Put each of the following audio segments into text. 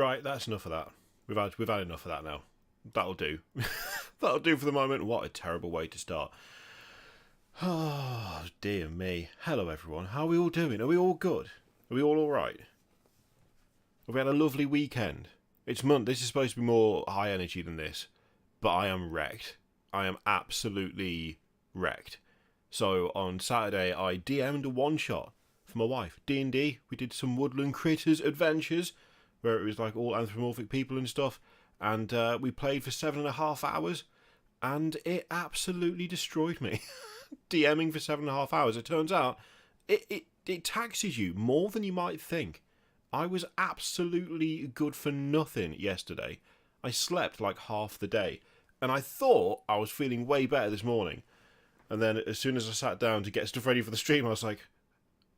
Right, that's enough of that. We've had enough of that now. That'll do. That'll do for the moment. What a terrible way to start. Oh, dear me. Hello, everyone. How are we all doing? Are we all good? Are we all alright? Have we had a lovely weekend? It's Monday. This is supposed to be more high energy than this. But I am wrecked. I am absolutely wrecked. So, on Saturday, I DM'd a one-shot for my wife. D&D. We did some Woodland Critters adventures, where it was like all anthropomorphic people and stuff. And we played for 7.5 hours. And it absolutely destroyed me. DMing for 7.5 hours. It turns out it taxes you more than you might think. I was absolutely good for nothing yesterday. I slept like half the day. And I thought I was feeling way better this morning. And then as soon as I sat down to get stuff ready for the stream, I was like,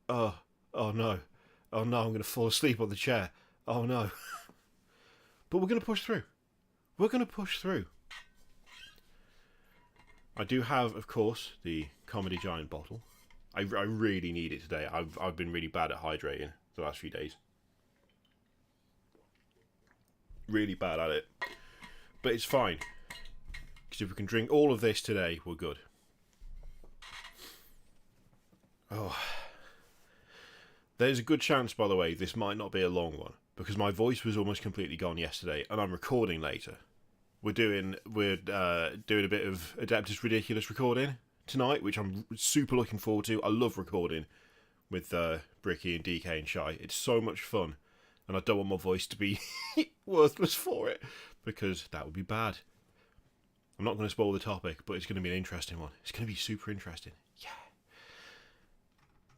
oh no. Oh no, I'm going to fall asleep on the chair. Oh no. But we're going to push through. We're going to push through. I do have, of course, the Comedy Giant bottle. I really need it today. I've been really bad at hydrating the last few days. Really bad at it. But it's fine. Because if we can drink all of this today, we're good. Oh. There's a good chance, by the way, this might not be a long one. Because my voice was almost completely gone yesterday. And I'm recording later. We're doing a bit of Adeptus Ridiculous recording tonight, which I'm super looking forward to. I love recording with Bricky and DK and Shy. It's so much fun. And I don't want my voice to be worthless for it, because that would be bad. I'm not going to spoil the topic, but it's going to be an interesting one. It's going to be super interesting. Yeah.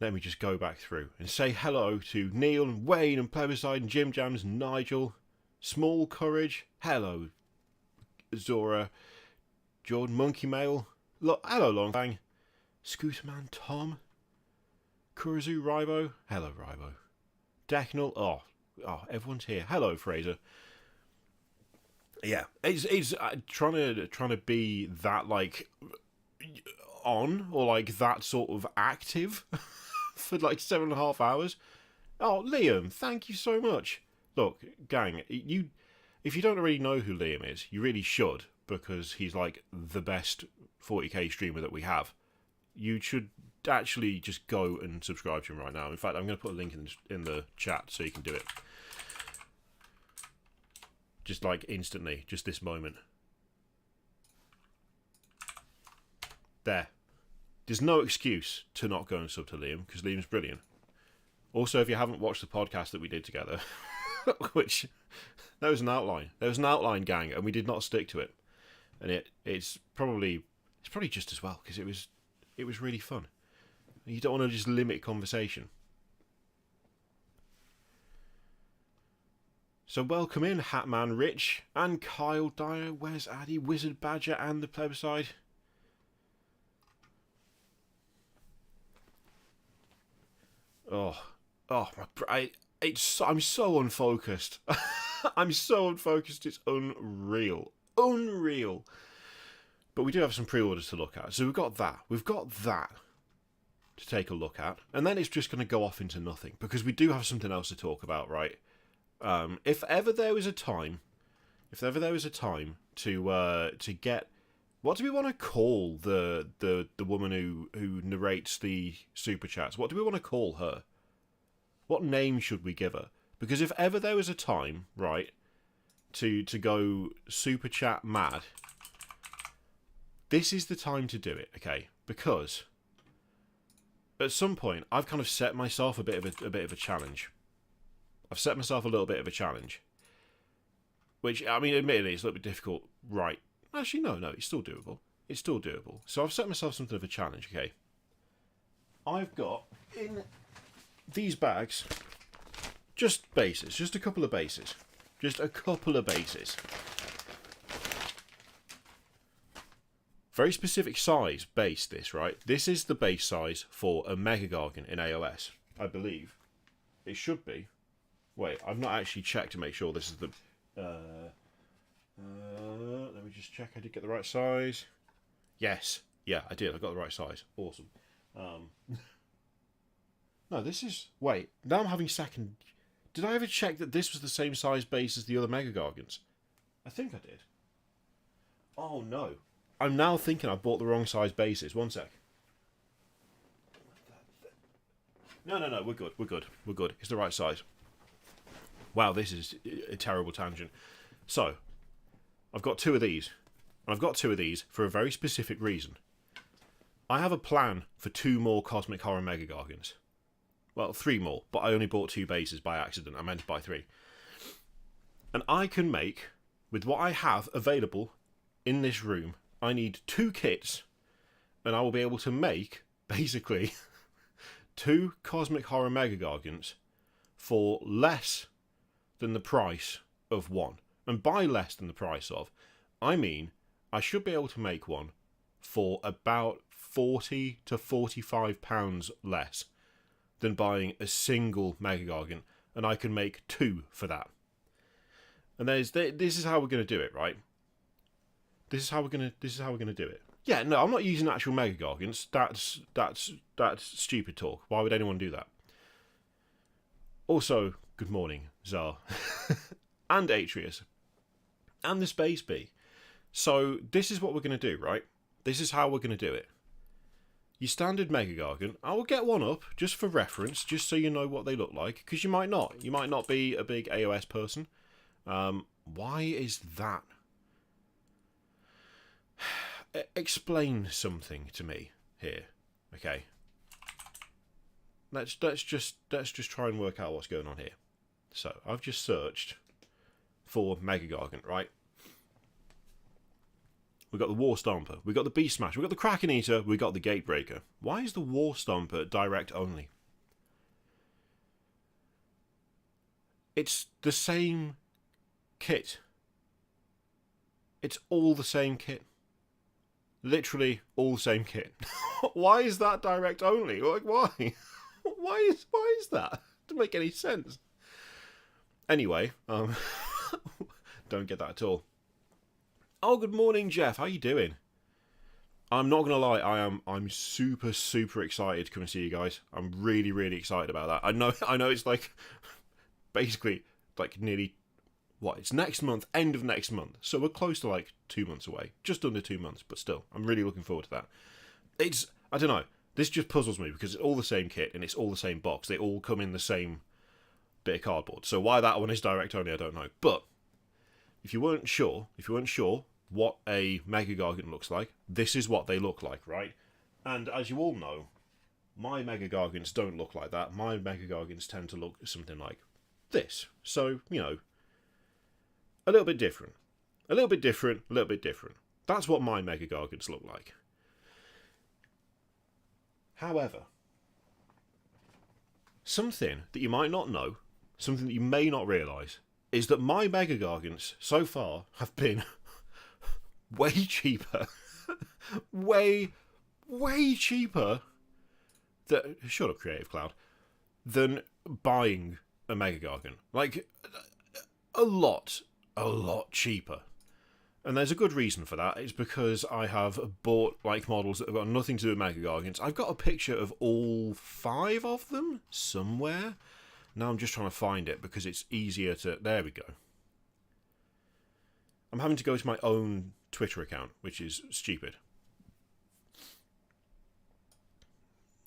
Let me just go back through and say hello to Neil and Wayne and Plebiscite and Jim Jams, Nigel, Small Courage, hello Zora, Jordan Monkey Mail, hello Longfang, Scooterman Tom, Kurizu Ribo, hello Ribo, Decknell, oh, everyone's here, hello Fraser. Yeah, it's trying to be that like on or like that sort of active for like 7.5 hours. Oh, Liam, thank you so much. Look, gang, if you don't already know who Liam is, you really should, because he's like the best 40k streamer that we have. You should actually just go and subscribe to him right now. In fact, I'm going to put a link in the chat so you can do it. Just like instantly, just this moment. There. There's no excuse to not go and sub to Liam, because Liam's brilliant. Also, if you haven't watched the podcast that we did together, which there was an outline. There was an outline, gang, and we did not stick to it. And it's probably just as well, because it was really fun. You don't want to just limit conversation. So welcome in, Hatman Rich and Kyle Dyer. Where's Addy, Wizard Badger, and the Plebiscite? I'm so unfocused. I'm so unfocused, it's unreal. Unreal. But we do have some pre-orders to look at. So we've got that. We've got that to take a look at. And then it's just going to go off into nothing, because we do have something else to talk about, right? If ever there was a time to get, what do we want to call the woman who narrates the super chats? What do we want to call her? What name should we give her? Because if ever there was a time, right, to go super chat mad, this is the time to do it, okay? Because at some point I've kind of set myself a bit of a challenge. I've set myself a little bit of a challenge, which, I mean, admittedly, it's a little bit difficult, right? Actually, no, it's still doable. It's still doable. So I've set myself something of a challenge, okay? I've got in these bags just bases, just a couple of bases. Just a couple of bases. Very specific size base, this, right? This is the base size for a Mega-Gargant in AOS, I believe. It should be. Wait, I've not actually checked to make sure this is the... let me just check I did get the right size. Yes. Yeah, I did. I got the right size. Awesome. No, this is... Wait, now I'm having second... Did I ever check that this was the same size base as the other Mega-Gargants? I think I did. Oh no. I'm now thinking I bought the wrong size bases. One sec. No, we're good. We're good. It's the right size. Wow, this is a terrible tangent. So, I've got two of these. And I've got two of these for a very specific reason. I have a plan for 2 more Cosmic Horror Mega-Gargants. Well, 3 more, but I only bought 2 bases by accident. I meant to buy 3. And I can make, with what I have available in this room, I need 2 kits, and I will be able to make, basically, 2 Cosmic Horror Mega-Gargants for less than the price of one. And by less than the price of, I mean I should be able to make one for about £40 to £45 less than buying a single Mega-Gargant, and I can make 2 for that. And this is how we're going to do it, right? This is how we're going to do it. Yeah, no, I'm not using actual Mega-Gargants. That's stupid talk. Why would anyone do that? Also, good morning, Czar. And Atreus. And the Space Bee. So, this is what we're going to do, right? This is how we're going to do it. Your standard Mega-Gargant, I will get one up, just for reference, just so you know what they look like, because you might not. You might not be a big AOS person. Why is that? Explain something to me here, okay? Let's just try and work out what's going on here. So, I've just searched for Mega-Gargant, right? We've got the War Stomper, we've got the Beast Smash, we've got the Kraken Eater, we've got the Gatebreaker. Why is the War Stomper direct only? It's the same kit. It's all the same kit. Literally all the same kit. Why is that direct only? Like, why? Why is that? Doesn't make any sense. Anyway, don't get that at all. Oh, good morning, Jeff. How you doing? I'm not gonna lie, I'm super excited to come and see you guys. I'm really excited about that. I know it's like basically like nearly it's next month, end of next month. So we're close to like 2 months away. Just under 2 months, but still, I'm really looking forward to that. I don't know, this just puzzles me because it's all the same kit and it's all the same box. They all come in the same bit of cardboard. So why that one is direct only, I don't know. But if you weren't sure what a Mega-Gargant looks like, this is what they look like, right? And as you all know, my Mega-Gargants don't look like that. My Mega-Gargants tend to look something like this. So, you know, a little bit different. A little bit different, a little bit different. That's what my Mega-Gargants look like. However, something that you might not know, something that you may not realise, is that my Mega-Gargants so far have been way cheaper. way cheaper shut up, Creative Cloud, than buying a Mega-Gargant. Like, a lot cheaper. And there's a good reason for that. It's because I have bought like models that have got nothing to do with Mega-Gargants. I've got a picture of all 5 of them somewhere. Now I'm just trying to find it because it's easier to... There we go. I'm having to go to my own Twitter account, which is stupid.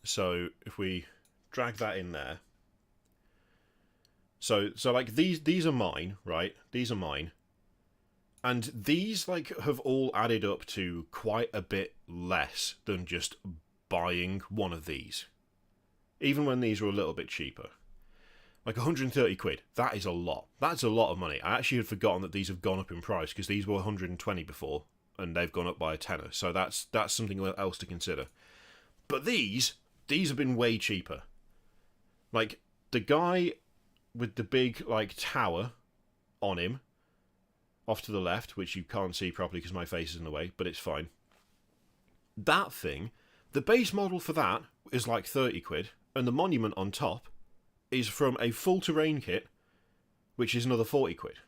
So if we drag that in there. So like these are mine, right? These are mine. And these like have all added up to quite a bit less than just buying one of these. Even when these were a little bit cheaper. Like 130 quid. That is a lot. That's a lot of money. I actually had forgotten that these have gone up in price because these were 120 before and they've gone up by a tenner. So that's something else to consider. But these have been way cheaper. Like the guy with the big like tower on him off to the left, which you can't see properly because my face is in the way, but it's fine. That thing, the base model for that is like 30 quid, and the monument on top is from a full terrain kit, which is another 40 quid.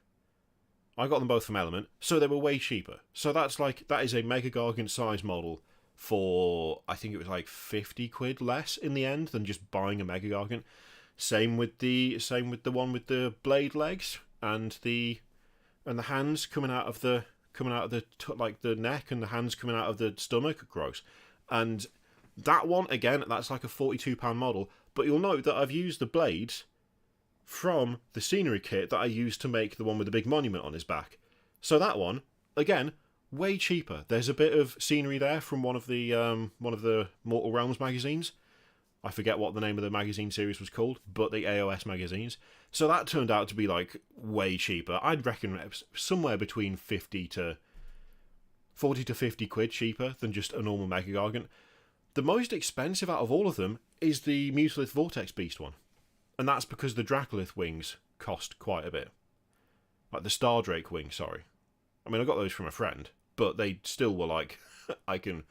I got them both from Element, so they were way cheaper. So that is a Mega-Gargant size model for, I think it was like 50 quid less in the end than just buying a Mega-Gargant. Same with the one with the blade legs and the hands coming out of the like the neck, and the hands coming out of the stomach. Gross. And that one again, that's like a £42 model. But you'll note that I've used the blades from the scenery kit that I used to make the one with the big monument on his back. So that one, again, way cheaper. There's a bit of scenery there from one of the Mortal Realms magazines. I forget what the name of the magazine series was called, but the AOS magazines. So that turned out to be like way cheaper. I'd reckon somewhere between 40 to 50 quid cheaper than just a normal Mega-Gargant. The most expensive out of all of them is the Mutalith Vortex Beast one. And that's because the Dracolith wings cost quite a bit. Like the Stardrake wings, sorry. I mean, I got those from a friend, but they still were like, I can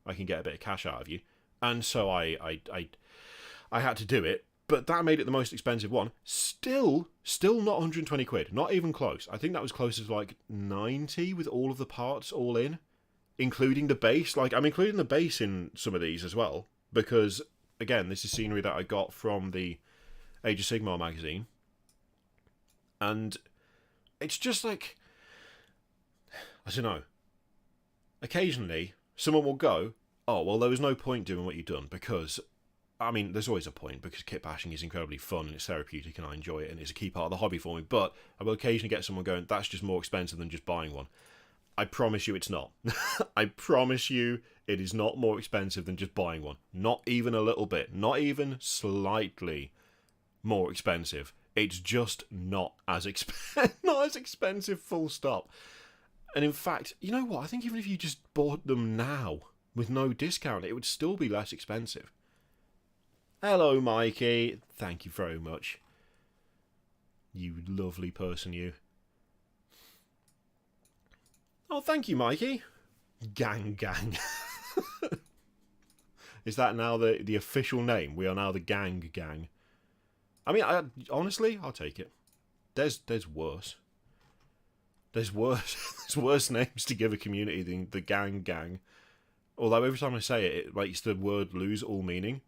get a bit of cash out of you. And so I had to do it, but that made it the most expensive one. Still not 120 quid, not even close. I think that was closer to like 90 with all of the parts all in, including the base. Like, I'm including the base in some of these as well, because, again, this is scenery that I got from the Age of Sigmar magazine. And it's just like, I don't know. Occasionally, someone will go, oh, well, there was no point doing what you've done, because, I mean, there's always a point, because kit bashing is incredibly fun and it's therapeutic and I enjoy it and it's a key part of the hobby for me, but I will occasionally get someone going, that's just more expensive than just buying one. I promise you it's not. I promise you it is not more expensive than just buying one. Not even a little bit. Not even slightly more expensive. It's just not as not as expensive, full stop. And in fact, you know what? I think even if you just bought them now with no discount, it would still be less expensive. Hello, Mikey. Thank you very much. You lovely person, you. Oh, thank you, Mikey. Gang. Is that now the official name? We are now the Gang. I mean, honestly, I'll take it. There's worse. There's worse. There's worse names to give a community than the Gang. Although every time I say it, it makes the word lose all meaning.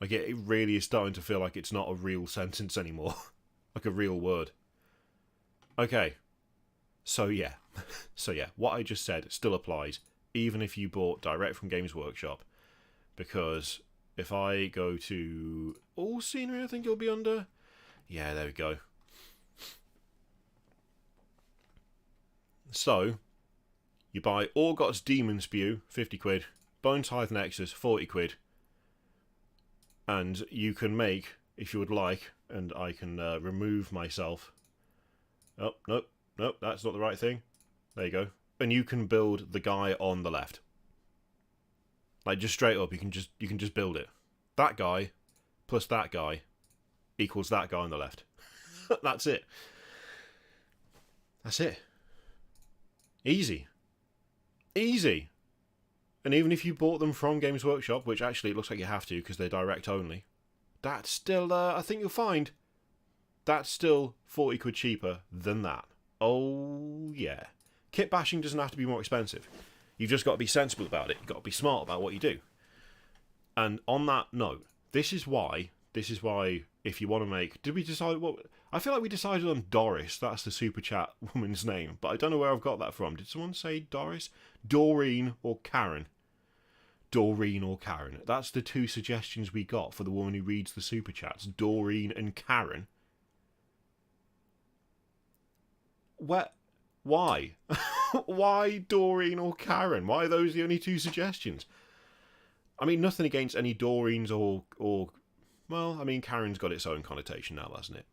Like, it really is starting to feel like it's not a real sentence anymore. Like a real word. Okay. So yeah, what I just said still applies, even if you bought direct from Games Workshop, because if I go to all scenery, I think it'll be under. Yeah, there we go. So, you buy Orgot's Demon Spew, 50 quid, Bone Tithe Nexus, 40 quid, and you can make, if you would like, and I can remove myself. Oh, nope, that's not the right thing. There you go. And you can build the guy on the left. Like, just straight up, you can just build it. That guy plus that guy equals that guy on the left. That's it. That's it. Easy. And even if you bought them from Games Workshop, which actually it looks like you have to because they're direct only, that's still, I think you'll find, that's still 40 quid cheaper than that. Oh, yeah. Kit bashing doesn't have to be more expensive. You've just got to be sensible about it. You've got to be smart about what you do. And on that note, this is why, if you want to make... Did we decide what... I feel like we decided on Doris. That's the super chat woman's name. But I don't know where I've got that from. Did someone say Doris? Doreen or Karen? Doreen or Karen. That's the two suggestions we got for the woman who reads the super chats. Doreen and Karen. Why? Why Doreen or Karen? Why are those the only two suggestions? I mean, nothing against any Doreens or well, I mean, Karen's got its own connotation now, hasn't it?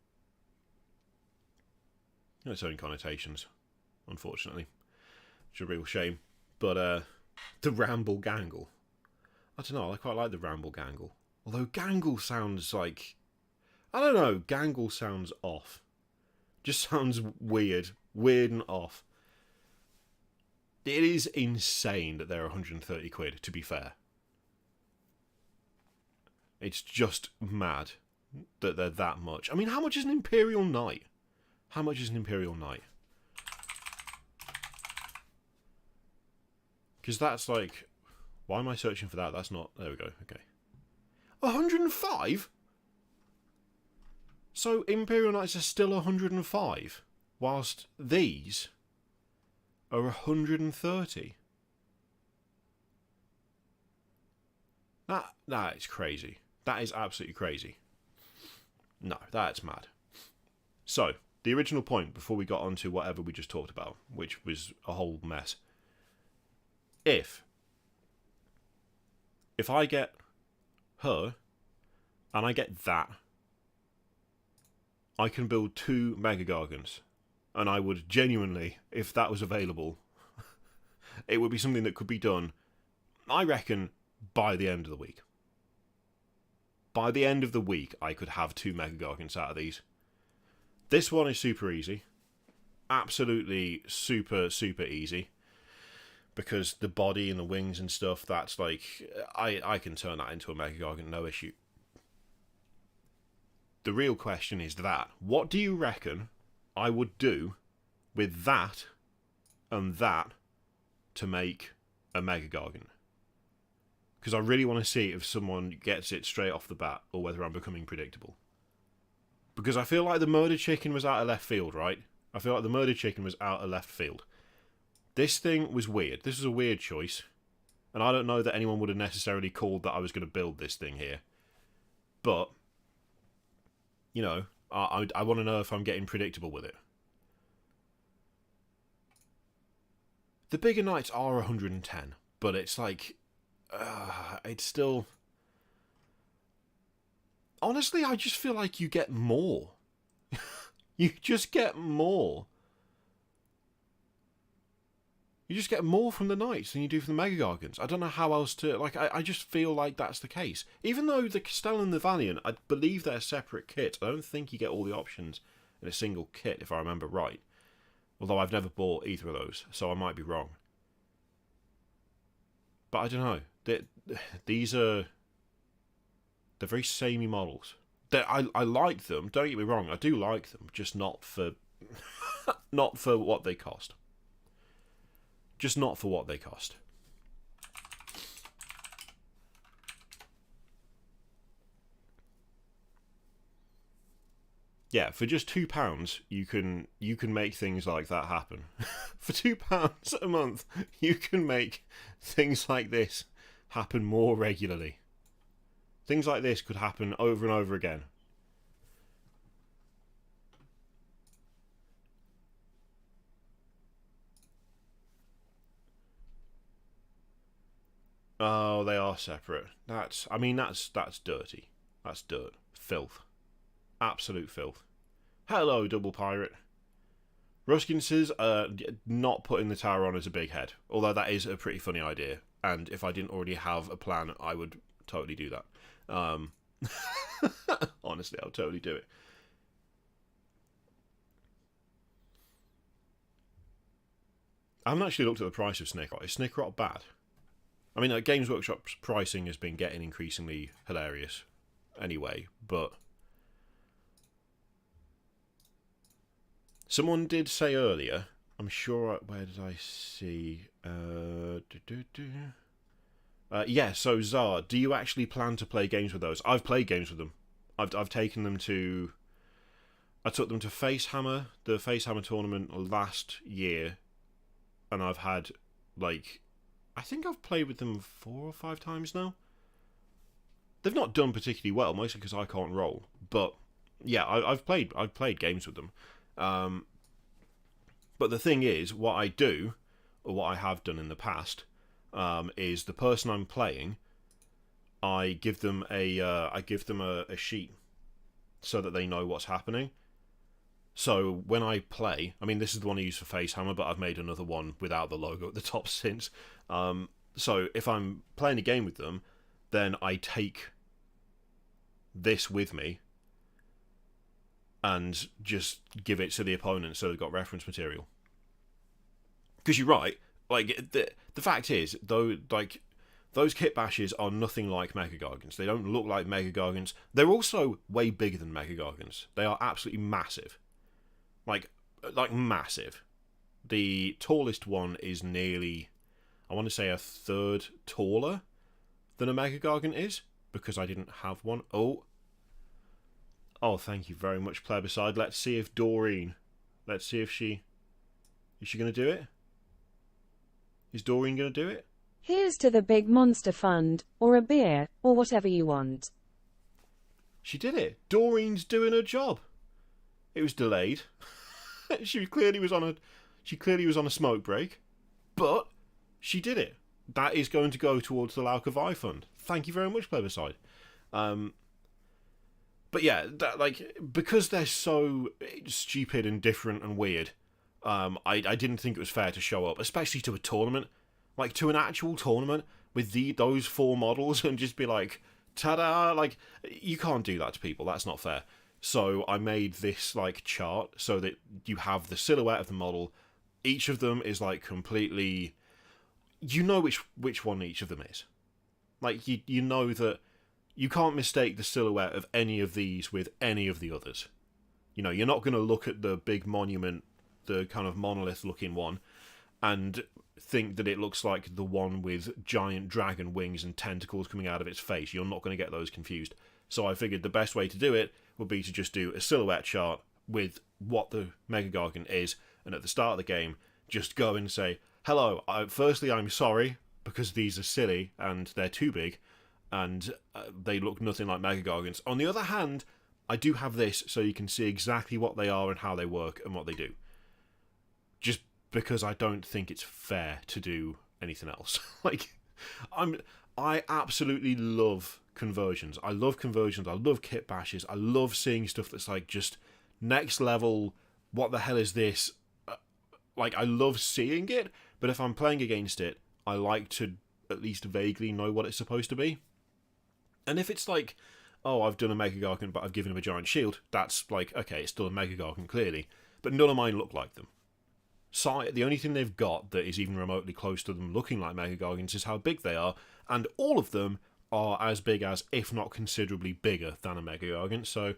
Its own connotations, unfortunately. It's a real shame. But, the Ramble Gangle. I don't know, I quite like the Ramble Gangle. Although Gangle sounds like... I don't know, Gangle sounds off. Just sounds weird. Weird and off. It is insane that they're 130 quid, to be fair. It's just mad that they're that much. I mean, how much is an Imperial Knight? How much is an Imperial Knight? Because that's like... Why am I searching for that? That's not... There we go, okay. 105? So Imperial Knights are still 105, whilst these are 130. That is crazy. That is absolutely crazy. No, that's mad. So, the original point before we got onto whatever we just talked about, which was a whole mess. If I get her and I get that, I can build 2 Mega-Gargants. And I would genuinely, if that was available, it would be something that could be done, I reckon, by the end of the week. By the end of the week, I could have 2 Mega-Gargants out of these. This one is super easy. Absolutely super, super easy. Because the body and the wings and stuff, that's like... I can turn that into a Mega-Gargant, no issue. The real question is that. What do you reckon I would do with that and that to make a Mega-Gargant? Because I really want to see if someone gets it straight off the bat or whether I'm becoming predictable. Because I feel like the murder chicken was out of left field, right? I feel like the murder chicken was out of left field. This thing was weird. This was a weird choice. And I don't know that anyone would have necessarily called that I was going to build this thing here. But, you know, I want to know if I'm getting predictable with it. The bigger knights are 110, but it's like... it's still... Honestly, I just feel like you get more. You just get more. You just get more from the knights than you do from the Mega-Gargants. I don't know how else to... Like, I just feel like that's the case. Even though the Castellan and the Valiant, I believe they're separate kits. I don't think you get all the options in a single kit, if I remember right. Although I've never bought either of those, so I might be wrong. But I don't know. These are... They're very samey models. I like them, don't get me wrong, I do like them, just not for... not for what they cost. Just not for what they cost. Yeah, for just £2, you can make things like that happen. For £2 a month, you can make things like this happen more regularly. Things like this could happen over and over again. Oh, they are separate. That's dirty. That's dirt. Filth. Absolute filth. Hello, Double Pirate. Ruskin says, not putting the tower on as a big head. Although that is a pretty funny idea. And if I didn't already have a plan, I would totally do that. Honestly, I'll totally do it. I haven't actually looked at the price of Snickrot. Is Snickrot bad? I mean, Games Workshop's pricing has been getting increasingly hilarious anyway, but... Someone did say earlier, I'm sure, where did I see? Yeah, so Zar, do you actually plan to play games with those? I've played games with them. I've taken them to... I took them to Facehammer, the Facehammer tournament last year, and I've had, like... I think I've played with them 4 or 5 times now. They've not done particularly well, mostly because I can't roll. But yeah, I've played games with them. But the thing is, what I do, or what I have done in the past, is the person I'm playing, I give them a sheet so that they know what's happening. So when I play, I mean, this is the one I use for Facehammer, but I've made another one without the logo at the top since. So if I'm playing a game with them, then I take this with me and just give it to the opponent so they've got reference material. Because you're right, like the fact is, though, like those kitbashes are nothing like Mega-Gargants. They don't look like Mega-Gargants. They're also way bigger than Mega-Gargants. They are absolutely massive. Like massive. The tallest one is nearly, I want to say, a third taller than a Mega-Gargant is, because I didn't have one. Oh, Oh, thank you very much, Plebiscide. Let's see if Doreen... Let's see if she... Is she going to do it? Is Doreen going to do it? Here's to the big monster fund, or a beer, or whatever you want. She did it. Doreen's doing her job. It was delayed. She clearly was on a smoke break, but she did it. That is going to go towards the Laukavai Fund. Thank you very much, Plebiscide. But yeah, because they're so stupid and different and weird, I didn't think it was fair to show up, especially to a tournament, like to an actual tournament with those 4 models, and just be like, ta-da! Like, you can't do that to people. That's not fair. So I made this like chart so that you have the silhouette of the model. Each of them is like completely, you know which one each of them is. Like you know that you can't mistake the silhouette of any of these with any of the others. You know, you're not going to look at the big monument, the kind of monolith looking one, and think that it looks like the one with giant dragon wings and tentacles coming out of its face. You're not going to get those confused. So I figured the best way to do it would be to just do a silhouette chart with what the Mega-Gargant is, and at the start of the game, just go and say, hello, firstly, I'm sorry, because these are silly, and they're too big, and they look nothing like Mega-Gargants. On the other hand, I do have this, so you can see exactly what they are and how they work and what they do. Just because I don't think it's fair to do anything else. I absolutely love conversions. I love conversions. I love kit bashes. I love seeing stuff that's like just next level. What the hell is this? I love seeing it, but if I'm playing against it, I like to at least vaguely know what it's supposed to be. And if it's like, oh, I've done a Mega-Gargant, but I've given him a giant shield, that's like, okay, it's still a Mega-Gargant, clearly. But none of mine look like them. The only thing they've got that is even remotely close to them looking like Mega-Gargants is how big they are, and all of them are as big as, if not considerably bigger than a Mega-Gargant. So,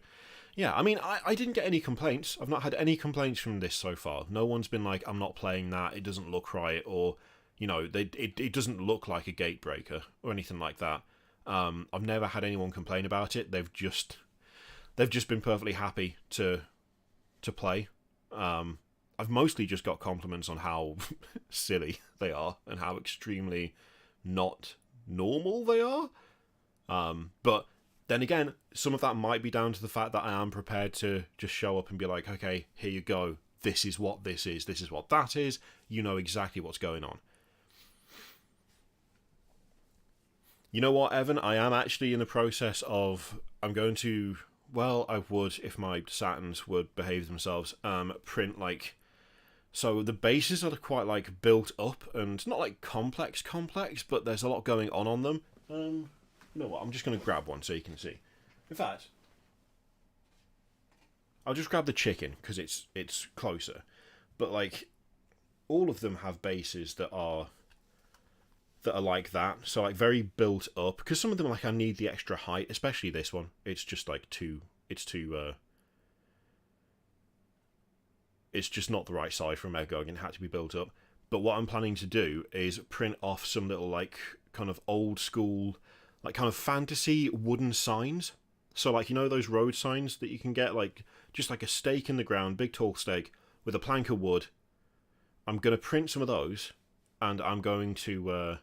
yeah, I mean, I didn't get any complaints. I've not had any complaints from this so far. No one's been like, I'm not playing that, it doesn't look right, or, you know, it doesn't look like a gatebreaker, or anything like that. I've never had anyone complain about it. They've just been perfectly happy to play. I've mostly just got compliments on how silly they are and how extremely not normal they are. But then again, some of that might be down to the fact that I am prepared to just show up and be like, okay, here you go. This is what this is. This is what that is. You know exactly what's going on. You know what, Evan? I am actually in the process of... I would, if my Saturns would behave themselves, print, like... So the bases are quite, like, built up, and not, like, complex, but there's a lot going on them. You know what? I'm just going to grab one so you can see. In fact, I'll just grab the chicken, because it's closer. But, like, all of them have bases that are like that, so like very built up, because some of them like I need the extra height, especially this one. It's just like it's just not the right size for a Mega-Gargant. It had to be built up. But what I'm planning to do is print off some little like kind of old school, like kind of fantasy wooden signs. So like, you know those road signs that you can get, like just like a stake in the ground, big tall stake with a plank of wood. I'm going to print some of those, and I'm going to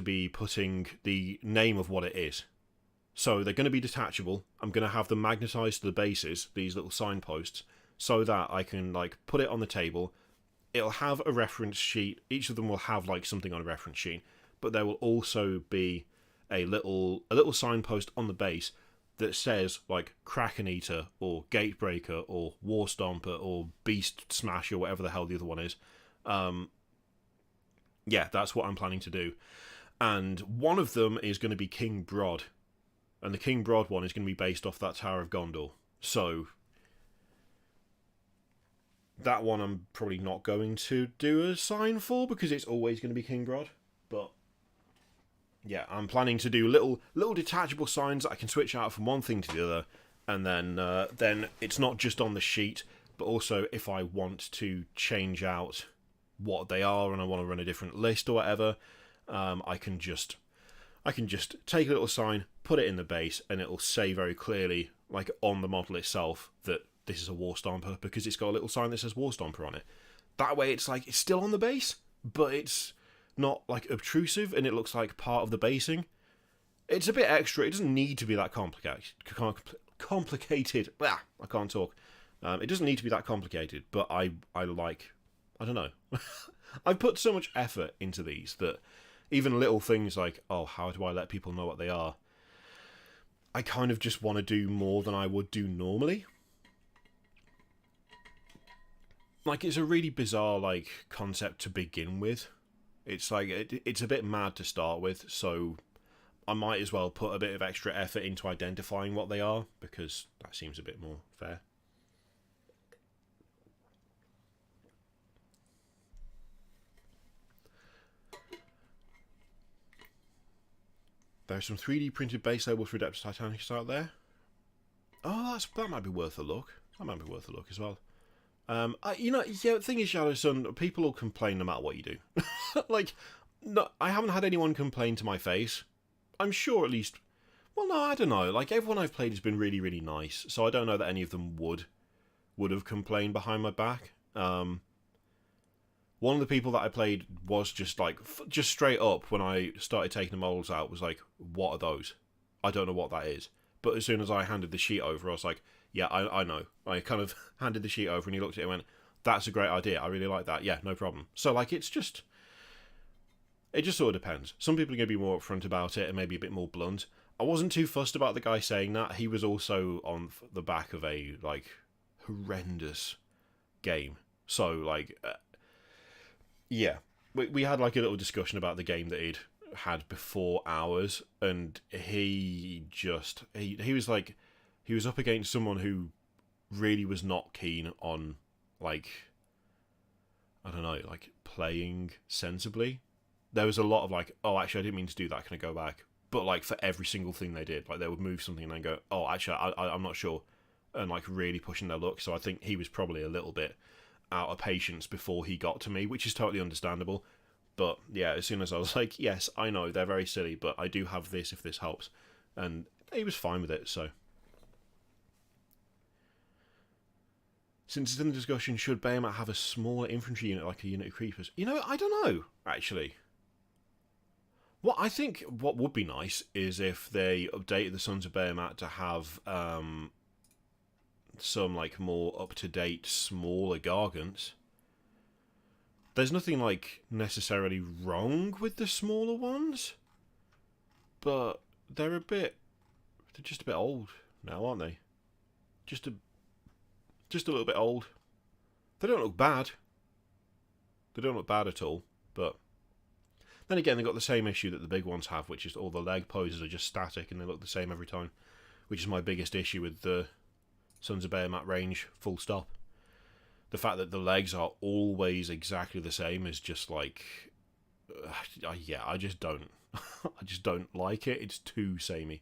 be putting the name of what it is. So they're going to be detachable. I'm going to have them magnetised to the bases, these little signposts, so that I can like put it on the table. It'll have a reference sheet. Each of them will have like something on a reference sheet, but there will also be a little signpost on the base that says like Kraken Eater or Gatebreaker or War Stomper or Beast Smash or whatever the hell the other one is. Yeah, that's what I'm planning to do. And one of them is going to be King Brod. And the King Brod one is going to be based off that Tower of Gondor. So that one I'm probably not going to do a sign for, because it's always going to be King Brod. But yeah, I'm planning to do little detachable signs that I can switch out from one thing to the other. And then it's not just on the sheet, but also if I want to change out what they are and I want to run a different list or whatever, I can just take a little sign, put it in the base, and it'll say very clearly like on the model itself that this is a War Stomper because it's got a little sign that says War Stomper on it. That way it's like it's still on the base, but it's not like obtrusive and it looks like part of the basing. It's a bit extra. It doesn't need to be that complicated. Ah, I can't talk. It doesn't need to be that complicated, but I like, I don't know. I've put so much effort into these that even little things like, oh, how do I let people know what they are? I kind of just want to do more than I would do normally. Like, it's a really bizarre, like, concept to begin with. It's like, it's a bit mad to start with, so I might as well put a bit of extra effort into identifying what they are, because that seems a bit more fair. There are some 3D printed base labels for Adeptus Titanicus out there. Oh, that might be worth a look. That might be worth a look as well. The thing is, Shadow Sun, people will complain no matter what you do. Like, no, I haven't had anyone complain to my face. I'm sure at least... Well, no, I don't know. Like, everyone I've played has been really, really nice, so I don't know that any of them would have complained behind my back. One of the people that I played was just like, just straight up when I started taking the models out, was like, what are those? I don't know what that is. But as soon as I handed the sheet over, I was like, yeah, I know. I kind of handed the sheet over and he looked at it and went, that's a great idea. I really like that. Yeah, no problem. So, like, it just sort of depends. Some people are going to be more upfront about it and maybe a bit more blunt. I wasn't too fussed about the guy saying that. He was also on the back of a, like, horrendous game. So, like... yeah, we had like a little discussion about the game that he'd had before ours, and he was like, he was up against someone who really was not keen on, like, I don't know, like, playing sensibly. There was a lot of like, oh, actually, I didn't mean to do that, can I go back? But like, for every single thing they did, like, they would move something and then go, oh, actually, I'm not sure, and like, really pushing their luck. So I think he was probably a little bit out of patience before he got to me, which is totally understandable. But yeah, as soon as I was like, yes, I know they're very silly, but I do have this if this helps, and he was fine with it. So since it's in the discussion, should Bahamut have a smaller infantry unit like a unit of creepers? You know, I don't know, actually. What I think what would be nice is if they updated the Sons of Bahamut to have some like more up-to-date smaller Gargants. There's nothing like necessarily wrong with the smaller ones, but they're just a bit old now, aren't they? Just a little bit old. They don't look bad. They don't look bad at all, but then again, they've got the same issue that the big ones have, which is all the leg poses are just static and they look the same every time, which is my biggest issue with the Sons of Bahamut range, full stop. The fact that the legs are always exactly the same is just like, yeah, I just don't, I just don't like it. It's too samey.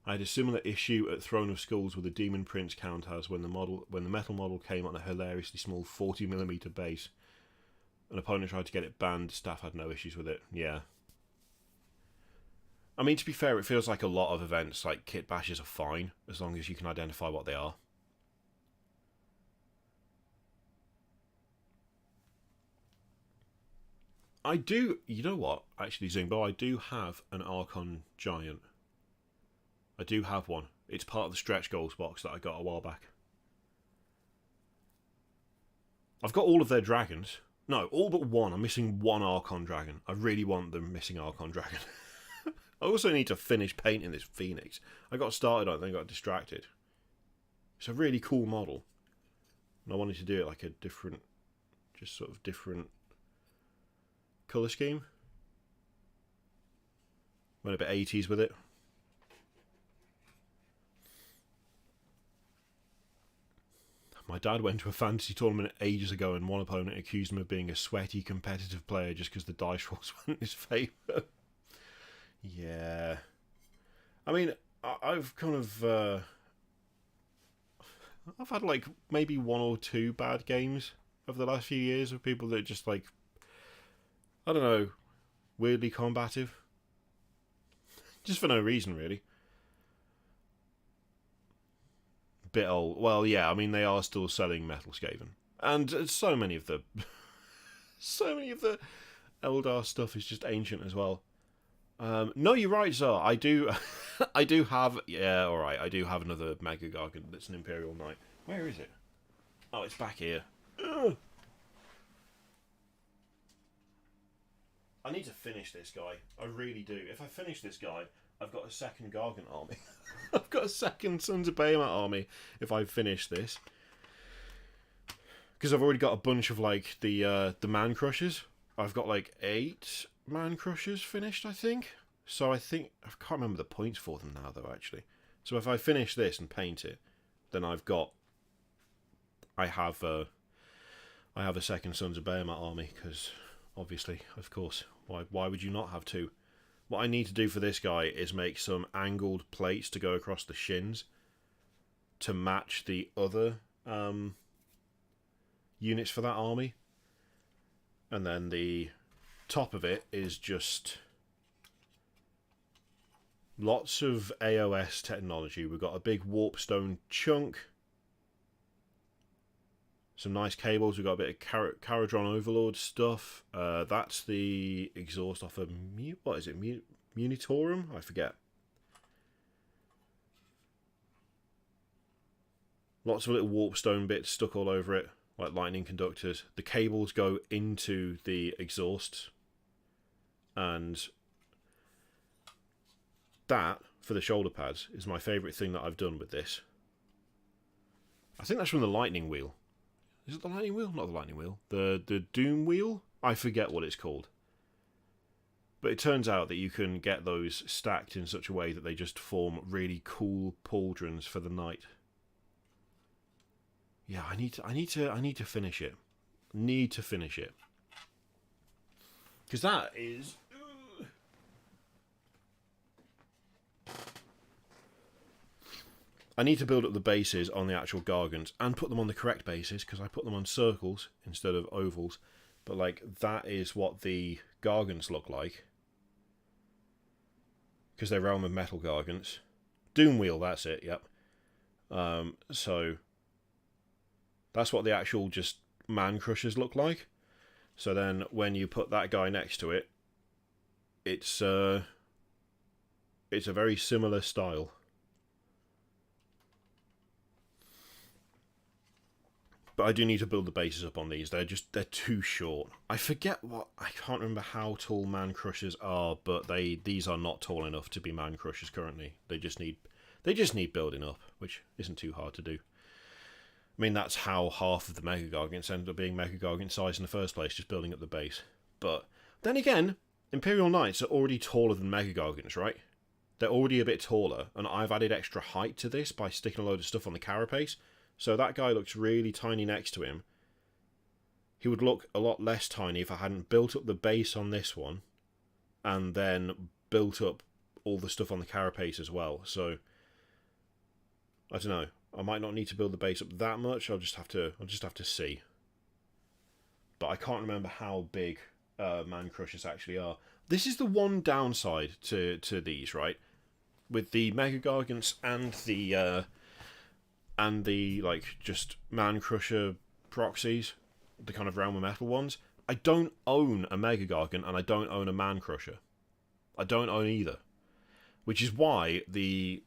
I had a similar issue at Throne of Skulls with the Demon Prince count as when the metal model came on a hilariously small 40mm base. An opponent tried to get it banned. Staff had no issues with it. Yeah. I mean, to be fair, it feels like a lot of events, like kit bashes, are fine, as long as you can identify what they are. I do, you know what, actually, Zingbo, I do have an Archon Giant. I do have one. It's part of the stretch goals box that I got a while back. I've got all of their dragons. No, all but one. I'm missing one Archon Dragon. I really want the missing Archon Dragon. I also need to finish painting this Phoenix. I got started on it, then got distracted. It's a really cool model. And I wanted to do it like a different, just sort of different colour scheme. Went a bit 80s with it. My dad went to a fantasy tournament ages ago and one opponent accused him of being a sweaty competitive player just because the dice rolls went in his favour. Yeah. I mean, I've kind of... I've had like maybe one or two bad games over the last few years of people that just like, I don't know, weirdly combative. Just for no reason, really. Bit old. Well, yeah, I mean, they are still selling Metal Skaven. And so many of the... so many of the Eldar stuff is just ancient as well. No, you're right, sir. I do... I do have... Yeah, alright. I do have another Mega-Gargant that's an Imperial Knight. Where is it? Oh, it's back here. Ugh. I need to finish this guy. I really do. If I finish this guy, I've got a second Gargant army. I've got a second Sons of Behemoth army if I finish this. Because I've already got a bunch of, like, the Man Crushers. I've got, like, 8 Man Crushers finished, I think. So I think... I can't remember the points for them now, though, actually. So if I finish this and paint it, then I've got... I have a second Sons of Behemoth army, because, obviously, of course, why would you not have 2? What I need to do for this guy is make some angled plates to go across the shins to match the other units for that army. And then the top of it is just lots of AOS technology. We've got a big warpstone chunk, some nice cables. We've got a bit of Caradron Overlord stuff. That's the exhaust off of... What is it? Munitorum? I forget. Lots of little warpstone bits stuck all over it, like lightning conductors. The cables go into the exhausts. And that, for the shoulder pads, is my favourite thing that I've done with this. I think that's from the lightning wheel. Is it the lightning wheel? Not the lightning wheel. The doom wheel? I forget what it's called. But it turns out that you can get those stacked in such a way that they just form really cool pauldrons for the knight. Yeah, I need to finish it. Need to finish it. Because that is... I need to build up the bases on the actual Gargants and put them on the correct bases, because I put them on circles instead of ovals. But, like, that is what the Gargants look like. Because they're Realm of Metal Gargants. Doom Wheel, that's it, yep. So, that's what the actual just Man Crushers look like. So then, when you put that guy next to it, it's a very similar style. But I do need to build the bases up on these. They're too short. I can't remember how tall Man Crushers are, but these are not tall enough to be Man Crushers currently. They just need building up, which isn't too hard to do. I mean, that's how half of the Mega-Gargants ended up being Mega-Gargant size in the first place, just building up the base. But then again, Imperial Knights are already taller than Mega-Gargants, right? They're already a bit taller, and I've added extra height to this by sticking a load of stuff on the carapace. So that guy looks really tiny next to him. He would look a lot less tiny if I hadn't built up the base on this one and then built up all the stuff on the carapace as well. So, I don't know. I might not need to build the base up that much. I'll just have to see. But I can't remember how big Man Crushers actually are. This is the one downside to these, right? With the Mega-Gargants and the like just Man Crusher proxies, the kind of Realm of Metal ones. I don't own a Mega-Gargant and I don't own a Man Crusher. I don't own either. Which is why the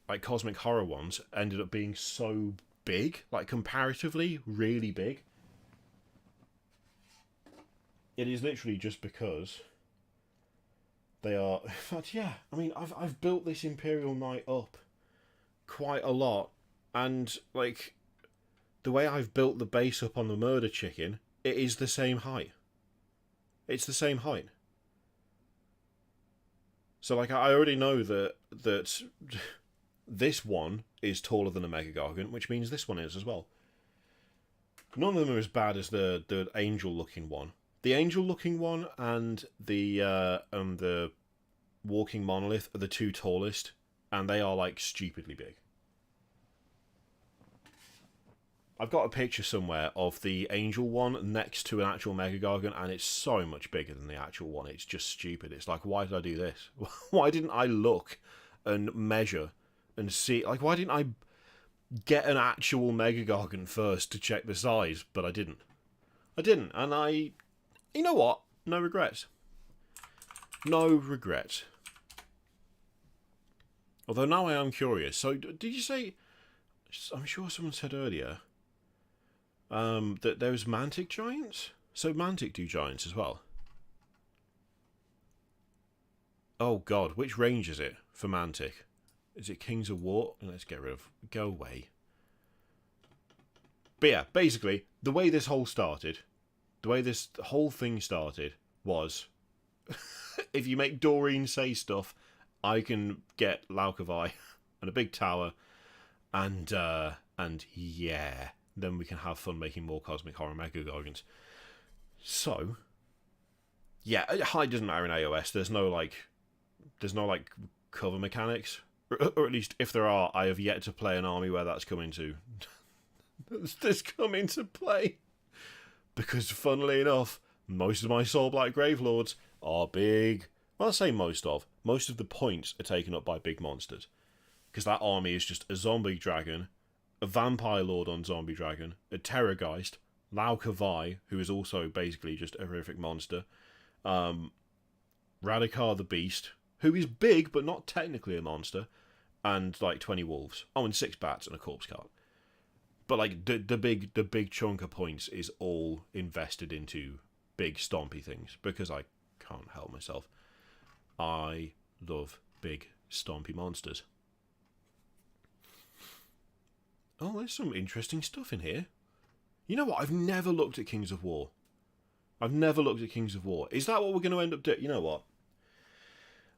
like Cosmic Horror ones ended up being so big, like comparatively really big. It is literally just because they are... In fact, yeah, I mean, I've built this Imperial Knight up quite a lot. And, like, the way I've built the base up on the Murder Chicken, it is the same height. It's the same height. So, like, I already know that this one is taller than a Mega-Gargant, which means this one is as well. None of them are as bad as the angel-looking one. The angel-looking one and the walking monolith are the two tallest, and they are, like, stupidly big. I've got a picture somewhere of the Angel one next to an actual Mega-Gargant, and it's so much bigger than the actual one. It's just stupid. It's like, why did I do this? Why didn't I look and measure and see? Like, why didn't I get an actual Mega-Gargant first to check the size? But I didn't. And you know what? No regrets. No regrets. Although now I am curious. So, did you say... I'm sure someone said earlier that there was Mantic Giants? So Mantic do Giants as well? Oh god, which range is it for Mantic? Is it Kings of War? Let's get rid of... Go away. But yeah, basically, the way this whole thing started was... if you make Doreen say stuff, I can get Laukavi and a big tower, and yeah, then we can have fun making more Cosmic Horror Mega-Gargants. So, yeah, height doesn't matter in AOS. There's no cover mechanics, or at least if there are, I have yet to play an army where that's come into that's come into play. Because funnily enough, most of my Soul Black Gravelords are big. Well, I say most of the points are taken up by big monsters. Because that army is just a zombie dragon, a vampire lord on zombie dragon, a Terrorgeist, Laukavi, who is also basically just a horrific monster, Radikar the Beast, who is big but not technically a monster, and like 20 wolves. Oh, and 6 bats and a corpse cart. But like the big chunk of points is all invested into big stompy things, because I can't help myself. I love big stompy monsters. Oh, there's some interesting stuff in here. You know what? I've never looked at Kings of War. Is that what we're going to end up doing? You know what?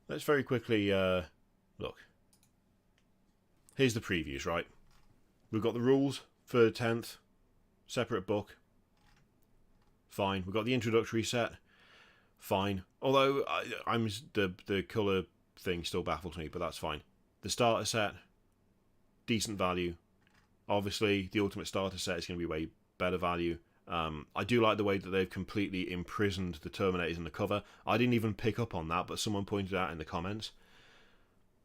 Let's very quickly look. Here's the previews, right? We've got the rules for 10th. Separate book. Fine. We've got the introductory set. Fine. Although, the colour thing still baffles me, but that's fine. The starter set. Decent value. Obviously, the ultimate starter set is going to be way better value. I do like the way that they've completely imprisoned the Terminators in the cover. I didn't even pick up on that, but someone pointed out in the comments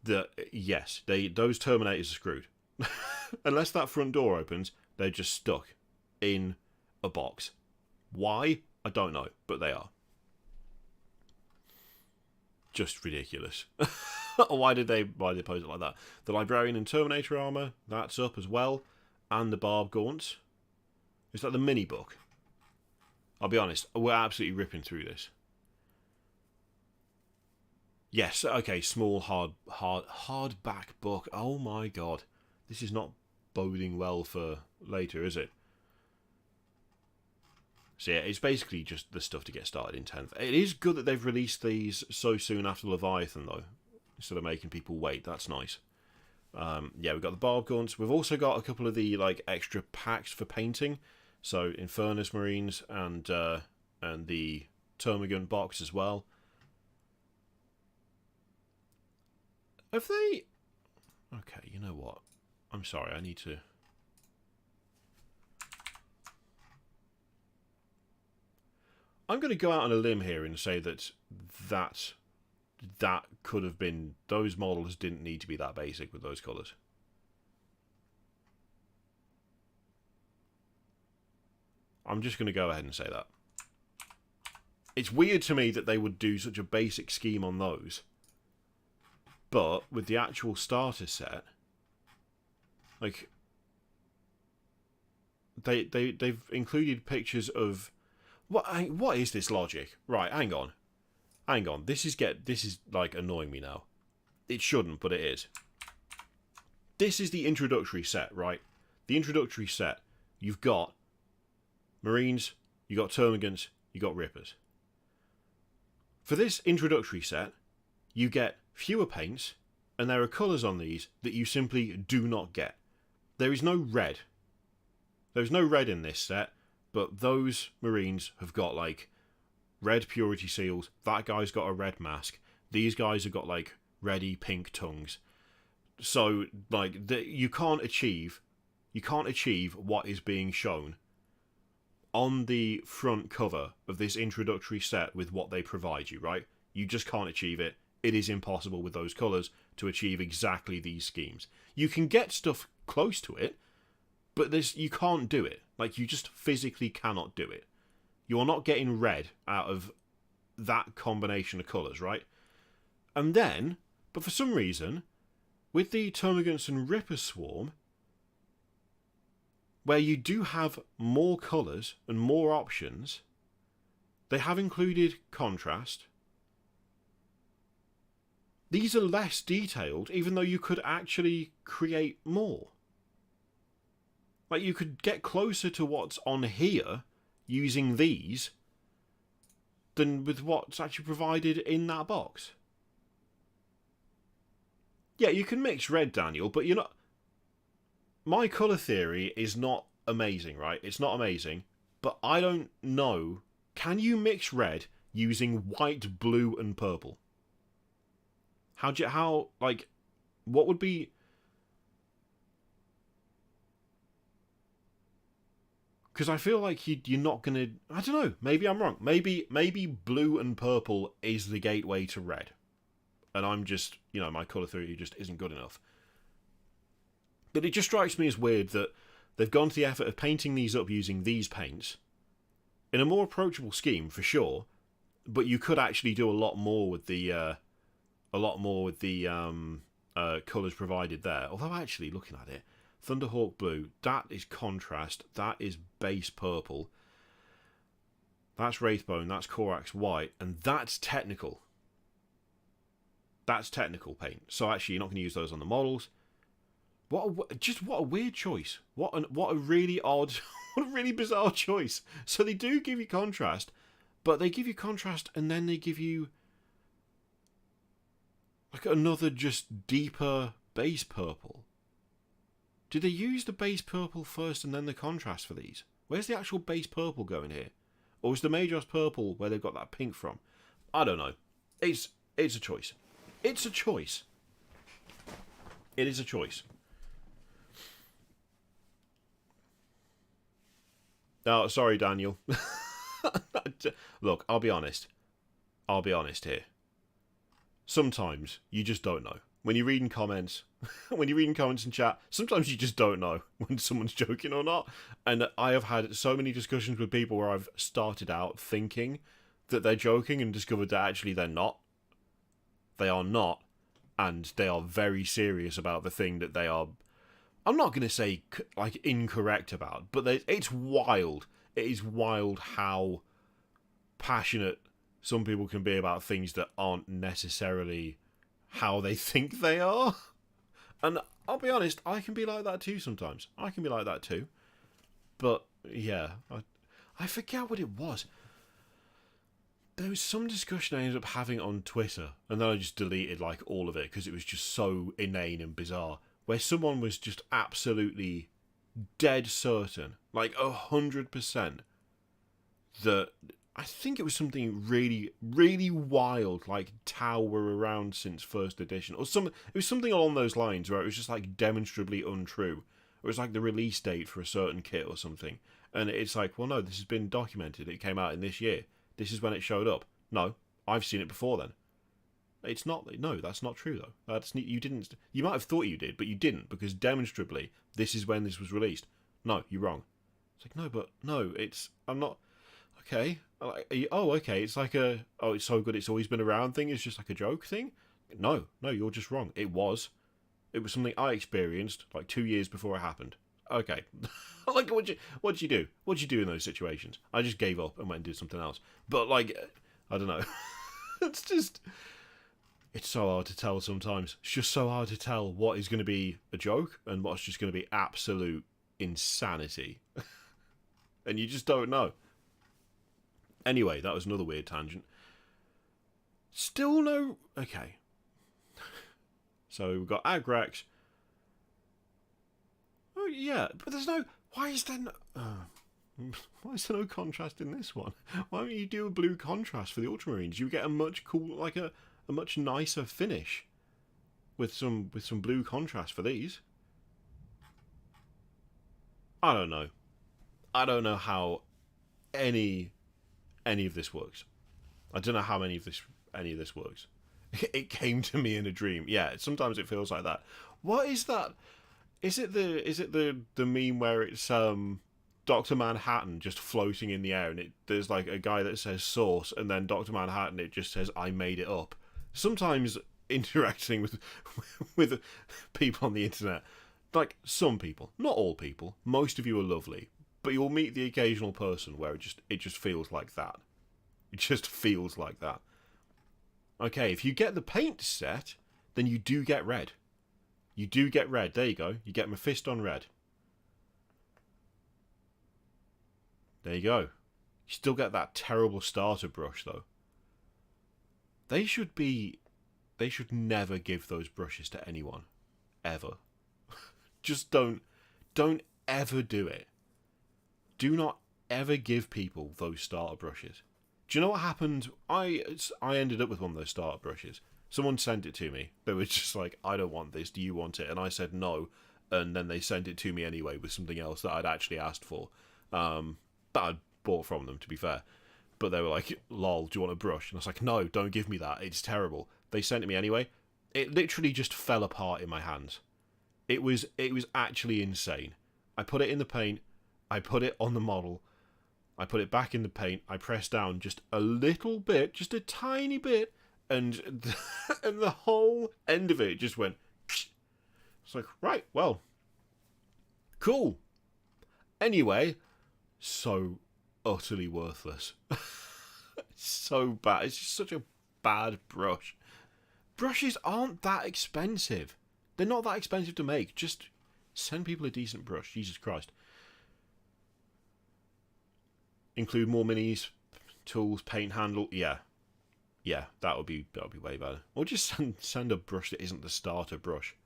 that, yes, those Terminators are screwed. Unless that front door opens, they're just stuck in a box. Why? I don't know, but they are. Just ridiculous. Why did they pose it like that? The Librarian and Terminator armor, that's up as well. And the Barb Gaunts. Is that the mini book? I'll be honest, we're absolutely ripping through this. Yes, okay, small hardback book. Oh my god. This is not boding well for later, is it? So yeah, it's basically just the stuff to get started in 10th. It is good that they've released these so soon after Leviathan, though. Instead of making people wait, that's nice. Yeah, we've got the Barb Gaunts. We've also got a couple of the extra packs for painting. So Infernus Marines and the Termagant box as well. Have they... Okay, you know what? I'm sorry, I need to... I'm going to go out on a limb here and say that could have been... Those models didn't need to be that basic with those colours. I'm just going to go ahead and say that. It's weird to me that they would do such a basic scheme on those. But with the actual starter set... Like... They've included pictures of... What is this logic? Right, hang on. This is like annoying me now. It shouldn't, but it is. This is the introductory set, right? The introductory set. You've got Marines, you got Termagants, you got Rippers. For this introductory set, you get fewer paints, and there are colours on these that you simply do not get. There is no red. There's no red in this set. But those Marines have got, red purity seals. That guy's got a red mask. These guys have got, reddy pink tongues. So, you can't achieve You can't achieve what is being shown on the front cover of this introductory set with what they provide you, right? You just can't achieve it. It is impossible with those colours to achieve exactly these schemes. You can get stuff close to it, but you can't do it. Like, you just physically cannot do it. You are not getting red out of that combination of colours, right? And then, but for some reason, with the Termagants and Ripper Swarm, where you do have more colours and more options, they have included contrast. These are less detailed, even though you could actually create more. Like, you could get closer to what's on here using these than with what's actually provided in that box. Yeah, you can mix red, Daniel, but you're not... My colour theory is not amazing, right? It's not amazing, but I don't know. Can you mix red using white, blue, and purple? What would be... Because I feel like you're not going to... I don't know, maybe I'm wrong. Maybe blue and purple is the gateway to red. And I'm just, my colour theory just isn't good enough. But it just strikes me as weird that they've gone to the effort of painting these up using these paints in a more approachable scheme, for sure. But you could actually do a lot more with the colours provided there. Although, actually, looking at it, Thunderhawk blue, that is contrast, that is base purple, that's Wraithbone, that's Korax white, and that's technical. That's technical paint. So actually, you're not going to use those on the models. What a weird choice. What a really odd, what a really bizarre choice. So they do give you contrast, but they give you contrast and then they give you like another just deeper base purple. Did they use the base purple first and then the contrast for these? Where's the actual base purple going here? Or is the Majos purple where they've got that pink from? I don't know. It's a choice. It's a choice. It is a choice. Oh, sorry, Daniel. Look, I'll be honest. I'll be honest here. Sometimes you just don't know. When you're reading comments, in chat, sometimes you just don't know when someone's joking or not. And I have had so many discussions with people where I've started out thinking that they're joking and discovered that actually they're not. They are not. And they are very serious about the thing that they are... I'm not going to say, like, incorrect about, but it's wild. It is wild how passionate some people can be about things that aren't necessarily how they think they are. And I'll be honest, I can be like that too sometimes. I can be like that too. But, yeah, I forget what it was. There was some discussion I ended up having on Twitter, and then I just deleted, like, all of it, because it was just so inane and bizarre, where someone was just absolutely dead certain, like 100%, that I think it was something really, really wild, like Tau were around since first edition, or it was something along those lines, where it was just like demonstrably untrue. It was like the release date for a certain kit or something, and it's like, well, no, this has been documented. It came out in this year. This is when it showed up. No, I've seen it before then. It's not. No, that's not true though. You didn't. You might have thought you did, but you didn't, because demonstrably this is when this was released. No, you're wrong. It's like, no, but no, it's. I'm not. Okay. Okay. It's like it's so good. It's always been around thing. It's just like a joke thing. No, you're just wrong. It was something I experienced like 2 years before it happened. Okay. Like, what'd you do? What'd you do in those situations? I just gave up and went and did something else. But like, I don't know. It's so hard to tell sometimes. It's just so hard to tell what is going to be a joke and what's just going to be absolute insanity. And you just don't know. Anyway, that was another weird tangent. Still no... Okay. So we've got Agrex. Oh, yeah, but there's no... Why is there no contrast in this one? Why don't you do a blue contrast for the Ultramarines? You get a much a much nicer finish with some blue contrast for these. I don't know. I don't know how any of this works. I don't know how any of this works. It came to me in a dream. Yeah, sometimes it feels like that. What is that? Is it the meme where it's Dr. Manhattan just floating in the air and there's like a guy that says source and then Dr. Manhattan it just says I made it up. Sometimes interacting with people on the internet, like some people, not all people, most of you are lovely, but you'll meet the occasional person where it just feels like that. It just feels like that. Okay, if you get the paint set, then you do get red. You do get red. There you go. You get Mephisto on red. There you go. You still get that terrible starter brush, though. They should never give those brushes to anyone. Ever. Just don't ever do it. Do not ever give people those starter brushes. Do you know what happened? I ended up with one of those starter brushes. Someone sent it to me. They were just like, I don't want this. Do you want it? And I said no. And then they sent it to me anyway with something else that I'd actually asked for. That I'd bought from them, to be fair. But they were like, lol, do you want a brush? And I was like, no, don't give me that. It's terrible. They sent it me anyway. It literally just fell apart in my hands. It was actually insane. I put it in the paint. I put it on the model. I put it back in the paint. I pressed down just a little bit, just a tiny bit, and the whole end of it just went. It's like, right, well, cool. Anyway, so utterly worthless. So bad. It's just such a bad brush. Brushes aren't that expensive. They're not that expensive to make. Just send people a decent brush. Jesus Christ. Include more minis, tools, paint handle. Yeah, that would be way better. Or just send a brush that isn't the starter brush.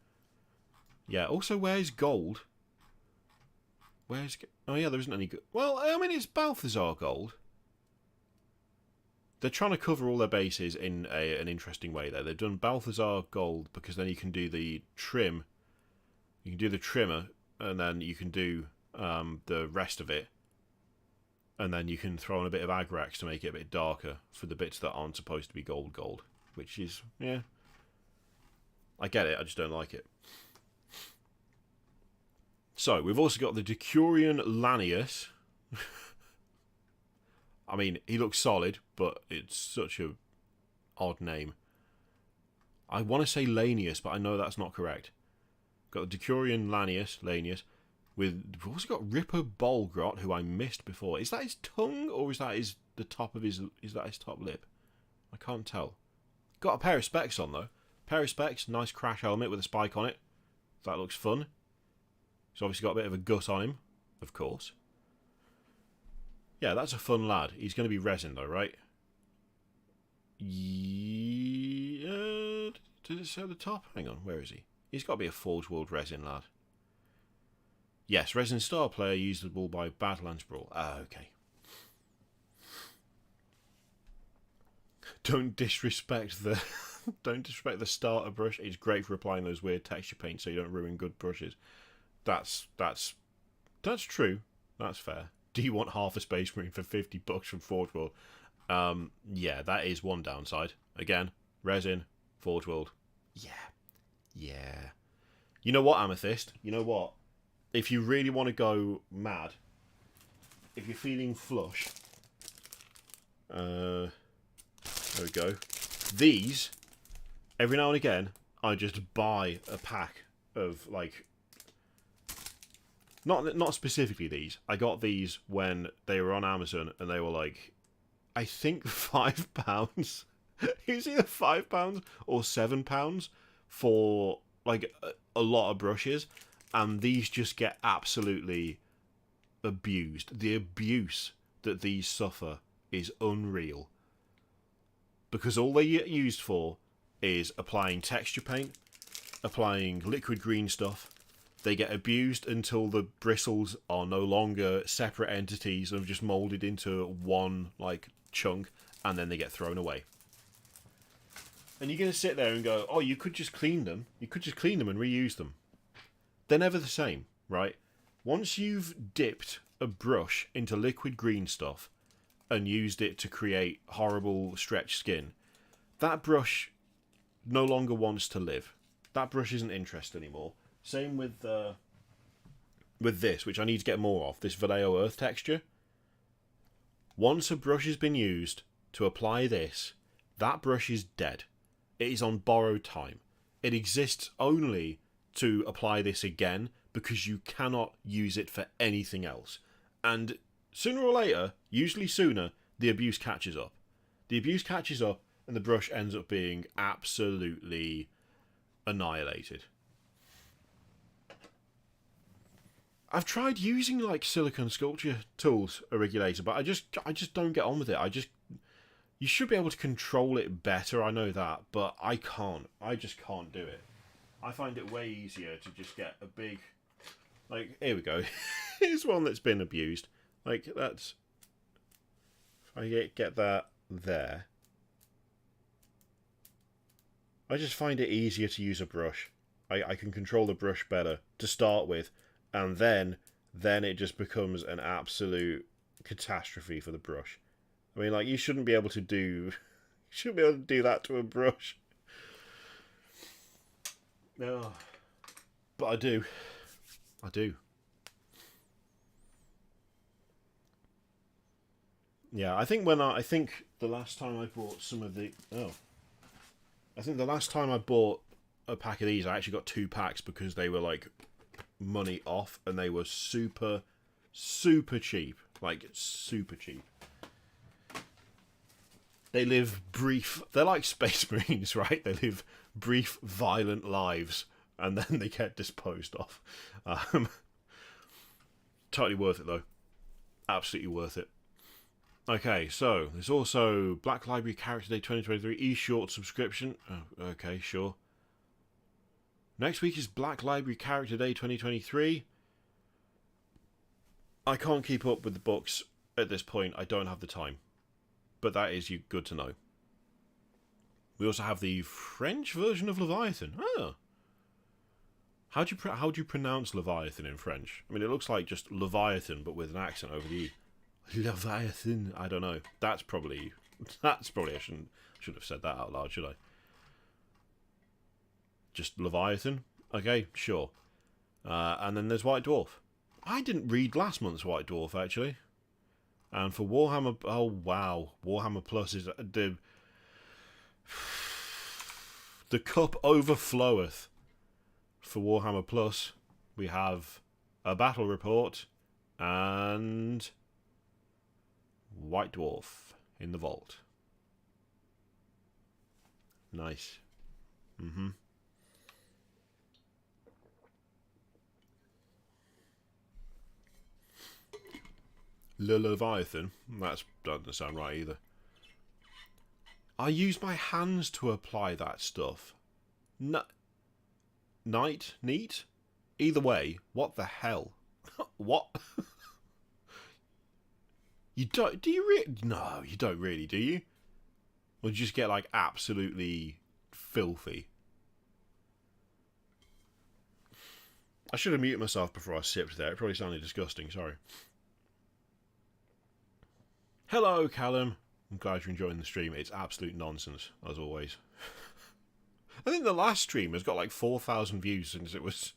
Yeah. Also, where's gold? Oh yeah, there isn't any good. Well, I mean, it's Balthazar gold. They're trying to cover all their bases in an interesting way there. They've done Balthazar gold because then you can do the trim. You can do the trimmer, and then you can do the rest of it. And then you can throw in a bit of Agrax to make it a bit darker for the bits that aren't supposed to be gold. Which is, yeah. I get it, I just don't like it. So, we've also got the Decurion Lanius. I mean, he looks solid, but it's such a odd name. I want to say Lanius, but I know that's not correct. Got the Decurion Lanius. We've also got Ripper Bolgrot, who I missed before. Is that his tongue, or is that the top of his? Is that his top lip? I can't tell. Got a pair of specs on though. Pair of specs, nice crash helmet with a spike on it. That looks fun. He's obviously got a bit of a gut on him, of course. Yeah, that's a fun lad. He's going to be resin though, right? Yeah. Did it say at the top? Hang on, where is he? He's got to be a Forge World resin lad. Yes, Resin Star player usable by Badlands Brawl. Ah, okay. Don't disrespect the starter brush. It's great for applying those weird texture paints so you don't ruin good brushes. That's true. That's fair. Do you want half a Space Marine for $50 from Forge World? Yeah, that is one downside. Again, resin, Forge World. Yeah. You know what, Amethyst? You know what? If you really want to go mad, if you're feeling flush, there we go. These, every now and again, I just buy a pack of, like, not specifically these. I got these when they were on Amazon, and they were like, I think £5. It was either £5 or £7 for, like, a lot of brushes. And these just get absolutely abused. The abuse that these suffer is unreal. Because all they get used for is applying texture paint, applying liquid green stuff. They get abused until the bristles are no longer separate entities and have just moulded into one, like, chunk, and then they get thrown away. And you're going to sit there and go, oh, you could just clean them. You could just clean them and reuse them. They're never the same, right? Once you've dipped a brush into liquid green stuff and used it to create horrible stretched skin, that brush no longer wants to live. That brush isn't interested anymore. Same with this, which I need to get more of, this Vallejo Earth texture. Once a brush has been used to apply this, that brush is dead. It is on borrowed time. It exists only to apply this again because you cannot use it for anything else. And sooner or later, usually sooner, the abuse catches up. The abuse catches up and the brush ends up being absolutely annihilated. I've tried using like silicone sculpture tools, a regulator, but I just don't get on with it. You should be able to control it better, I know that, but I can't. I just can't do it. I find it way easier to just get a big, like, here we go. Here's one that's been abused. Like, that's, if I get that there. I just find it easier to use a brush. I can control the brush better to start with, and then it just becomes an absolute catastrophe for the brush. I mean, like, you shouldn't be able to do that to a brush. No, but I do. Yeah, I think the last time I bought some of the I think the last time I bought a pack of these, I actually got 2 packs because they were like money off and they were super cheap, like super cheap. They live brief. They're like Space Marines, right? They live brief, violent lives, and then they get disposed of. Totally worth it, though. Absolutely worth it. Okay, so there's also Black Library Character Day 2023 e-short subscription. Oh, okay, sure. Next week is Black Library Character Day 2023. I can't keep up with the books at this point. I don't have the time. But that is good to know. We also have the French version of Leviathan. Oh. How do you pronounce Leviathan in French? I mean, it looks like just Leviathan, but with an accent over the E. Leviathan. I don't know. That's probably I shouldn't have said that out loud, should I? Just Leviathan. Okay, sure. And then there's White Dwarf. I didn't read last month's White Dwarf actually. And for Warhammer, oh wow, Warhammer Plus is the cup overfloweth. For Warhammer Plus, we have a battle report and White Dwarf in the vault. Nice. Leviathan. That doesn't sound right either. I use my hands to apply that stuff. Neat? Either way, what the hell? What? You don't? Do you really? No, you don't really, do you? Or you just get like absolutely filthy? I should have muted myself before I sipped there. It probably sounded disgusting. Sorry. Hello, Callum. I'm glad you're enjoying the stream. It's absolute nonsense, as always. I think the last stream has got like 4,000 views since it was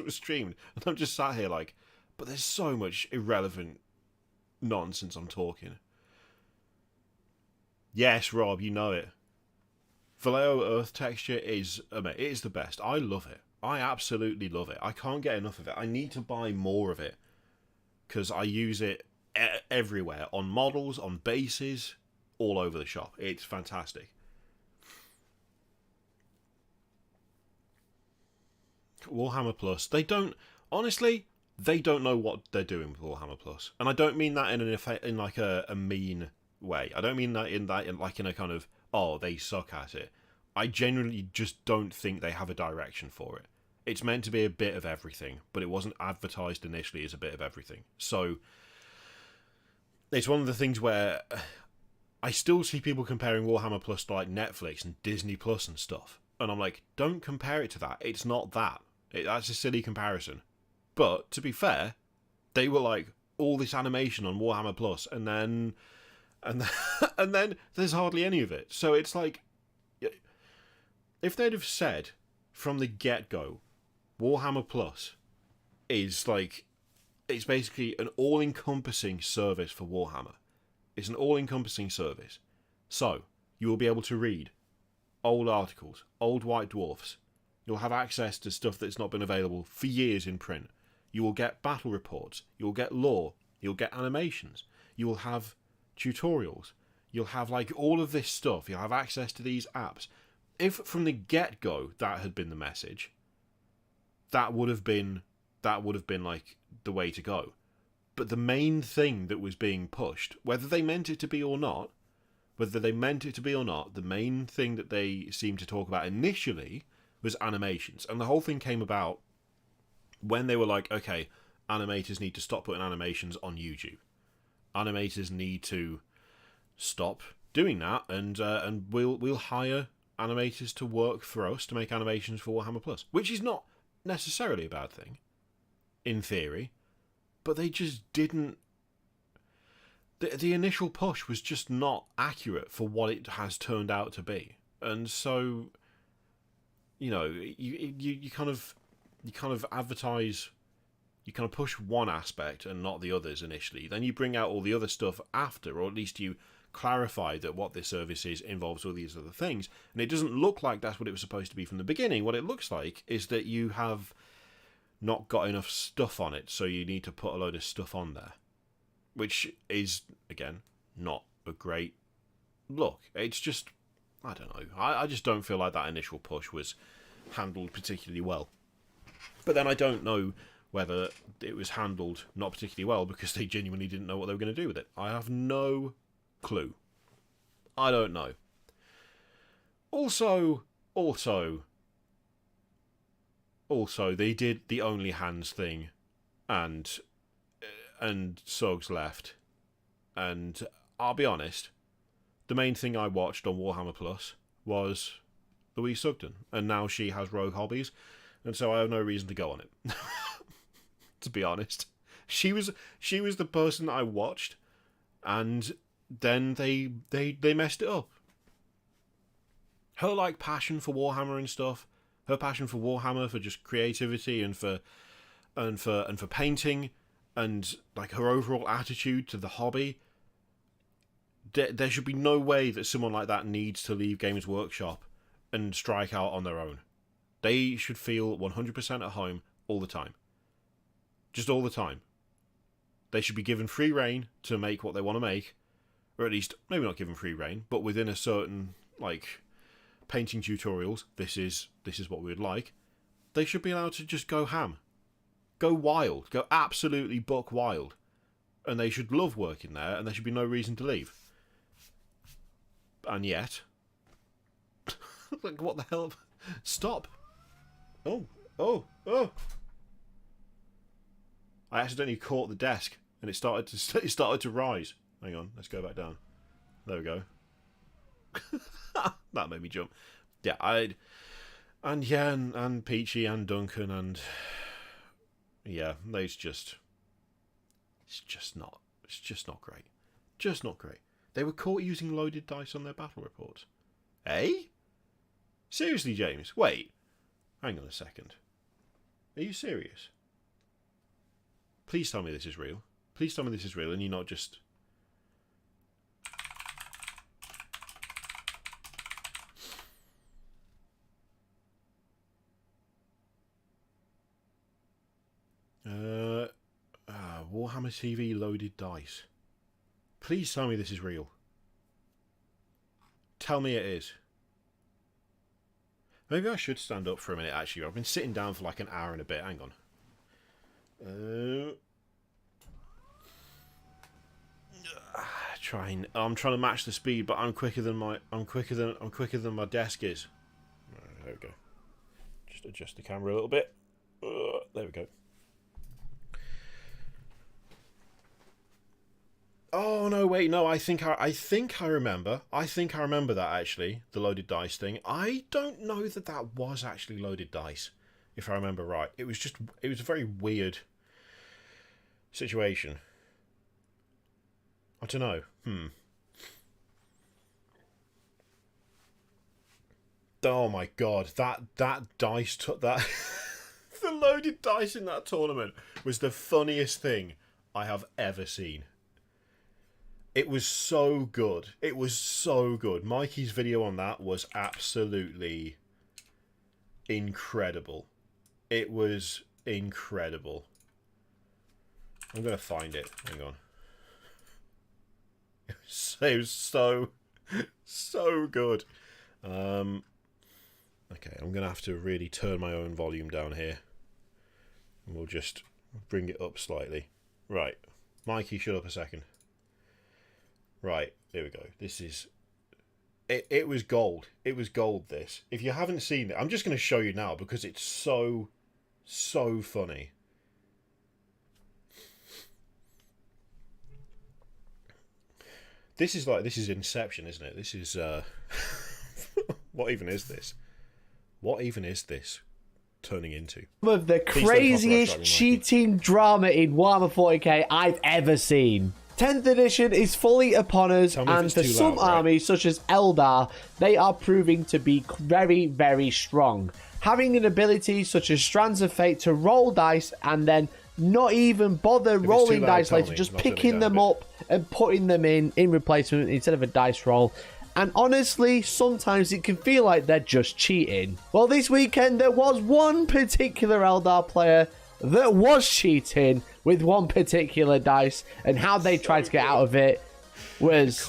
streamed, and I'm just sat here like, but there's so much irrelevant nonsense I'm talking. Yes, Rob, you know it. Vallejo Earth texture is the best. I love it. I absolutely love it. I can't get enough of it. I need to buy more of it because I use it everywhere, on models, on bases, all over the shop. It's fantastic. Warhammer Plus, they don't know what they're doing with Warhammer Plus, and I don't mean that in like a mean way. I don't mean that in a kind of, oh, they suck at it. I genuinely just don't think they have a direction for it. It's meant to be a bit of everything, but it wasn't advertised initially as a bit of everything. So it's one of the things where I still see people comparing Warhammer Plus to like Netflix and Disney Plus and stuff, and I'm like, don't compare it to that. It's not that. That's a silly comparison. But to be fair, They were like, all this animation on Warhammer Plus, and then and then there's hardly any of it. So it's like, if they'd have said from the get-go, Warhammer Plus is like, it's basically an all-encompassing service for Warhammer. It's an all-encompassing service. So, you will be able to read old articles, old White Dwarfs. You'll have access to stuff that's not been available for years in print. You will get battle reports. You'll get lore. You'll get animations. You will have tutorials. You'll have like all of this stuff. You'll have access to these apps. If from the get-go that had been the message, that would have been like the way to go. But the main thing that was being pushed, whether they meant it to be or not, the main thing that they seemed to talk about initially was animations. And the whole thing came about when they were like, okay, animators need to stop putting animations on YouTube. Animators need to stop doing that, and we'll hire animators to work for us to make animations for Warhammer Plus, which is not necessarily a bad thing, in theory, but they just didn't. The initial push was just not accurate for what it has turned out to be, and so, you know, you kind of advertise. You kind of push one aspect and not the others initially. Then you bring out all the other stuff after, or at least you clarify that what this service is involves all these other things. And it doesn't look like that's what it was supposed to be from the beginning. What it looks like is that you have not got enough stuff on it, so you need to put a load of stuff on there. Which is, again, not a great look. It's just, I don't know. I just don't feel like that initial push was handled particularly well. But then I don't know whether it was handled not particularly well because they genuinely didn't know what they were going to do with it. I have no clue. I don't know. Also, they did the Only Hands thing, and Suggs left. And I'll be honest, the main thing I watched on Warhammer Plus was Louise Sugden, and now she has Rogue Hobbies, and so I have no reason to go on it. To be honest, she was the person I watched, and then they messed it up. Her like passion for Warhammer and stuff, her passion for Warhammer, for just creativity and for painting, and like her overall attitude to the hobby. There should be no way that someone like that needs to leave Games Workshop and strike out on their own. They should feel 100% at home all the time. Just all the time. They should be given free rein to make what they want to make, or at least maybe not given free rein, but within a certain like painting tutorials. This is what we would like. They should be allowed to just go ham, go wild, go absolutely buck wild, and they should love working there, and there should be no reason to leave. And yet, like what the hell? Stop! Oh! I accidentally caught the desk, and it started to rise. Hang on, let's go back down. There we go. That made me jump. Yeah, and Peachy and Duncan and yeah, it's just not great. Just not great. They were caught using loaded dice on their battle reports. Eh? Seriously, James? Wait. Hang on a second. Are you serious? Please tell me this is real. Please tell me this is real and you're not just... Warhammer TV loaded dice. Please tell me this is real. Tell me it is. Maybe I should stand up for a minute, actually. I've been sitting down for like an hour and a bit. Hang on. I'm trying to match the speed, but I'm quicker than my desk is. There we go. Just adjust the camera a little bit. There we go. Oh no! Wait, no. I think I remember. I think I remember that actually. The loaded dice thing. I don't know that was actually loaded dice, if I remember right. It was a very weird situation. I don't know. Oh my god, that dice took that the loaded dice in that tournament was the funniest thing I have ever seen. It was so good. It was so good. Mikey's video on that was absolutely incredible. It was incredible. I'm gonna find it. Hang on. It was so good. Okay, I'm gonna have to really turn my own volume down here. And we'll just bring it up slightly. Right. Mikey, shut up a second. Right, here we go. This is... It was gold. It was gold, this. If you haven't seen it, I'm just going to show you now because it's so funny. This is Inception, isn't it? This is... what even is this? What even is this turning into? Some of the craziest cheating drama in Warhammer 40k I've ever seen. 10th edition is fully upon us, and for some armies, such as Eldar, they are proving to be very, very strong. Having an ability such as Strands of Fate to roll dice and then not even bother rolling dice later, just picking them up and putting them in replacement instead of a dice roll. And honestly, sometimes it can feel like they're just cheating. Well, this weekend there was one particular Eldar player that was cheating with one particular dice, and how they tried to get out of it was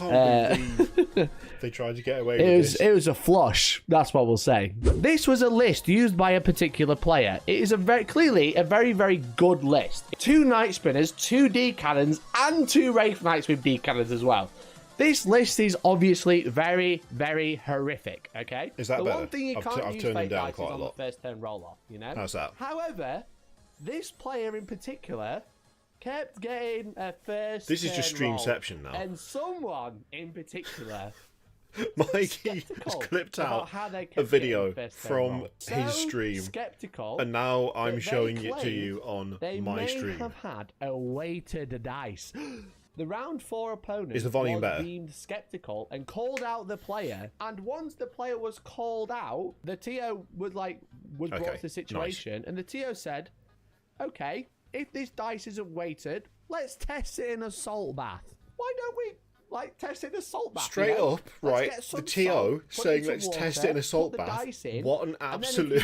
they tried to get away with this. It was a flush, that's what we'll say. This was a list used by a particular player. It is clearly a very, very good list. 2 Night Spinners, 2 D-Cannons, and 2 Wraith Knights with D-Cannons as well. This list is obviously very, very horrific, okay? Is that the better? One thing you can't use fake dice is on the lot. first turn roll-off, you know? How's that? However, this player in particular kept getting a first This is just Streamception now. And someone in particular... Mikey has clipped out a video from his stream, and now I'm showing it to you on my stream. They may have had a weighted dice. The round 4 opponent is the volume better? Deemed skeptical and called out the player. And once the player was called out, the TO was brought to the situation, and the TO said, "Okay, if this dice isn't weighted, let's test it in a salt bath. Why don't we test it in a salt bath?" Straight up, right? The TO saying let's test it in a salt bath. What an absolute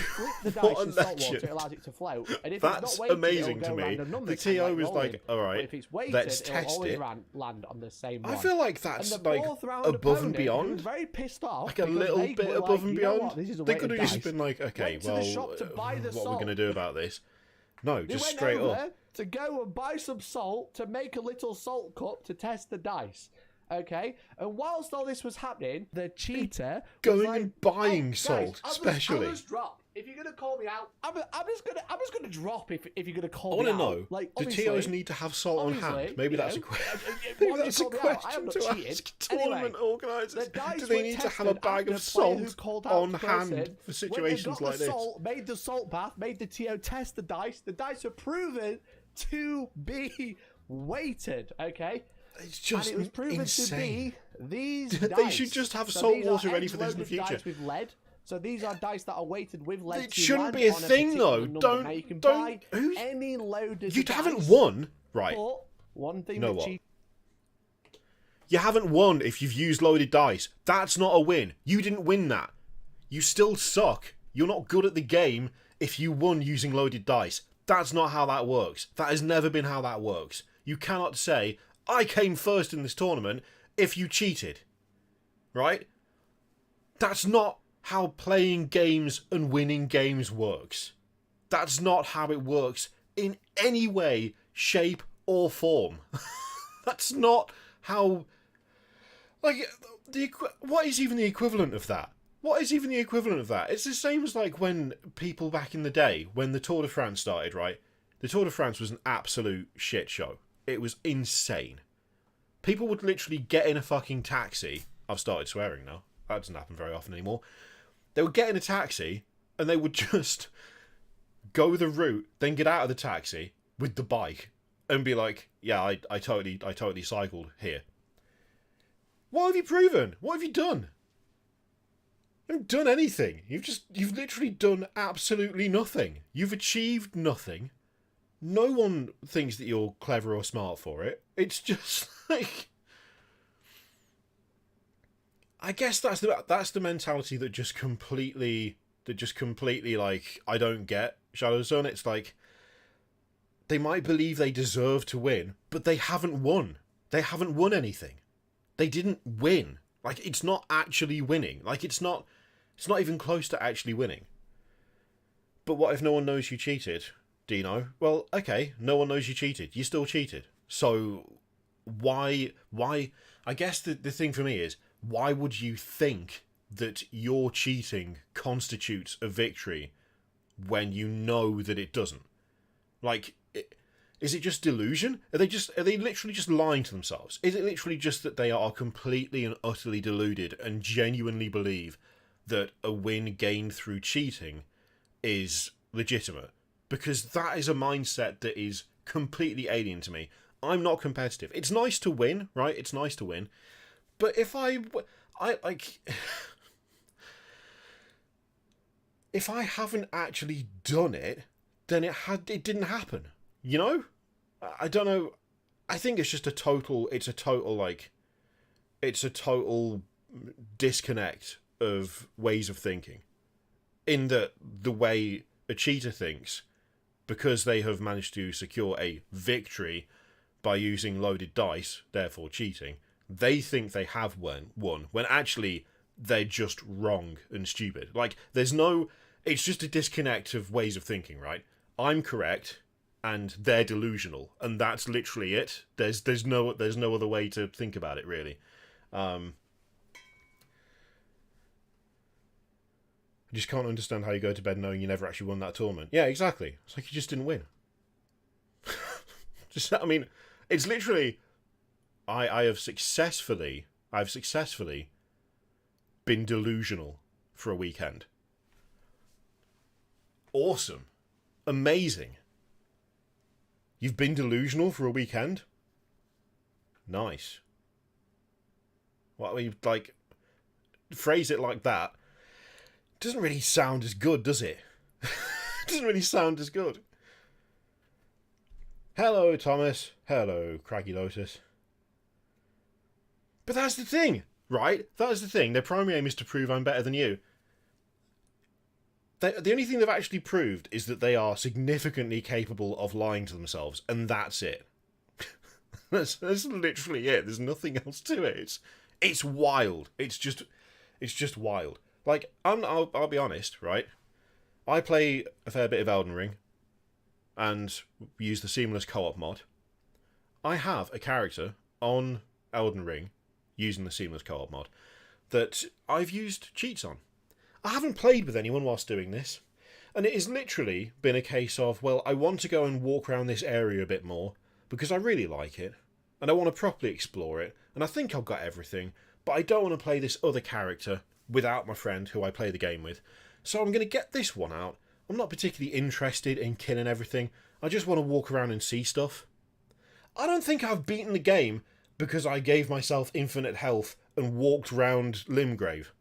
what a legend! It allows it to float. And if That's it's not weighted, amazing to me. The TO was like, all right, if it's weighted, let's test it. Land on the same I one. feel like that's like above and beyond. Very pissed off. Like a little bit above and beyond. They could have just been like, okay, well, what are we going to do about this? No, just straight up. To go and buy some salt to make a little salt cup to test the dice. Okay, and whilst all this was happening, the cheater going and buying salt, guys, especially. I'll just drop. If you're gonna call me out, I'm just gonna drop. If you're gonna call me out, I want to know. Do TOs need to have salt on hand? Maybe that's a question. Maybe that's a question to ask tournament organisers. Do they need to have a bag of salt on hand for situations like this? Made the salt bath. Made the TO test the dice. The dice are proven to be weighted. Okay. It's just and it was proven insane. To be these They should just have salt water ready for this in the future. With lead. So these are dice that are weighted with lead. It shouldn't be a thing, though. Don't. Any loaded. You haven't won, right? One thing. You know what? You haven't won if you've used loaded dice. That's not a win. You didn't win that. You still suck. You're not good at the game if you won using loaded dice. That's not how that works. That has never been how that works. You cannot say, I came first in this tournament if you cheated. Right? That's not how playing games and winning games works. That's not how it works in any way, shape, or form. That's not how... what is even the equivalent of that? What is even the equivalent of that? It's the same as when people back in the day, when the Tour de France started, right? The Tour de France was an absolute shit show. It was insane. People would literally get in a fucking taxi. I've started swearing now. That doesn't happen very often anymore. They would get in a taxi and they would just go the route, then get out of the taxi with the bike and be like, yeah, I totally cycled here. What have you proven? What have you done? You haven't done anything. You've literally done absolutely nothing. You've achieved nothing. No one thinks that you're clever or smart for it. It's just like, I guess that's the mentality that just completely like, I don't get Shadowzone. It's like, they might believe they deserve to win, but they haven't won. They haven't won anything. They didn't win. Like, it's not actually winning. Like, it's not even close to actually winning. But what if no one knows you cheated, Dino? Well, okay, no one knows you cheated. You still cheated. So why I guess the thing for me is, why would you think that your cheating constitutes a victory when you know that it doesn't? Like, is it just delusion? Are they literally just lying to themselves? Is it literally just that they are completely and utterly deluded and genuinely believe that a win gained through cheating is legitimate? Because that is a mindset that is completely alien to me. I'm not competitive. It's nice to win, right? It's nice to win. But if I like, if I haven't actually done it, then it didn't happen. You know? I don't know. I think it's just a total disconnect of ways of thinking. In that the way a cheater thinks, because they have managed to secure a victory by using loaded dice, therefore cheating, they think they have won, when actually they're just wrong and stupid. Like, it's just a disconnect of ways of thinking, right? I'm correct, and they're delusional, and that's literally it. There's no other way to think about it, really. I just can't understand how you go to bed knowing you never actually won that tournament. Yeah, exactly. It's like you just didn't win. I mean, it's literally, I've successfully been delusional for a weekend. Awesome. Amazing. You've been delusional for a weekend? Nice. Well, you like, phrase it like that. Doesn't really sound as good, does it? Doesn't really sound as good. Hello, Thomas. Hello, Craggy Lotus. But that's the thing, right? That is the thing. Their primary aim is to prove I'm better than you. The only thing they've actually proved is that they are significantly capable of lying to themselves, and that's it. that's literally it. There's nothing else to it. It's wild. It's just wild. Like, I'll be honest, right? I play a fair bit of Elden Ring, and use the seamless co-op mod. I have a character on Elden Ring, using the seamless co-op mod, that I've used cheats on. I haven't played with anyone whilst doing this, and it has literally been a case of, well, I want to go and walk around this area a bit more, because I really like it, and I want to properly explore it, and I think I've got everything, but I don't want to play this other character without my friend who I play the game with, so I'm going to get this one out. I'm not particularly interested in killing everything, I just want to walk around and see stuff. I don't think I've beaten the game because I gave myself infinite health and walked round Limgrave,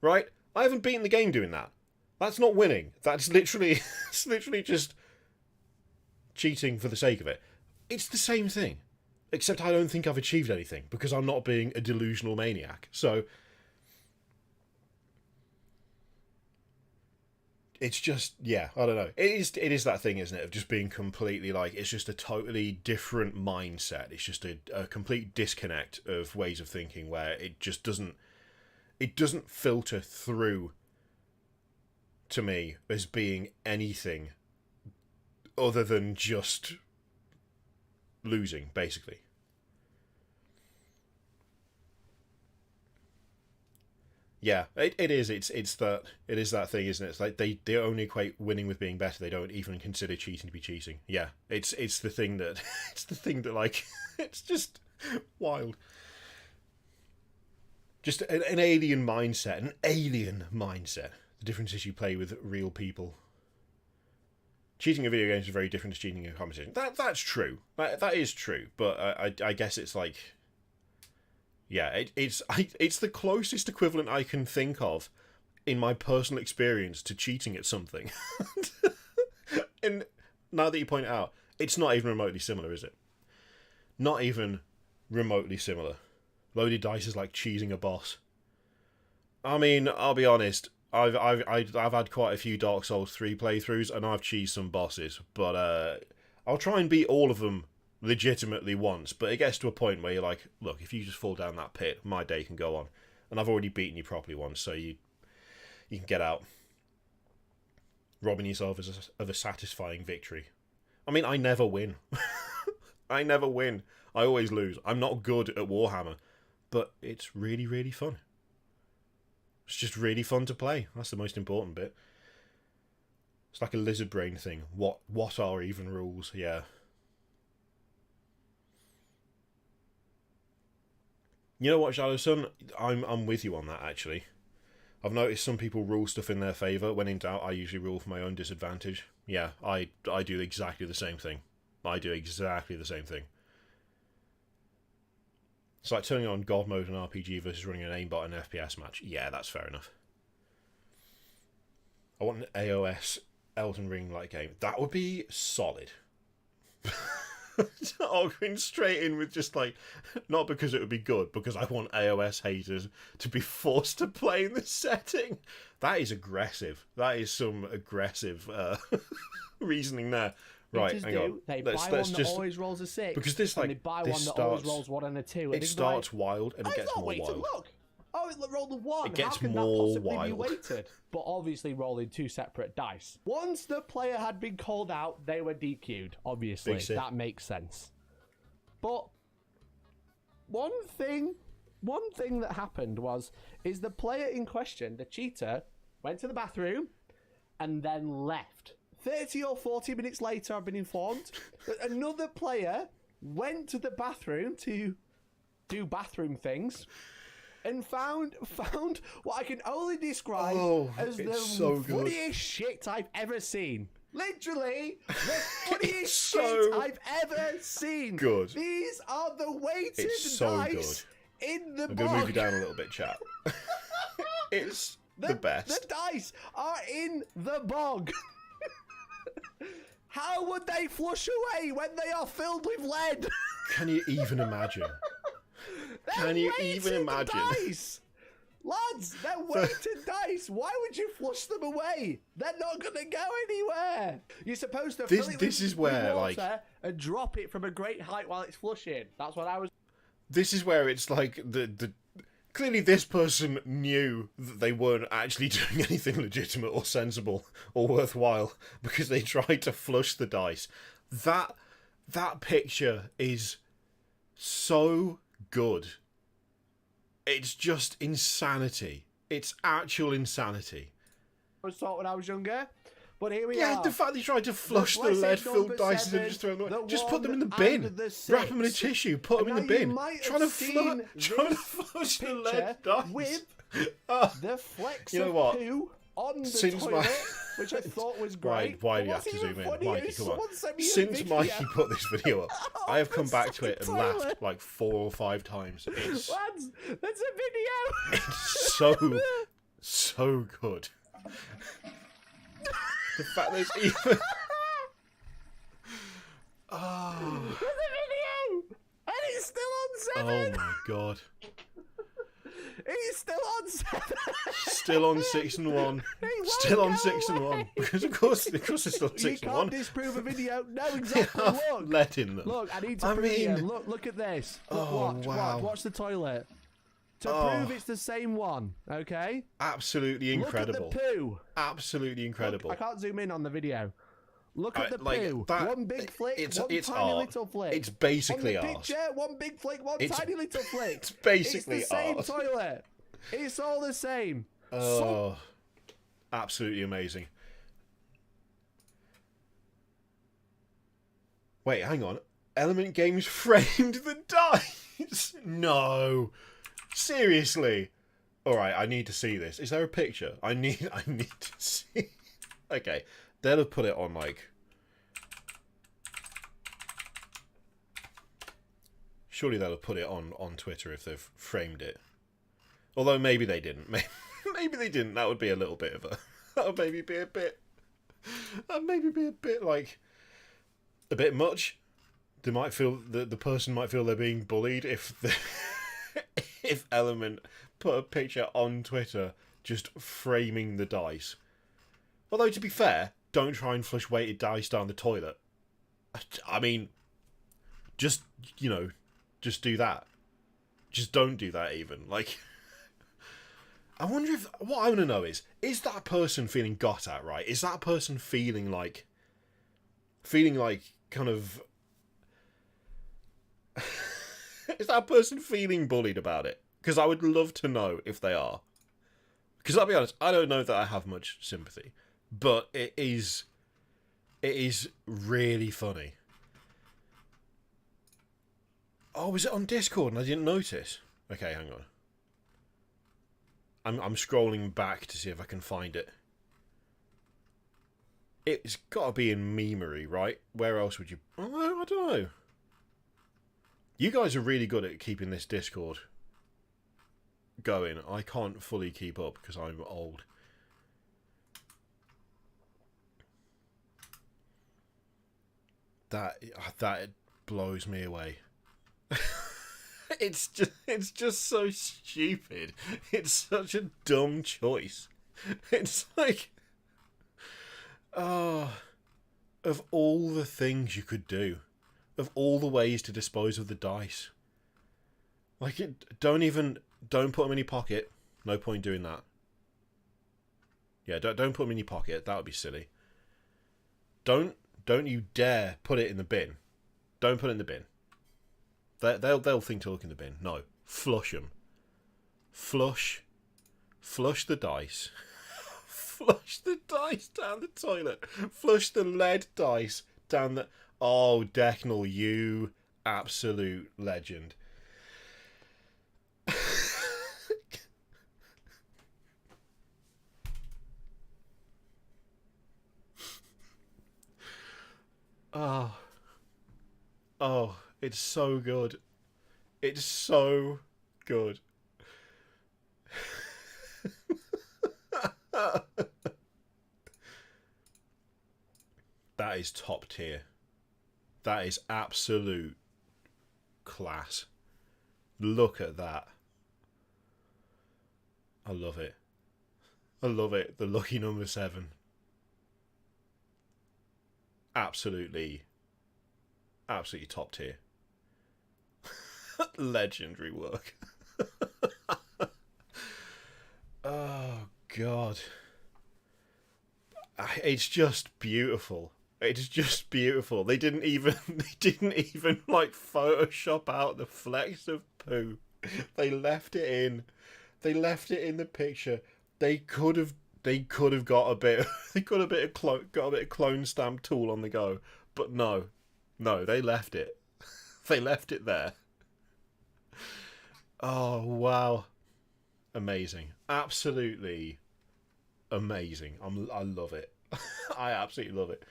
right? I haven't beaten the game doing that. That's not winning. That's literally, it's literally just cheating for the sake of it. It's the same thing, except I don't think I've achieved anything because I'm not being a delusional maniac. So it's just, yeah, I don't know. It is that thing, isn't it, of just being completely like, it's just a totally different mindset. It's just a complete disconnect of ways of thinking where it just doesn't filter through to me as being anything other than just losing, basically. Yeah, it is. It is that thing, isn't it? It's like they only equate winning with being better. They don't even consider cheating to be cheating. Yeah, it's the thing that like it's just wild. Just an alien mindset. An alien mindset. The difference is you play with real people. cheating in video games is very different to cheating in competition. That's true. That is true. But I guess it's like, yeah, it's the closest equivalent I can think of in my personal experience to cheating at something. And now that you point it out, it's not even remotely similar, is it? Not even remotely similar. Loaded dice is like cheesing a boss. I mean, I'll be honest. I've had quite a few Dark Souls 3 playthroughs, and I've cheesed some bosses, but I'll try and beat all of them legitimately once. But it gets to a point where you're like, look, if you just fall down that pit, my day can go on, and I've already beaten you properly once, so you can get out, robbing yourself of a satisfying victory. I mean, I never win. I never win. I always lose. I'm not good at Warhammer, but it's really, really fun. It's just really fun to play. That's the most important bit. It's like a lizard brain thing. What are even rules? Yeah. You know what, Shadowsun? I'm with you on that, actually. I've noticed some people rule stuff in their favour. When in doubt, I usually rule for my own disadvantage. Yeah, I do exactly the same thing. I do exactly the same thing. It's like turning on God mode in RPG versus running an aimbot in an FPS match. Yeah, that's fair enough. I want an AOS Elden Ring-like game. That would be solid. I'll go straight in with just like, not because it would be good, because I want AOS haters to be forced to play in this setting. That is aggressive. That is some aggressive reasoning there. Right, hang on. They buy one that always rolls a 6, because this, like, and they buy this one that starts, always rolls 1 and a 2. It starts wild and it gets more wild. Look. Oh, it rolled a 1. It gets How can more that possibly wild. be weighted? But obviously rolling 2 separate dice. Once the player had been called out, they were DQ'd. Obviously, that makes sense. But one thing that happened is the player in question, the cheater, went to the bathroom and then left. 30 or 40 minutes later, I've been informed that another player went to the bathroom to do bathroom things and found what I can only describe as the funniest shit I've ever seen. Literally, the funniest shit I've ever seen. Good. These are the weighted so dice in the I'm bog. going to move you down a little bit, chat. It's the best. The dice are in the bog. How would they flush away when they are filled with lead? Can you even imagine? Can you even imagine? Dice. Lads, they're weighted dice. Why would you flush them away? They're not going to go anywhere. You're supposed to fill it with water and drop it from a great height while it's flushing. That's what I was... This is where it's like the clearly this person knew that they weren't actually doing anything legitimate or sensible or worthwhile because they tried to flush the dice. That picture is so good. It's just insanity. It's actual insanity. I was taught when I was younger, but here we are. Yeah, the fact they tried to flush the lead-filled dice and just throw them away. Just put them in the bin. Wrap them in a tissue. Put them in the bin. Trying to flush the lead dice. With the flecks of poo on the toilet, which I thought was great. Why do you have to zoom in? Mikey, come on. Since Mikey put this video up, I have come back to it and laughed like 4 or 5 times. It's, lads, that's a video. It's so good. The fact there's even... Oh. There's a video! And it's still on 7! Oh my god. He's still on 7! Still on 6 and 1. Still on 6 and 1. Because of course it's still 6 and 1. You can't disprove a video. No, exactly. Look. Letting them. Look, I need to prove you. Look at this. Look, watch the toilet. To prove it's the same one, okay? Absolutely incredible. Look at the poo. Absolutely incredible. Look, I can't zoom in on the video. Look at the poo. One big flick, one tiny little flick. It's basically on the picture, one big flick, one tiny little flick. It's basically It's the same toilet. It's all the same. Oh, absolutely amazing. Wait, hang on. Element Games framed the dice. No. Seriously. Alright, I need to see this. Is there a picture? I need to see. Okay. They'll have put it on, like, Surely they'll have put it on Twitter if they've framed it. Although maybe they didn't. Maybe they didn't. That would be a little bit of a... That would maybe be a bit... That'd maybe be a bit, like... A bit much. They might feel... The person might feel they're being bullied if... if Element put a picture on Twitter just framing the dice. Although, to be fair, don't try and flush weighted dice down the toilet. I mean... Just, you know... Just do that. Just don't do that even. Like... I wonder if... What I want to know is that person feeling got at, right? Is that person feeling like... kind of... is that person feeling bullied about it? Because I would love to know if they are. Because I'll be honest, I don't know that I have much sympathy. But it is really funny. Oh, was it on Discord and I didn't notice? Okay, hang on. I'm scrolling back to see if I can find it. It's got to be in Memery, right? Where else would you... Oh, I don't know. You guys are really good at keeping this Discord going. I can't fully keep up because I'm old. That blows me away. It's just so stupid. It's such a dumb choice. It's like, of all the things you could do, of all the ways to dispose of the dice, like don't put them in your pocket. No point doing that. Yeah, don't put them in your pocket. That would be silly. Don't you dare put it in the bin. Don't put it in the bin. They'll think to look in the bin. No, flush them. Flush the dice. Flush the dice down the toilet. Flush the lead dice down the... Oh, Decknell, you absolute legend. Oh, it's so good. It's so good. That is top tier. That is absolute class. Look at that. I love it. I love it. The lucky number 7. Absolutely top tier. Legendary work. Oh God. It's just beautiful. It's just beautiful. They didn't even like Photoshop out the flecks of poo. They left it in. They left it in the picture. They could have got a bit of clone stamp tool on the go, but no, they left it. They left it there. Oh wow, amazing, absolutely amazing. I love it. I absolutely love it.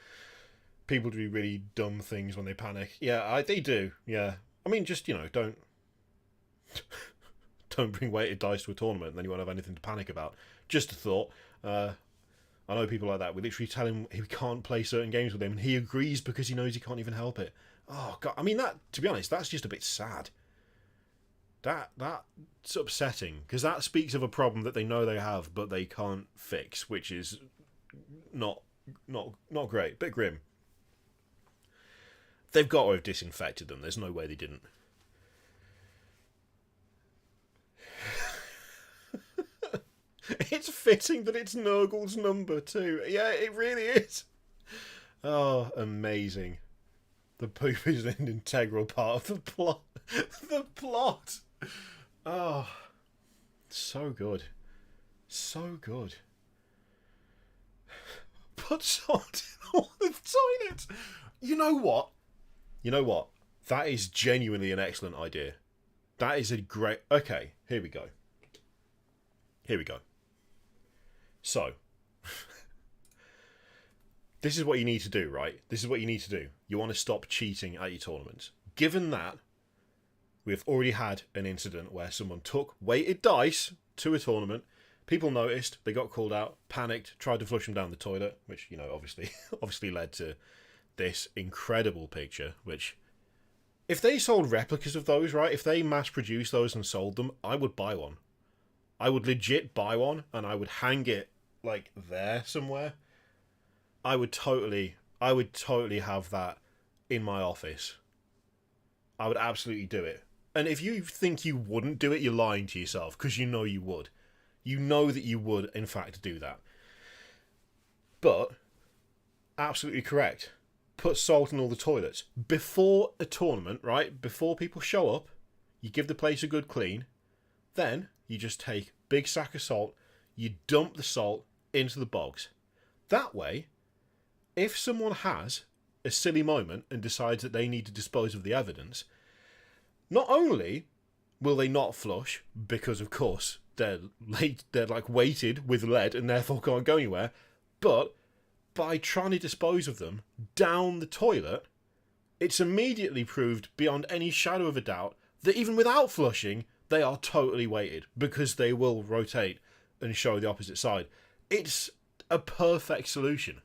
People do really dumb things when they panic. Yeah, they do. Yeah, I mean, just don't bring weighted dice to a tournament, and then you won't have anything to panic about. Just a thought. I know people like that. We literally tell him he can't play certain games with him, and he agrees because he knows he can't even help it. Oh God! I mean, that, to be honest, that's just a bit sad. That's upsetting, because that speaks of a problem that they know they have, but they can't fix, which is not great. Bit grim. They've got to have disinfected them. There's no way they didn't. It's fitting that it's Nurgle's number too. Yeah, it really is. Oh, amazing. The poop is an integral part of the plot. The plot. Oh, so good. So good. Put salt in all the toilets. You know what? That is genuinely an excellent idea. That is a great... Okay, here we go. So, this is what you need to do, right? This is what you need to do. You want to stop cheating at your tournaments. Given that, We've already had an incident where someone took weighted dice to a tournament. People noticed, they got called out, panicked, tried to flush them down the toilet, which, you know, obviously led to this incredible picture, which, if they sold replicas of those, right, if they mass-produced those and sold them, I would buy one. I would legit buy one, and I would hang it, like, there somewhere. I would totally have that in my office. I would absolutely do it. And if you think you wouldn't do it, you're lying to yourself, because you know you would. You know that you would, in fact, do that. But, absolutely correct. Put salt in all the toilets. Before a tournament, right? Before people show up, you give the place a good clean. Then, you just take a big sack of salt, you dump the salt into the bogs. That way, if someone has a silly moment and decides that they need to dispose of the evidence, not only will they not flush, because of course they're like weighted with lead and therefore can't go anywhere, but by trying to dispose of them down the toilet, it's immediately proved beyond any shadow of a doubt that even without flushing, they are totally weighted, because they will rotate and show the opposite side. It's a perfect solution.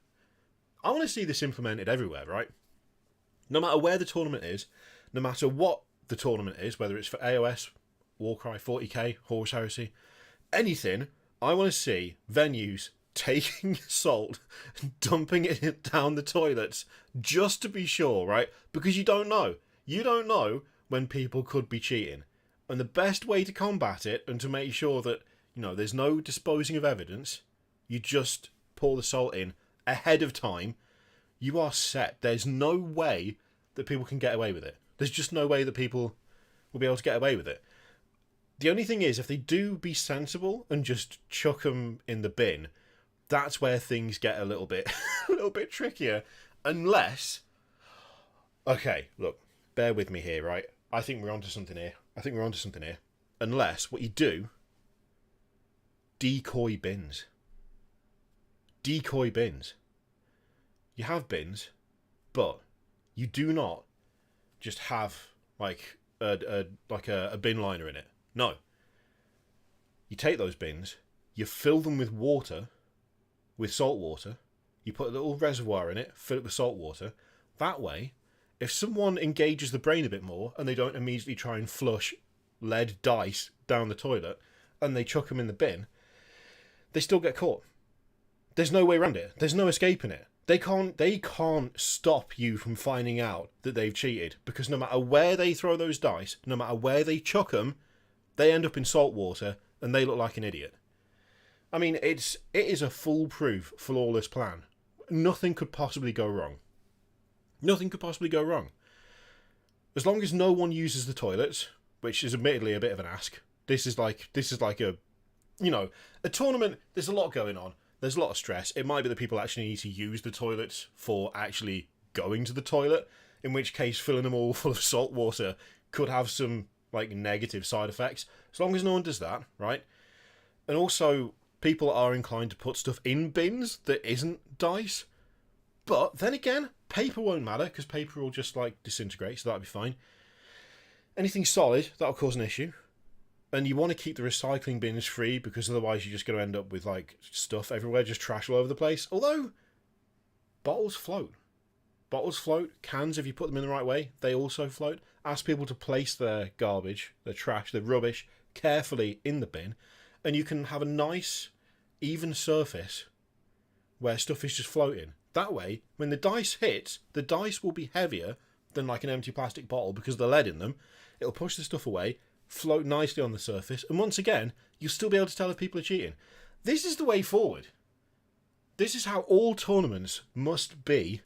I want to see this implemented everywhere, right? No matter where the tournament is, no matter what the tournament is, whether it's for AOS, Warcry, 40k, Horse Heresy, anything, I want to see venues taking salt and dumping it down the toilets just to be sure, right? Because you don't know. You don't know when people could be cheating. And the best way to combat it and to make sure that, you know, there's no disposing of evidence, you just pour the salt in ahead of time. You are set. There's no way that people can get away with it. There's just no way that people will be able to get away with it. The only thing is, if they do be sensible and just chuck them in the bin, that's where things get a little bit trickier. Unless, okay, look, bear with me here, right? I think we're onto something here. Unless what you do, decoy bins. Decoy bins. You have bins, but you do not just have like a bin liner in it. No. You take those bins, you fill them with water, with salt water. You put a little reservoir in it, fill it with salt water. That way, if someone engages the brain a bit more and they don't immediately try and flush lead dice down the toilet and they chuck them in the bin, they still get caught. There's no way around it. There's no escaping it. They can't stop you from finding out that they've cheated, because no matter where they throw those dice, no matter where they chuck them, they end up in salt water and they look like an idiot. I mean, it is a foolproof, flawless plan. Nothing could possibly go wrong. Nothing could possibly go wrong. As long as no one uses the toilets, which is admittedly a bit of an ask. This is like a, you know, a tournament. There's a lot going on. There's a lot of stress. It might be that people actually need to use the toilets for actually going to the toilet, in which case filling them all full of salt water could have some like negative side effects. As long as no one does that, right? And also, people are inclined to put stuff in bins that isn't dice. But then again, paper won't matter, because paper will just like disintegrate, so that'll be fine. Anything solid, that'll cause an issue. And you want to keep the recycling bins free, because otherwise you're just going to end up with like stuff everywhere, just trash all over the place. Although, bottles float. Bottles float. Cans, if you put them in the right way, they also float. Ask people to place their garbage, their trash, their rubbish carefully in the bin, and you can have a nice, even surface where stuff is just floating. That way, when the dice hits, the dice will be heavier than like an empty plastic bottle because of the lead in them. It'll push the stuff away, float nicely on the surface, and once again, you'll still be able to tell if people are cheating. This is the way forward. This is how all tournaments must be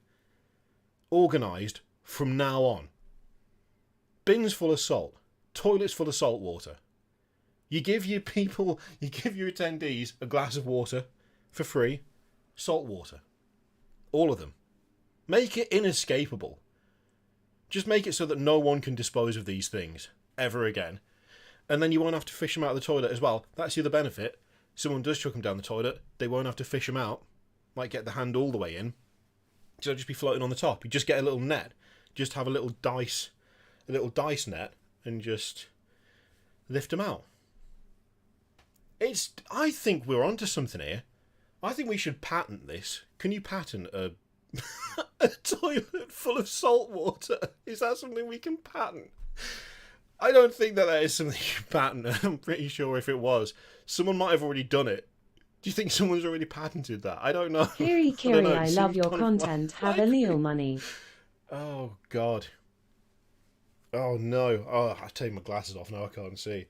organised from now on. Bins full of salt, toilets full of salt water. You give your attendees a glass of water for free, salt water. All of them. Make it inescapable. Just make it so that no one can dispose of these things ever again. And then you won't have to fish them out of the toilet as well. That's the other benefit. Someone does chuck them down the toilet, they won't have to fish them out. Might get the hand all the way in. So they'll just be floating on the top. You just get a little net. Just have a little dice net, and just lift them out. I think we're onto something here. I think we should patent this. Can you patent a toilet full of salt water? Is that something we can patent? I don't think that is something you can patent. I'm pretty sure if it was, someone might have already done it. Do you think someone's already patented that? I don't know. Kiri, I love your content. Have a Leo money. Oh, God. Oh, no. Oh, I take my glasses off now. I can't see.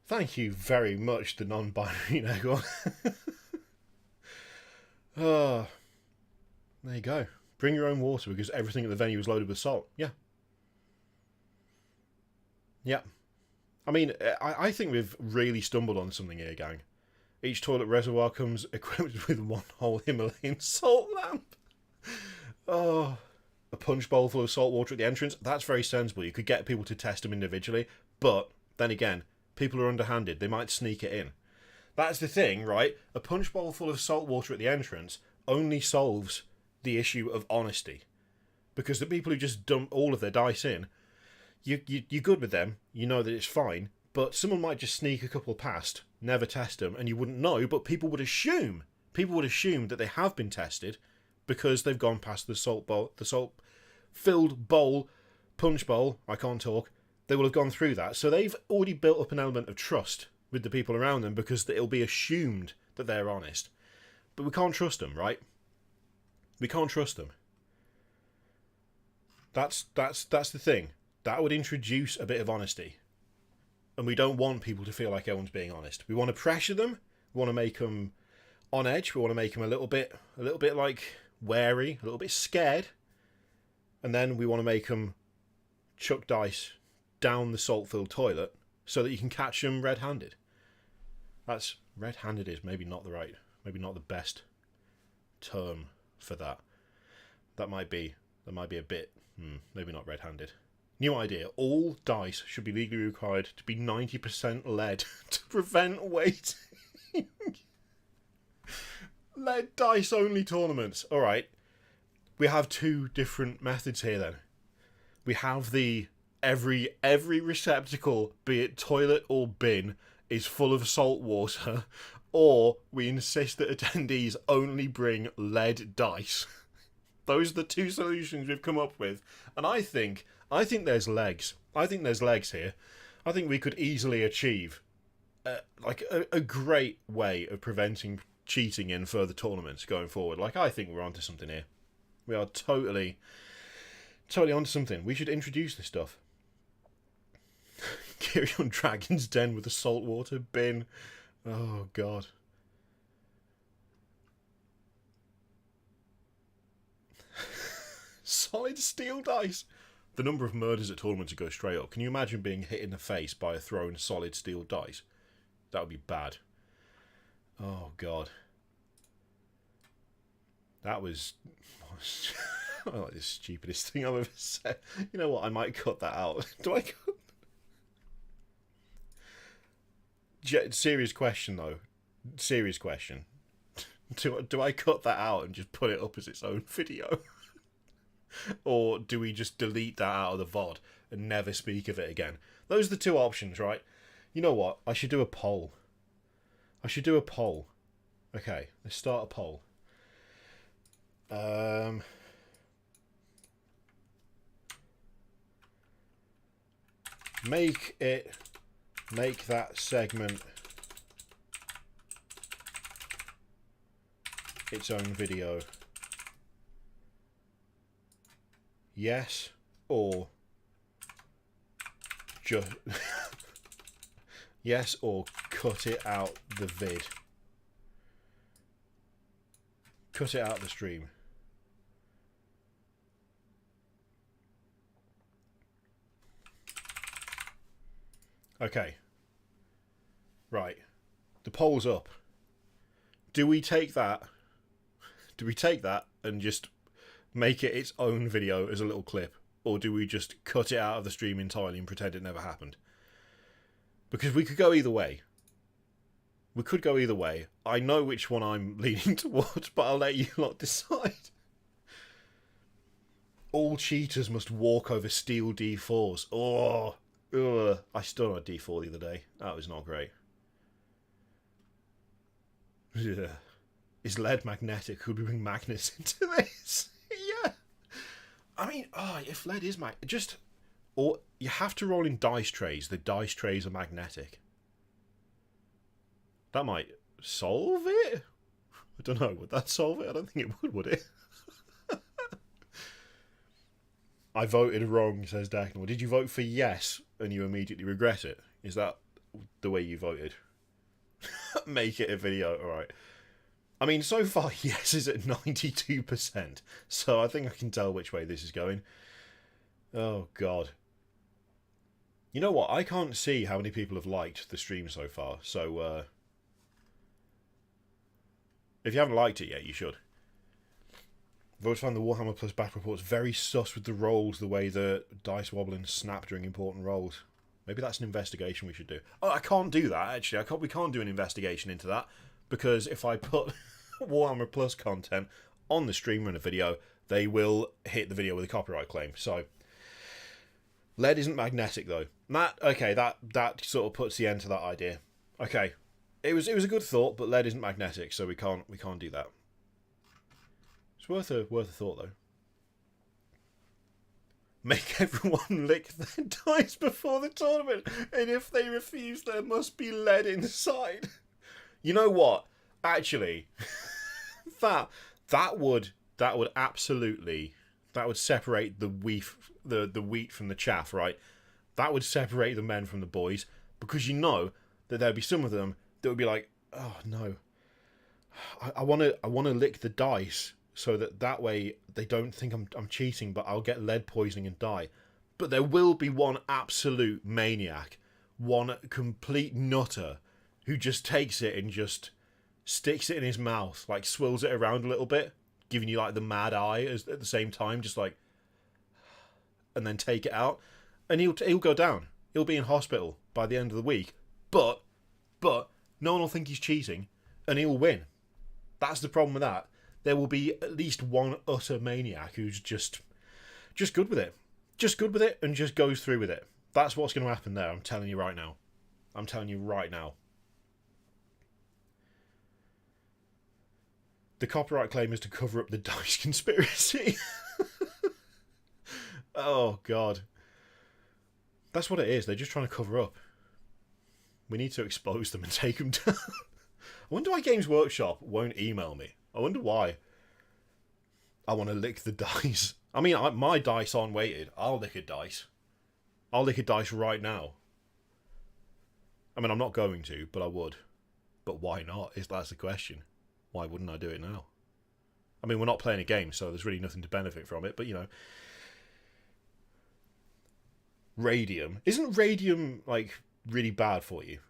Thank you very much, the non-binary Nego. Oh, there you go. Bring your own water because everything at the venue was loaded with salt. Yeah. Yeah. I mean, I think we've really stumbled on something here, gang. Each toilet reservoir comes equipped with one whole Himalayan salt lamp. Oh, a punch bowl full of salt water at the entrance. That's very sensible. You could get people to test them individually, but then again, people are underhanded. They might sneak it in. That's the thing, right? A punch bowl full of salt water at the entrance only solves the issue of honesty. Because the people who just dump all of their dice in, you're good with them, you know that it's fine, but someone might just sneak a couple past, never test them, and you wouldn't know, but people would assume. People would assume that they have been tested because they've gone past the salt-filled bowl, punch bowl, I can't talk, they will have gone through that. So they've already built up an element of trust with the people around them because it'll be assumed that they're honest. But we can't trust them, right? We can't trust them. That's the thing. That would introduce a bit of honesty. And we don't want people to feel like everyone's being honest. We want to pressure them. We want to make them on edge. We want to make them a little bit like wary, a little bit scared. And then we want to make them chuck dice down the salt-filled toilet so that you can catch them red-handed. That's red-handed is maybe not the best term for that. That might be a bit maybe not red-handed. New idea. All dice should be legally required to be 90% lead to prevent weighting. Lead dice only tournaments. Alright. We have two different methods here then. We have the every receptacle, be it toilet or bin, is full of salt water, or we insist that attendees only bring lead dice. Those are the two solutions we've come up with. And I think there's legs. I think there's legs here. I think we could easily achieve a great way of preventing cheating in further tournaments going forward. Like, I think we're onto something here. We are totally onto something. We should introduce this stuff. Kiri on Dragon's Den with a saltwater bin. Oh, God. Solid steel dice. The number of murders at tournaments would go straight up. Can you imagine being hit in the face by a thrown solid steel dice? That would be bad. Oh, God. That was... like the stupidest thing I've ever said. You know what? I might cut that out. Do I cut... Serious question, though. Serious question. Do I cut that out and just put it up as its own video? Or do we just delete that out of the VOD and never speak of it again? Those are the two options, right? You know what? I should do a poll. Okay, let's start a poll. Make that segment its own video. Yes, or just yes, or cut it out the vid. Cut it out the stream. Okay. Right. The poll's up. Do we take that? Do we take that and just make it its own video as a little clip? Or do we just cut it out of the stream entirely and pretend it never happened? Because we could go either way. We could go either way. I know which one I'm leaning towards, but I'll let you lot decide. All cheaters must walk over steel D4s. Oh, Ugh, I stood on a D4 the other day. That was not great. Yeah. Is lead magnetic? Could we bring magnets into this? Yeah. I mean, if lead is or you have to roll in dice trays. The dice trays are magnetic. That might solve it? I don't know. Would that solve it? I don't think it would it? I voted wrong, says Dacknell. Did you vote for yes and you immediately regret it? Is that the way you voted? Make it a video. Alright. I mean, so far, yes is at 92%. So I think I can tell which way this is going. Oh, God. You know what? I can't see how many people have liked the stream so far. So, if you haven't liked it yet, you should. Voters found the Warhammer Plus back reports very sus with the rolls, the way the dice wobble and snap during important rolls. Maybe that's an investigation we should do. Oh, I can't do that, actually. We can't do an investigation into that. Because if I put Warhammer Plus content on the stream in a video, they will hit the video with a copyright claim. So, lead isn't magnetic, though. That sort of puts the end to that idea. Okay. It was a good thought, but lead isn't magnetic, so we can't do that. It's worth a thought though. Make everyone lick their dice before the tournament, and if they refuse, there must be lead inside. You know what? Actually, that would absolutely separate the wheat from the chaff, right? That would separate the men from the boys, because you know that there'd be some of them that would be like, oh no, I want to lick the dice so that way they don't think I'm cheating, but I'll get lead poisoning and die. But there will be one absolute maniac, one complete nutter, who just takes it and just sticks it in his mouth, like swirls it around a little bit, giving you like the mad eye at the same time, just like, and then take it out, and he'll go down. He'll be in hospital by the end of the week, but no one will think he's cheating, and he'll win. That's the problem with that. There will be at least one utter maniac who's just good with it. Just good with it and just goes through with it. That's what's going to happen there, I'm telling you right now. I'm telling you right now. The copyright claim is to cover up the dice conspiracy. Oh, God. That's what it is. They're just trying to cover up. We need to expose them and take them down. I wonder why Games Workshop won't email me. I wonder why. I want to lick the dice. I mean, my dice aren't weighted. I'll lick a dice. I'll lick a dice right now. I mean, I'm not going to, but I would. But why not? That's the question. Why wouldn't I do it now? I mean, we're not playing a game, so there's really nothing to benefit from it. But, you know, radium. Isn't radium, like, really bad for you?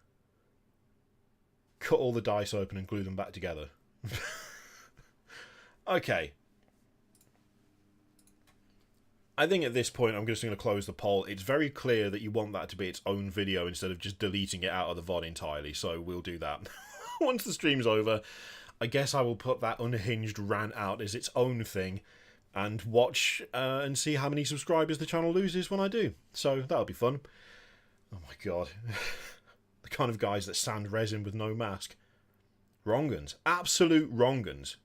Cut all the dice open and glue them back together. Okay. I think at this point I'm just going to close the poll. It's very clear that you want that to be its own video instead of just deleting it out of the VOD entirely, so we'll do that. Once the stream's over, I guess I will put that unhinged rant out as its own thing and watch and see how many subscribers the channel loses when I do. So that'll be fun. Oh my god. The kind of guys that sand resin with no mask. Wrong'uns. Absolute wrong'uns.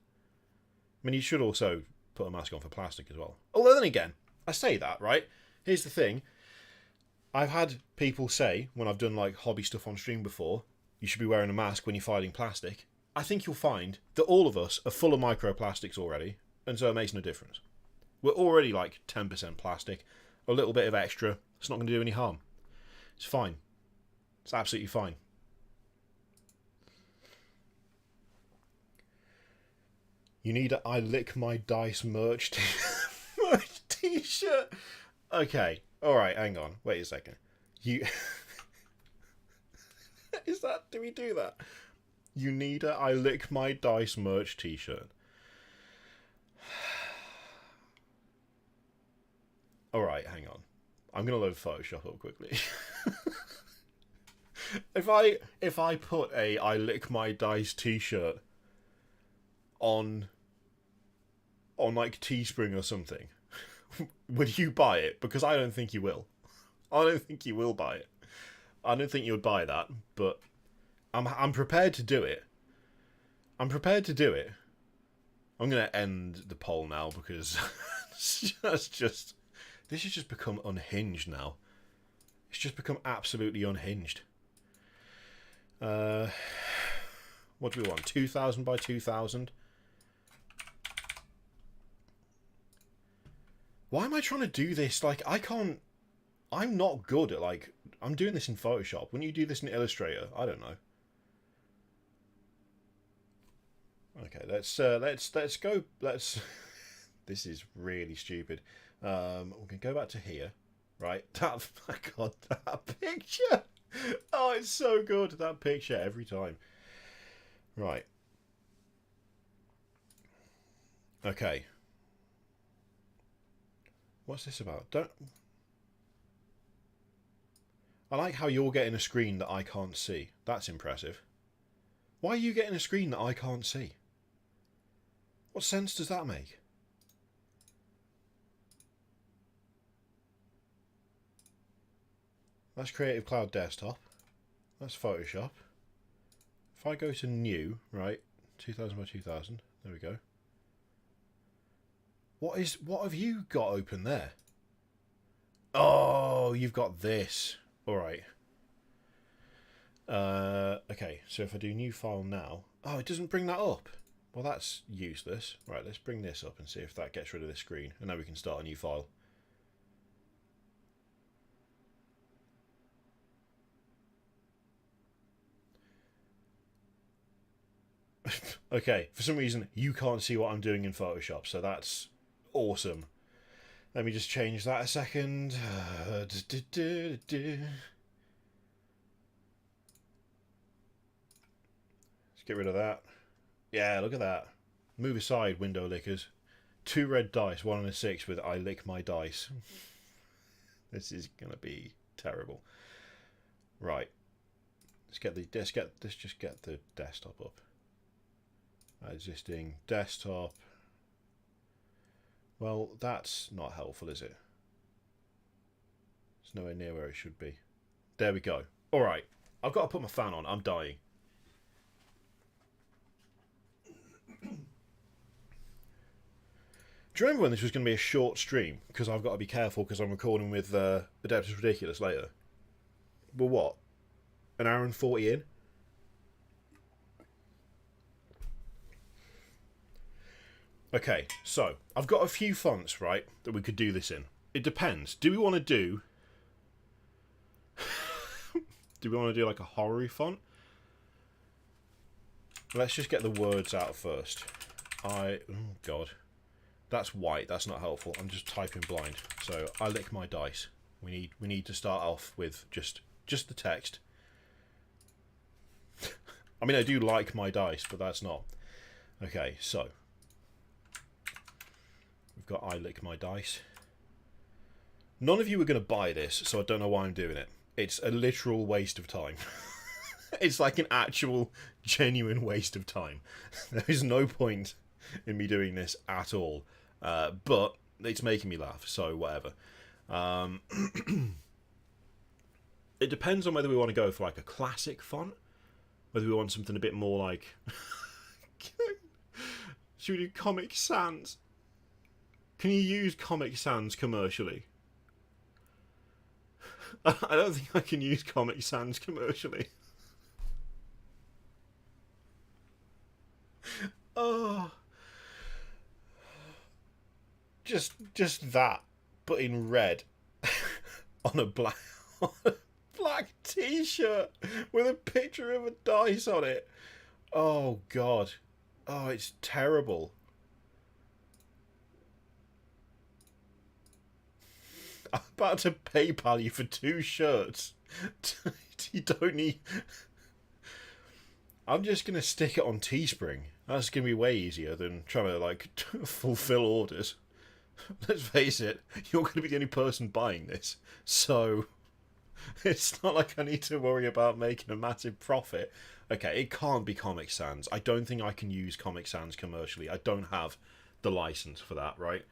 I mean, you should also put a mask on for plastic as well. Although then again, I say that, right? Here's the thing. I've had people say, when I've done like hobby stuff on stream before, you should be wearing a mask when you're fighting plastic. I think you'll find that all of us are full of microplastics already, and so it makes no difference. We're already like 10% plastic. A little bit of extra, it's not going to do any harm. It's fine. It's absolutely fine. You need a I lick my dice merch t-shirt. Okay. Alright, hang on. Wait a second. Do we do that? You need a I lick my dice merch t-shirt. Alright, hang on. I'm gonna load Photoshop up quickly. If I put a I lick my dice t-shirt on like Teespring or something, would you buy it? Because I don't think you will. I don't think you will buy it. I don't think you would buy that, but I'm prepared to do it. I'm prepared to do it. I'm going to end the poll now because this has just become unhinged now. It's just become absolutely unhinged. What do we want? 2,000 by 2,000? Why am I trying to do this? Like, I can't... I'm not good at, like... I'm doing this in Photoshop. When you do this in Illustrator, I don't know. Okay, let's go... Let's... This is really stupid. We're going to go back to here. Right? That... My God, that picture! Oh, it's so good. That picture every time. Right. Okay. What's this about? I like how you're getting a screen that I can't see. That's impressive. Why are you getting a screen that I can't see? What sense does that make? That's Creative Cloud Desktop. That's Photoshop. If I go to new, right, 2000 by 2000, there we go. What have you got open there? Oh, you've got this. All right. Okay, so if I do new file now, oh, it doesn't bring that up. Well, that's useless. Right, let's bring this up and see if that gets rid of this screen, and then we can start a new file. Okay, for some reason you can't see what I'm doing in Photoshop, so that's awesome. Let me just change that a second. Let's get rid of that. Yeah, look at that. Move aside, window lickers. 2 red dice, 1 and a 6 with I lick my dice. This is gonna be terrible. Right. Let's just get the desktop up. Existing desktop. Well, that's not helpful, is it? It's nowhere near where it should be. There we go. Alright. I've got to put my fan on. I'm dying. Do you remember when this was going to be a short stream? Because I've got to be careful because I'm recording with Adeptus Ridiculous later. Well, what? An hour and 40 in? Okay, so I've got a few fonts, right, that we could do this in. It depends. Do we want to do... do we want to do like a horror font? Let's just get the words out first. Oh, God. That's white. That's not helpful. I'm just typing blind. So, I lick my dice. We need to start off with just the text. I mean, I do like my dice, but that's not. Okay, so... We've got I lick my dice. None of you are going to buy this, so I don't know why I'm doing it. It's a literal waste of time. It's like an actual, genuine waste of time. There is no point in me doing this at all. But it's making me laugh, so whatever. It depends on whether we want to go for like a classic font, whether we want something a bit more like... Should we do Comic Sans? Can you use Comic Sans commercially? I don't think I can use Comic Sans commercially. Oh, just that, but in red, on a black T-shirt with a picture of a dice on it. Oh God, oh, it's terrible. I'm about to PayPal you for 2 shirts. You don't need... I'm just going to stick it on Teespring. That's going to be way easier than trying to, like, fulfill orders. Let's face it, you're going to be the only person buying this. So, it's not like I need to worry about making a massive profit. Okay, it can't be Comic Sans. I don't think I can use Comic Sans commercially. I don't have the license for that, right?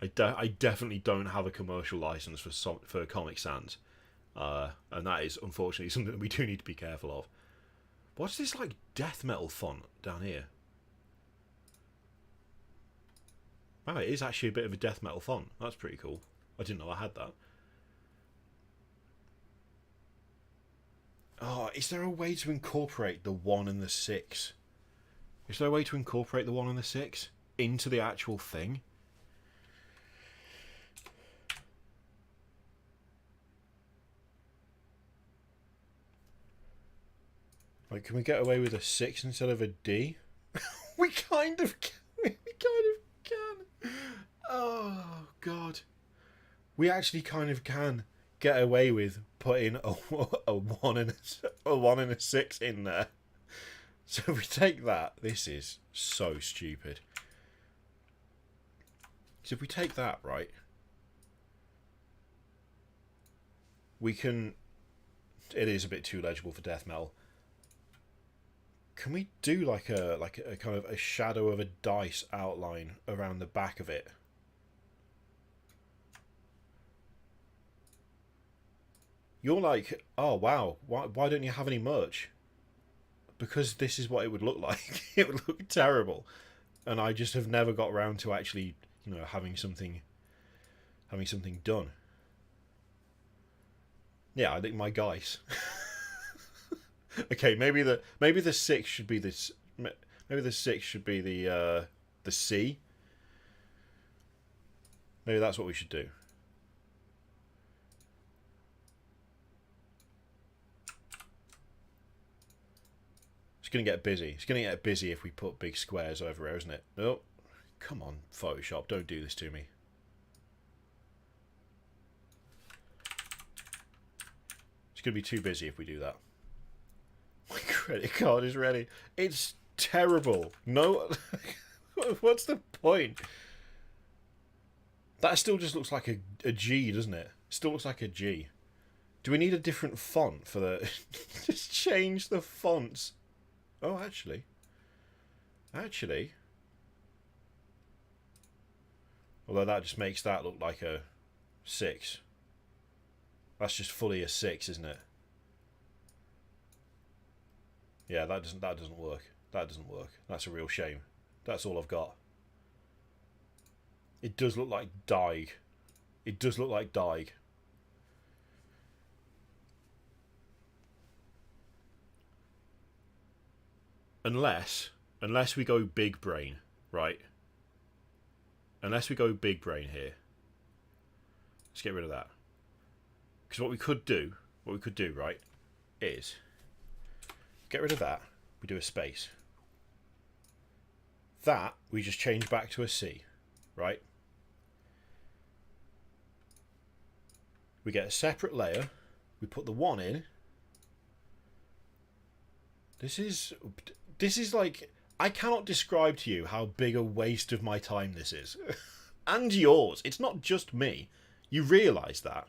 I definitely don't have a commercial license for Comic Sans, and that is unfortunately something that we do need to be careful of. What's this like death metal font down here? Wow, it is actually a bit of a death metal font. That's pretty cool. I didn't know I had that. Oh, is there a way to incorporate the 1 and the 6? Is there a way to incorporate the 1 and the 6 into the actual thing? Like, can we get away with a 6 instead of a D? We kind of can. We kind of can. Oh, God. We actually kind of can get away with putting a 1 and a 6 in there. So if we take that, this is so stupid. So if we take that, right, we can... It is a bit too legible for death metal. Can we do like a kind of a shadow of a dice outline around the back of it? You're like, oh wow, why don't you have any merch? Because this is what it would look like. It would look terrible, and I just have never got around to actually, you know, having something done. Yeah, I think my guys. Okay, maybe the 6 should be this. Maybe the 6 should be the C. Maybe that's what we should do. It's gonna get busy. It's gonna get busy if we put big squares over here, isn't it? Oh, come on, Photoshop! Don't do this to me. It's gonna be too busy if we do that. My credit card is ready. It's terrible. No, what's the point? That still just looks like a G, doesn't it? Still looks like a G. Do we need a different font for the... Just change the fonts. Oh, actually. Although that just makes that look like a 6. That's just fully a 6, isn't it? Yeah, that doesn't work. That doesn't work. That's a real shame. That's all I've got. It does look like Daig. It does look like Daig. Unless we go big brain, right? Unless we go big brain here. Let's get rid of that. Because what we could do, right, is get rid of that. We do a space. That we just change back to a C, right? We get a separate layer. We put the 1 in. This is like, I cannot describe to you how big a waste of my time this is. And yours. It's not just me. You realise that.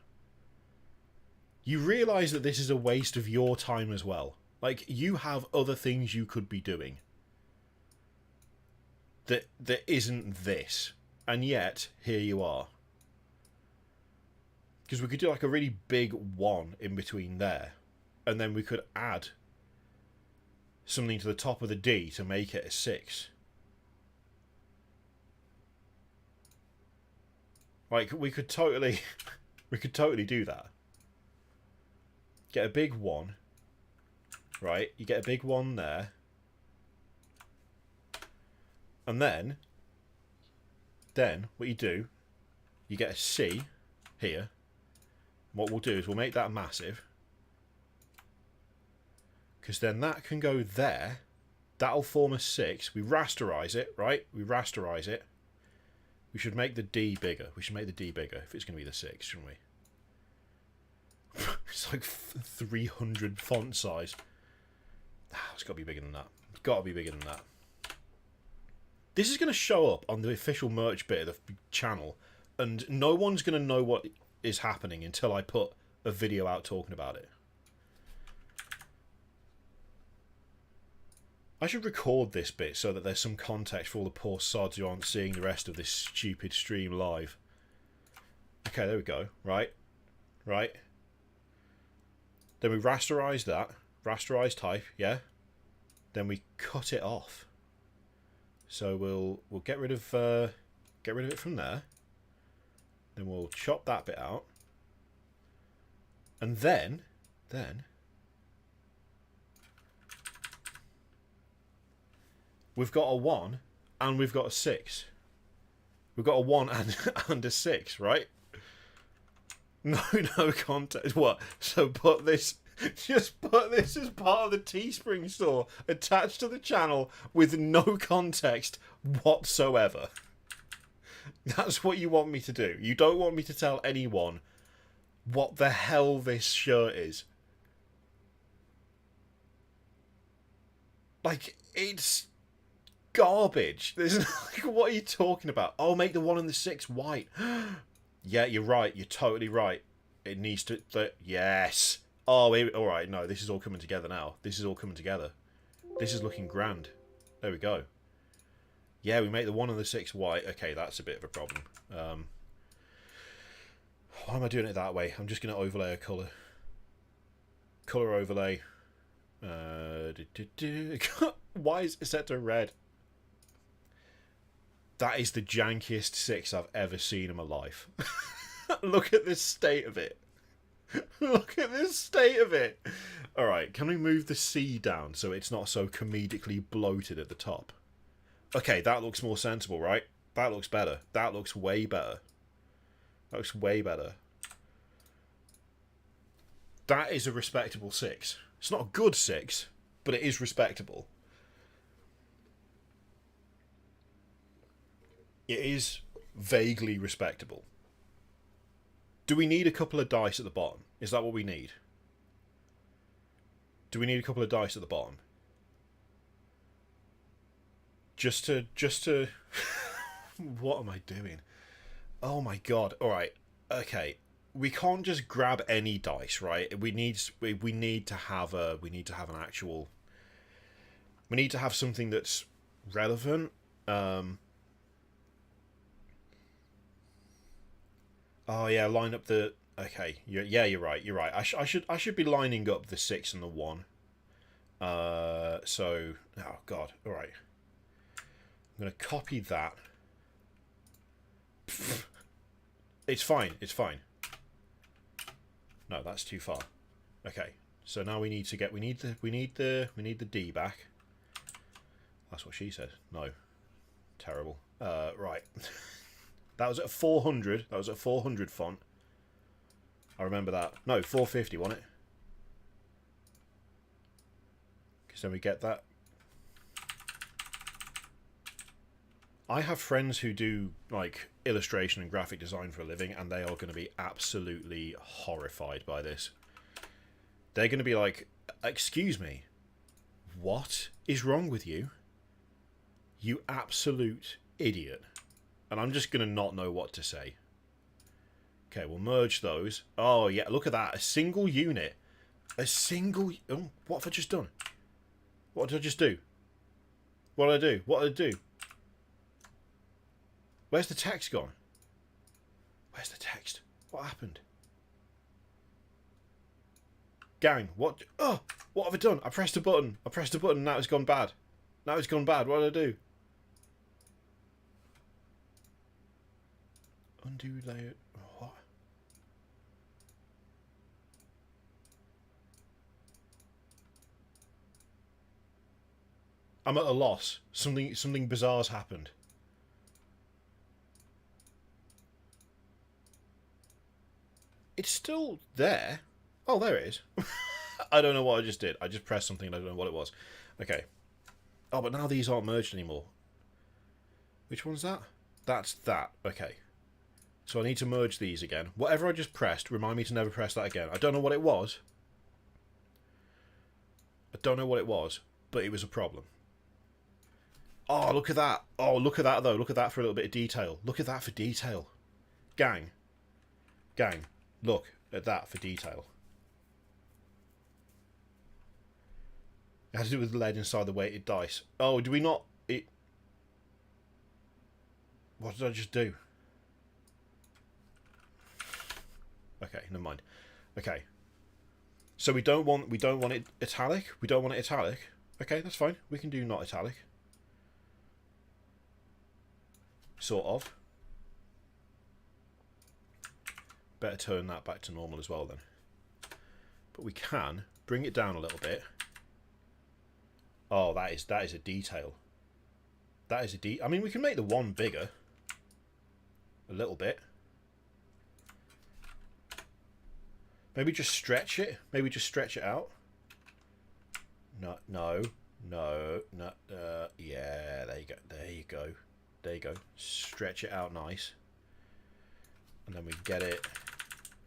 You realise that this is a waste of your time as well. Like, you have other things you could be doing. That isn't this. And yet, here you are. Because we could do like a really big 1 in between there. And then we could add something to the top of the D to make it a 6. Like, we could totally do that. Get a big 1, right? You get a big 1 there, and then what you do, you get a C here. What we'll do is we'll make that massive, because then that can go there. That'll form a 6. We rasterize it, right? We rasterize it. We should make the D bigger. We should make the D bigger if it's going to be the 6, shouldn't we? It's like 300 font size. It's got to be bigger than that. It's got to be bigger than that. This is going to show up on the official merch bit of the channel, and no one's going to know what is happening until I put a video out talking about it. I should record this bit so that there's some context for all the poor sods who aren't seeing the rest of this stupid stream live. Okay, there we go. Right. Right. Then we rasterize that. Rasterize type, yeah. Then we cut it off. So we'll get rid of it from there. Then we'll chop that bit out. And then we've got a 1 and we've got a 6. We've got a 1 and a 6, right? No context. What? So just put this as part of the Teespring store attached to the channel with no context whatsoever. That's what you want me to do. You don't want me to tell anyone what the hell this shirt is. Like, it's garbage. There's like, what are you talking about? Oh, make the 1 and the 6 white. Yeah, you're right. You're totally right. It needs to... yes. Oh, alright. No, this is all coming together now. This is all coming together. This is looking grand. There we go. Yeah, we make the 1 and the 6 white. Okay, that's a bit of a problem. Why am I doing it that way? I'm just going to overlay a colour. Colour overlay. Why is it set to red? That is the jankiest 6 I've ever seen in my life. Look at this state of it. Look at this state of it. Alright, can we move the C down so it's not so comedically bloated at the top? Okay, that looks more sensible, right? That looks better. That looks way better. That looks way better. That is a respectable 6. It's not a good 6, but it is respectable. It is vaguely respectable. Do we need a couple of dice at the bottom? Is that what we need? Do we need a couple of dice at the bottom? Just to... What am I doing? Oh my god. Alright. Okay. We can't just grab any dice, right? We need to have an actual... We need to have something that's relevant. Oh yeah, line up the... Okay, you're right. You're right. I should be lining up the 6 and the 1. So, oh god. All right. I'm gonna copy that. It's fine. It's fine. No, that's too far. Okay. So now we need to get... We need the D back. That's what she said. No. Terrible. Right. That was at 400. That was at 400 font. I remember that. No, 450, wasn't it? Because then we get that. I have friends who do like illustration and graphic design for a living, and they are going to be absolutely horrified by this. They're going to be like, "Excuse me, what is wrong with you? You absolute idiot." And I'm just going to not know what to say. Okay, we'll merge those. Oh, yeah, look at that. A single unit. A single... Oh, what have I just done? What did I just do? What did I do? What did I do? Where's the text gone? Where's the text? What happened? Gang, what... Oh, what have I done? I pressed a button. I pressed a button, now it's gone bad. Now it's gone bad. What did I do? Undo layout. What? I'm at a loss. Something bizarre's happened. It's still there. Oh, there it is. I don't know what I just did. I just pressed something and I don't know what it was. Okay. Oh, but now these aren't merged anymore. Which one's that? That's that. Okay. So I need to merge these again. Whatever I just pressed, remind me to never press that again. I don't know what it was. I don't know what it was, but it was a problem. Oh, look at that. Oh, look at that, though. Look at that for a little bit of detail. Look at that for detail. Gang. Gang. Look at that for detail. It has to do with the lead inside the weighted dice. Oh, do we not... What did I just do? never mind. Okay. So we don't want it italic. We don't want it italic. Okay, that's fine. We can do not italic. Sort of. Better turn that back to normal as well then. But we can bring it down a little bit. Oh, that is a detail. That is I mean, we can make the one bigger. A little bit. Maybe just stretch it. Maybe just stretch it out. No. Yeah, there you go. There you go. There you go. Stretch it out nice. And then we get it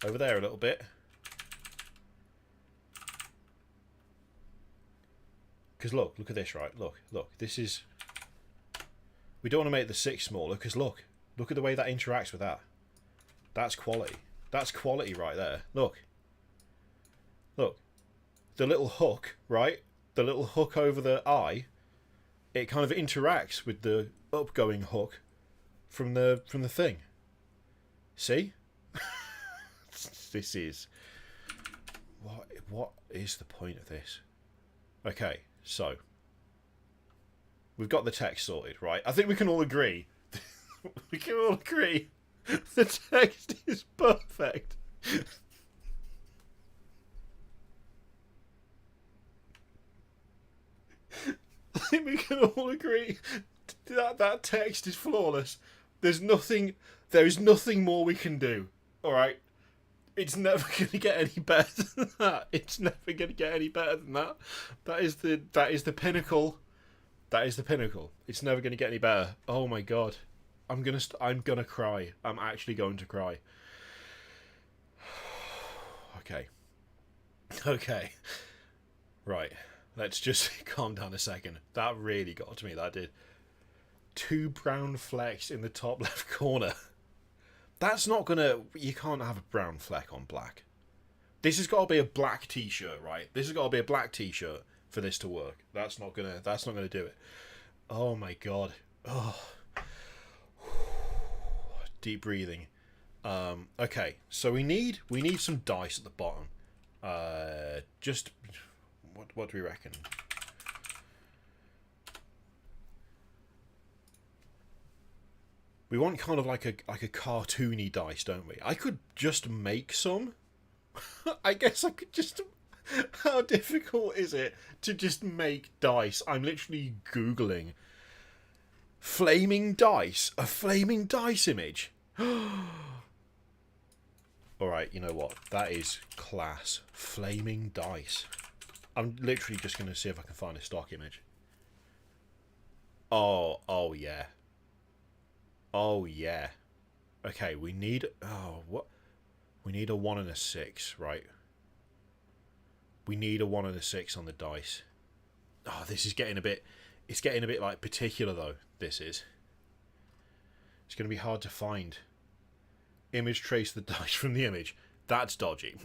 over there a little bit. Because look at this, right? Look. This is... We don't want to make the 6 smaller, because look at the way that interacts with that. That's quality. That's quality right there. Look. The little hook, right? The little hook over the eye, it kind of interacts with the upgoing hook from the thing. See? This is... What is the point of this? Okay, so... We've got the text sorted, right? I think we can all agree. We can all agree. The text is perfect. I think we can all agree that text is flawless. There is nothing more we can do. Alright? It's never going to get any better than that. It's never going to get any better than that. That is the pinnacle. That is the pinnacle. It's never going to get any better. Oh my god. I'm gonna cry. I'm actually going to cry. Okay. Right. Let's just calm down a second. That really got to me, that did. 2 brown flecks in the top left corner. That's not gonna... You can't have a brown fleck on black. This has got to be a black t-shirt, right? This has got to be a black t-shirt for this to work. That's not gonna do it. Oh my god. Oh. Deep breathing. Okay, so we need some dice at the bottom. Just what do we reckon? We want kind of like a cartoony dice, don't we? I could just make some. I guess I could just... How difficult is it to just make dice? I'm literally Googling flaming dice. A flaming dice image. Alright, you know what? That is class. Flaming dice. I'm literally just going to see if I can find a stock image. Oh yeah. Oh yeah. Okay, we need... Oh, what? We need a 1 and a 6, right? We need a 1 and a 6 on the dice. Oh, this is getting a bit... It's getting a bit, like, particular, though. This is. It's going to be hard to find. Image trace the dice from the image. That's dodgy.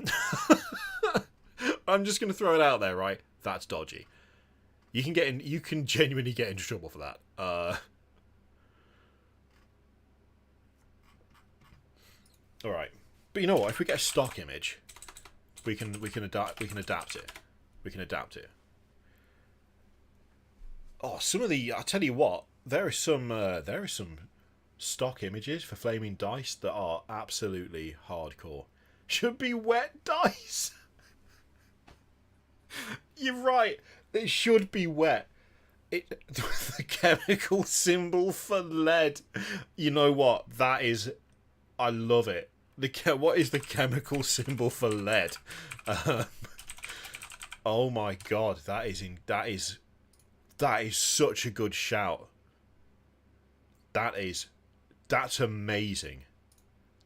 I'm just going to throw it out there, right? That's dodgy. You can genuinely get into trouble for that. All right. But you know what? If we get a stock image, we can adapt it. We can adapt it. Oh, some of the... I'll tell you what. There are some stock images for flaming dice that are absolutely hardcore. Should be wet dice. You're right. It should be wet. The chemical symbol for lead. You know what? That is... I love it. What is the chemical symbol for lead? Oh my god, that is such a good shout. That's amazing.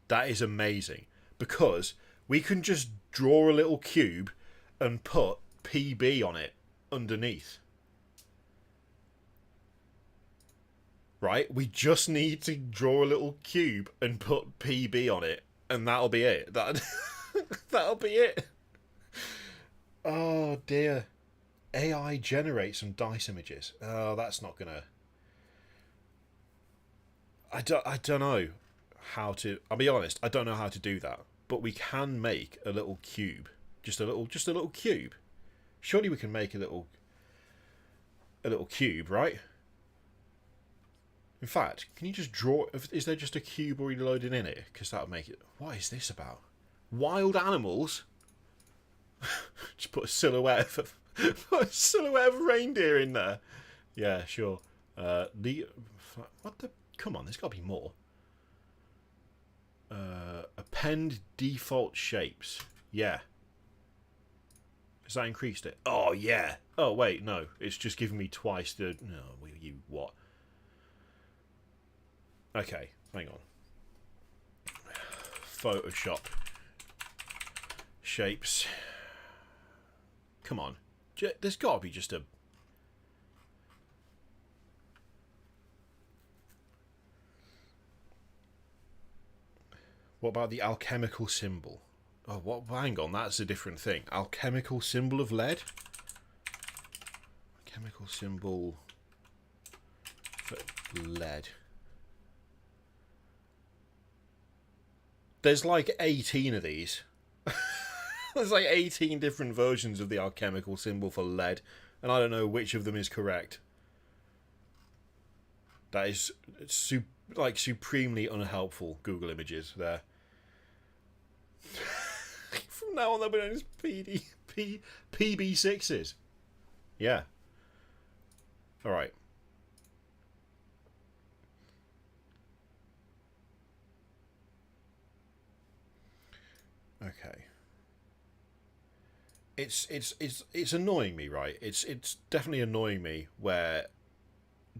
That is amazing, because we can just draw a little cube and put PB on it underneath. Right? We just need to draw a little cube and put PB on it, and that'll be it. That'll be it. Oh dear. AI generate some dice images. Oh, that's not gonna... I don't know how to... I'll be honest, I don't know how to do that. but we can make a little cube. Just a little cube. Surely we can make a little cube, right? In fact, can you just draw... Is there just a cube already loaded in it? Because that would make it... What is this about? Wild animals? Just put a silhouette of... put a silhouette of a reindeer in there. Yeah, sure. What the... Come on, there's got to be more. Append default shapes. Yeah. Has that increased it? Oh, yeah. Oh, wait, no. It's just giving me twice the... No, you what? Okay, hang on. Photoshop. Shapes. Come on. There's got to be just a... What about the alchemical symbol? Oh, what? Hang on, that's a different thing. Alchemical symbol of lead? Chemical symbol for lead. There's like 18 of these. There's like 18 different versions of the alchemical symbol for lead, and I don't know which of them is correct. That is supremely unhelpful Google Images there. From now on, they'll be known as PB6s. Yeah. All right. Okay. It's annoying me, right? It's definitely annoying me where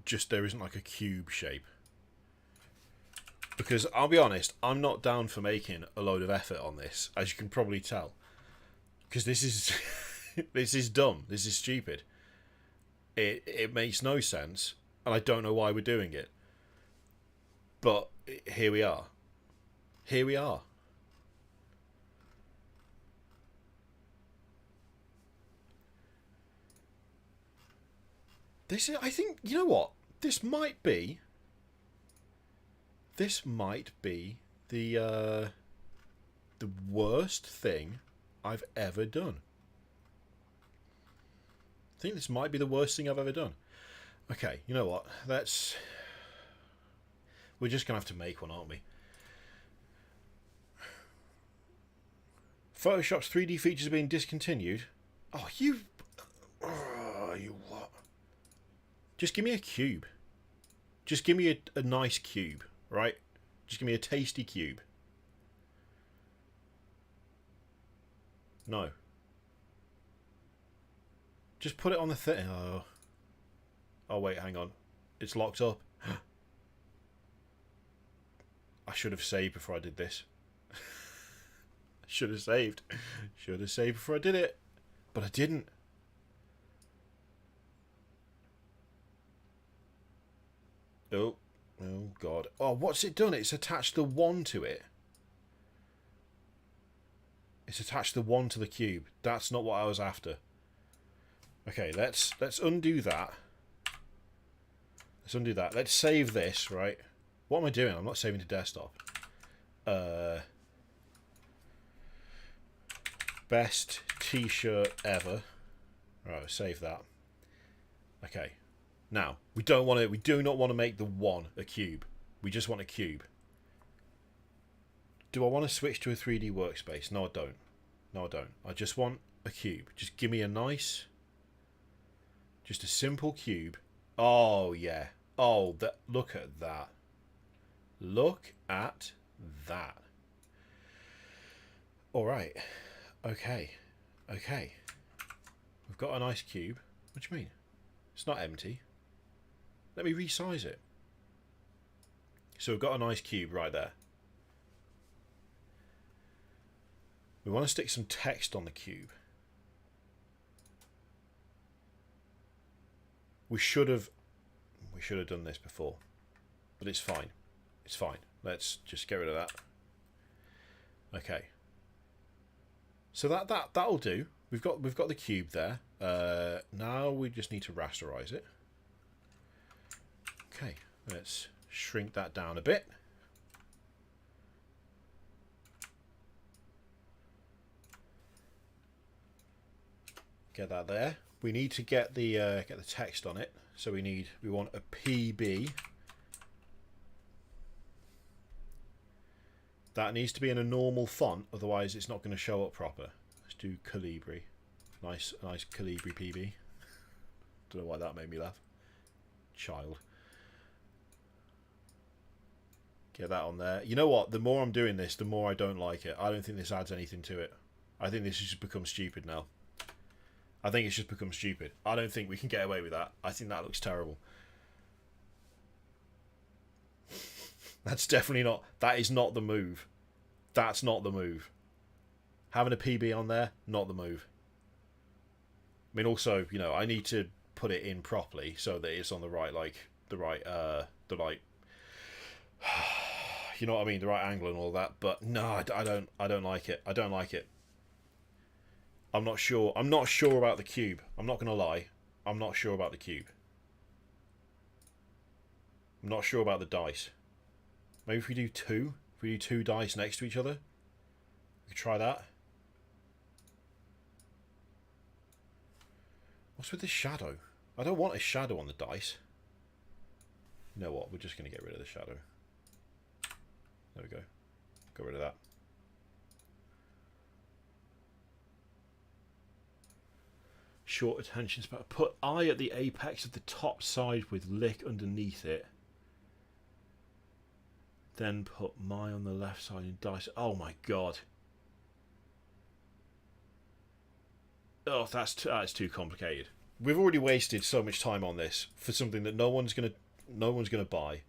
just there isn't like a cube shape. Because I'll be honest, I'm not down for making a load of effort on this, as you can probably tell. Because this is this is dumb. This is stupid. It makes no sense, and I don't know why we're doing it. But here we are. Here we are. This is, I think, you know what? This might be the worst thing I've ever done. I think this might be the worst thing I've ever done. Okay, you know what? We're just going to have to make one, aren't we? Photoshop's 3D features are being discontinued. Oh, you what? Just give me a cube. Just give me a nice cube, right? Just give me a tasty cube. No. Just put it on the thing. Oh, wait, hang on. It's locked up. I should have saved before I did this. Should have saved. Should have saved before I did it. But I didn't. Oh God. Oh, what's it done? It's attached the 1 to it. It's attached the 1 to the cube. That's not what I was after. Okay, let's undo that. Let's undo that. Let's save this, right? What am I doing? I'm not saving to desktop. Best t-shirt ever. Right, save that. Okay. Now, we do not want to make the 1 a cube. We just want a cube. Do I want to switch to a 3D workspace? No, I don't. No, I don't. I just want a cube. Just give me a nice... Just a simple cube. Oh, yeah. Oh, look at that. Look at that. All right. Okay. Okay. We've got a nice cube. What do you mean? It's not empty. Let me resize it. So we've got a nice cube right there. We want to stick some text on the cube. We should have done this before, but it's fine. It's fine. Let's just get rid of that. Okay. So that'll do. We've got the cube there. Now we just need to rasterize it. Okay. Let's shrink that down a bit. Get that there. We need to get the text on it. So we want a PB. That needs to be in a normal font, otherwise it's not going to show up proper. Let's do Calibri. Nice Calibri PB. Don't know why that made me laugh. Child. Get that on there. You know what? The more I'm doing this, the more I don't like it. I don't think this adds anything to it. I think this has just become stupid now. I think it's just become stupid. I don't think we can get away with that. I think that looks terrible. That's definitely not... That is not the move. That's not the move. Having a PB on there, not the move. I mean, also, you know, I need to put it in properly so that it's on the right, like, the right, you know what I mean, the right angle and all that. But no, I don't like it. I don't like it. I'm not sure about the cube. I'm not going to lie. I'm not sure about the cube. I'm not sure about the dice. Maybe if we do two dice next to each other, we could try that. What's with this shadow? I don't want a shadow on the dice. You know what? We're just going to get rid of the shadow. There we go. Got rid of that. Short attention span. Put eye at the apex of the top side with lick underneath it. Then put my on the left side and dice. Oh my god. Oh, that's too complicated. We've already wasted so much time on this for something that no one's gonna buy.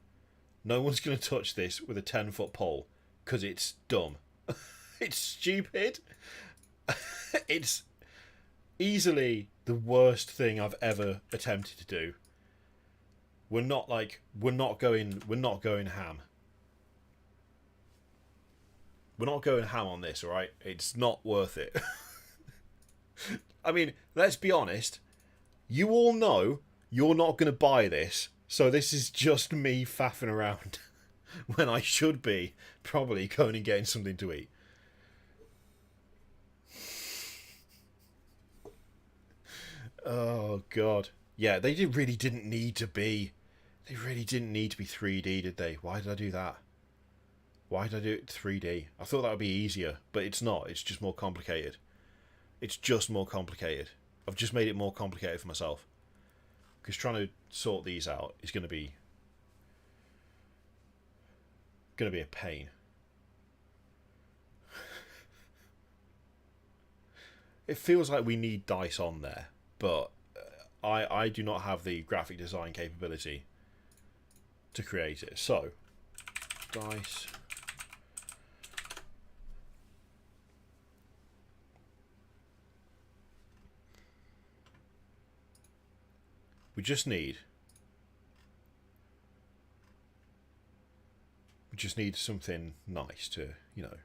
No one's gonna touch this with a 10-foot pole because it's dumb. It's stupid. It's easily the worst thing I've ever attempted to do. We're not going ham. We're not going ham on this, alright? It's not worth it. I mean, let's be honest. You all know you're not going to buy this, so this is just me faffing around when I should be probably going and getting something to eat. Oh, God. Yeah, they really didn't need to be... They really didn't need to be 3D, did they? Why did I do that? Why did I do it 3D? I thought that would be easier, but it's not. It's just more complicated. It's just more complicated. I've just made it more complicated for myself. Because trying to sort these out is going to be a pain. It feels like we need dice on there, but I do not have the graphic design capability to create it. So, dice. We just need something nice to, you know.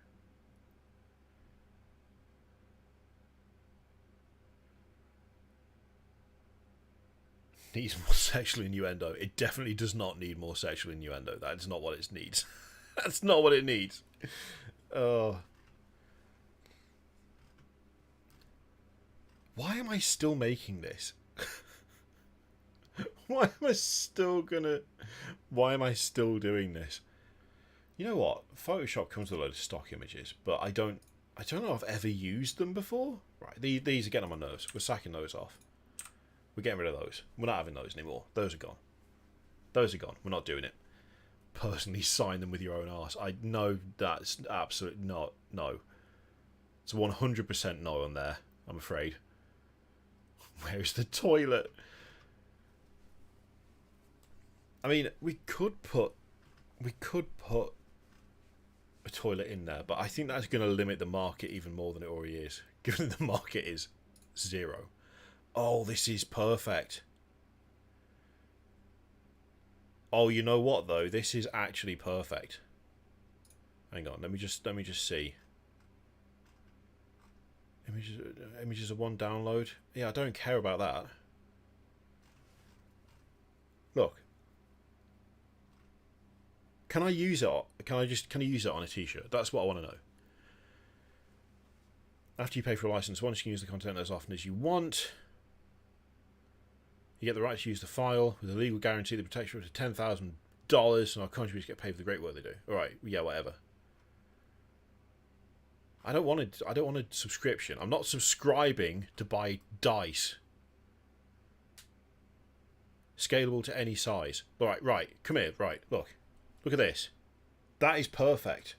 Needs more sexual innuendo. It definitely does not need more sexual innuendo. That is not what it needs. That's not what it needs. Oh. Why am I still making this? Why am I still doing this? You know what? Photoshop comes with a load of stock images, but I don't know if I've ever used them before. Right, these are getting on my nerves. We're sacking those off. We're getting rid of those. We're not having those anymore. Those are gone. Those are gone. We're not doing it. Personally sign them with your own arse. I know that's absolute no. It's a 100% no on there, I'm afraid. Where's the toilet? I mean, we could put a toilet in there, but I think that's going to limit the market even more than it already is, given the market is 0. Oh, this is perfect. Oh, you know what though? This is actually perfect. Hang on, let me just see. Images of one download. Yeah, I don't care about that. Look. Can I use it? Can I use it on a t-shirt? That's what I want to know. After you pay for a license once, you can use the content as often as you want. You get the right to use the file with a legal guarantee that protects you up to $10,000, and our contributors get paid for the great work they do. All right, yeah, whatever. I don't want a subscription. I'm not subscribing to buy dice. Scalable to any size. All right, right. Come here. Right, look at this. That is perfect,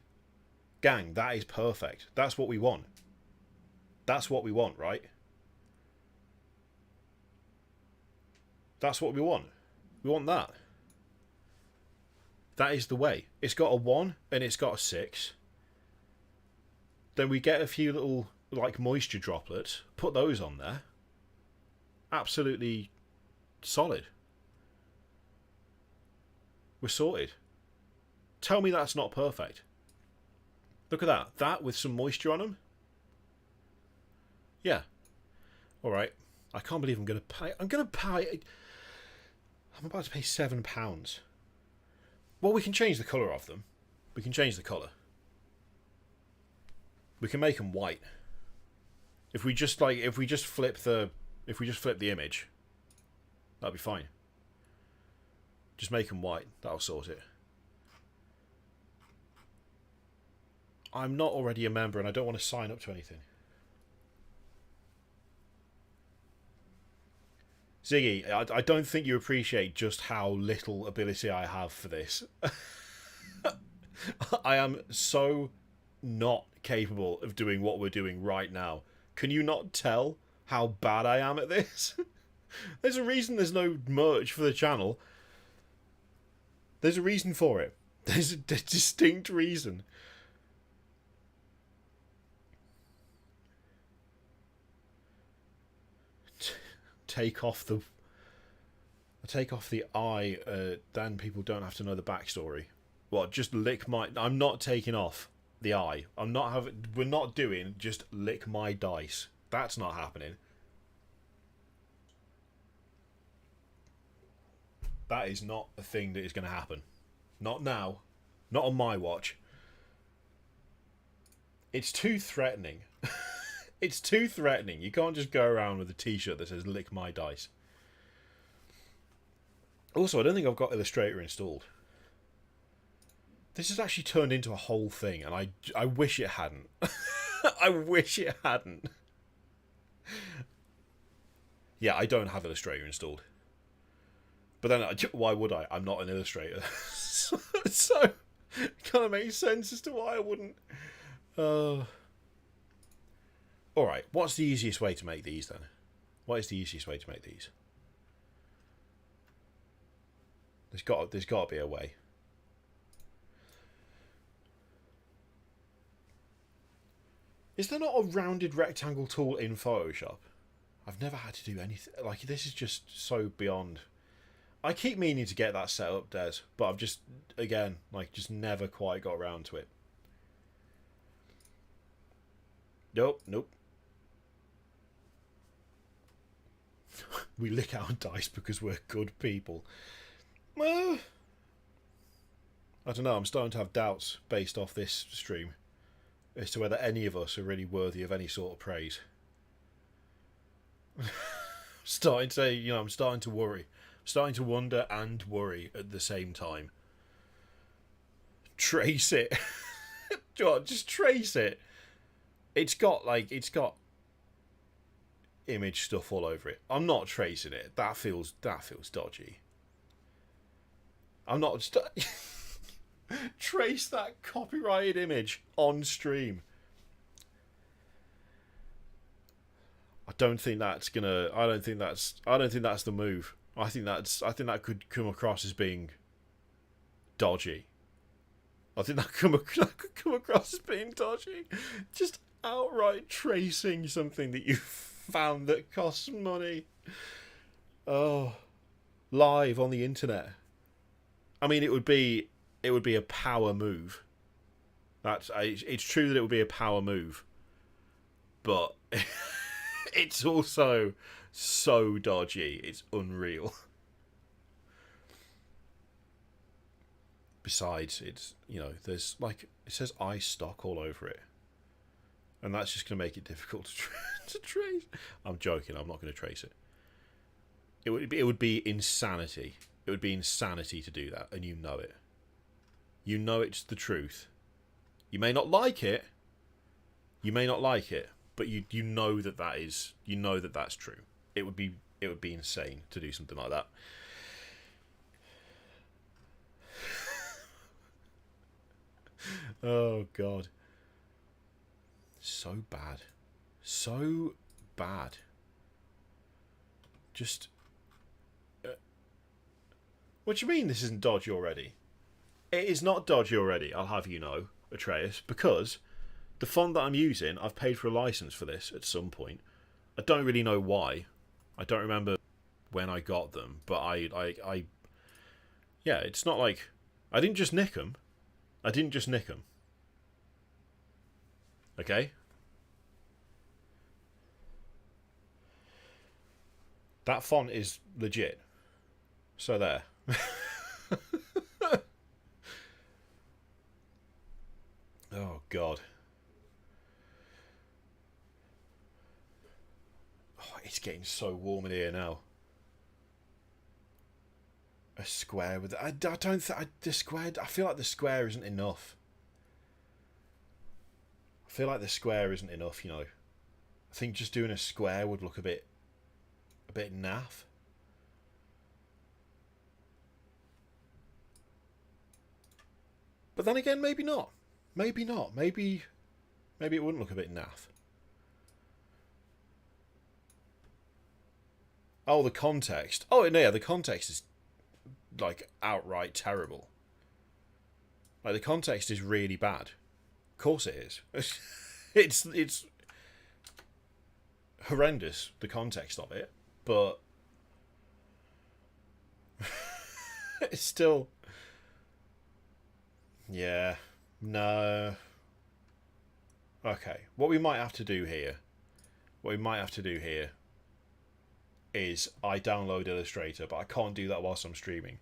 gang. That is perfect. That's what we want. That's what we want, right? That's what we want. We want that. That is the way. It's got a 1 and it's got a 6. Then we get a few little, like, moisture droplets. Put those on there. Absolutely solid. We're sorted. Tell me that's not perfect. Look at that. That with some moisture on them. Yeah. Alright. I can't believe I'm going to pay. I'm about to pay £7. Well, we can change the colour of them. We can change the colour. We can make them white. If we just flip the image, that'll be fine. Just make them white. That'll sort it. I'm not already a member and I don't want to sign up to anything. Ziggy, I don't think you appreciate just how little ability I have for this. I am so not capable of doing what we're doing right now. Can you not tell how bad I am at this? There's a reason there's no merch for the channel. There's a reason for it. There's a distinct reason. Take off the eye, then people don't have to know the backstory. What? Just lick my... I'm not taking off the eye. We're not doing just lick my dice. That's not happening. That is not a thing that is going to happen. Not now. Not on my watch. It's too threatening. It's too threatening. You can't just go around with a t-shirt that says lick my dice. Also, I don't think I've got Illustrator installed. This has actually turned into a whole thing, and I wish it hadn't. I wish it hadn't. Yeah, I don't have Illustrator installed. But then, why would I? I'm not an illustrator. So, it kind of makes sense as to why I wouldn't. Alright, what's the easiest way to make these, then? What is the easiest way to make these? There's got to be a way. Is there not a rounded rectangle tool in Photoshop? I've never had to do anything. Like, this is just so beyond... I keep meaning to get that set up, Des, but I've just, again, like, just never quite got around to it. Nope. We lick our dice because we're good people. Well, I don't know, I'm starting to have doubts based off this stream as to whether any of us are really worthy of any sort of praise. I'm starting to worry. Starting to wonder and worry at the same time. Trace it. Just trace it. It's got image stuff all over it. I'm not tracing it. That feels dodgy. I'm not trace that copyrighted image on stream. I don't think that's the move. I think that could come across as being dodgy. I think that could come across as being dodgy. Just outright tracing something that you found that costs money. Oh, live on the internet. I mean, it would be a power move. It's true that it would be a power move, but it's also so dodgy, it's unreal. Besides, it's, there's, like, it says iStock all over it. And that's just going to make it difficult to trace. I'm joking. I'm not going to trace it. It would be insanity. It would be insanity to do that, and you know it. You know it's the truth. You may not like it. You may not like it, but you know that's true. It would be insane to do something like that. Oh God. So bad. So bad. Just what do you mean this isn't dodgy already? It is not dodgy already, I'll have you know, Atreus, because the font that I'm using, I've paid for a license for this at some point. I don't really know why. I don't remember when I got them, but I yeah, it's not like I didn't just nick them. Okay? That font is legit. So there. Oh, God. Oh, it's getting so warm in here now. A square with... I don't think... The square... I feel like the square isn't enough. I feel like the square isn't enough, you know. I think just doing a square would look a bit naff. But then again, maybe not. Maybe not. Maybe it wouldn't look a bit naff. Oh, the context. Oh, yeah, the context is, like, outright terrible. Like, the context is really bad. Of course it is. It's horrendous, the context of it, but it's still... Yeah, no. Okay, what we might have to do here is I download Illustrator, but I can't do that whilst I'm streaming.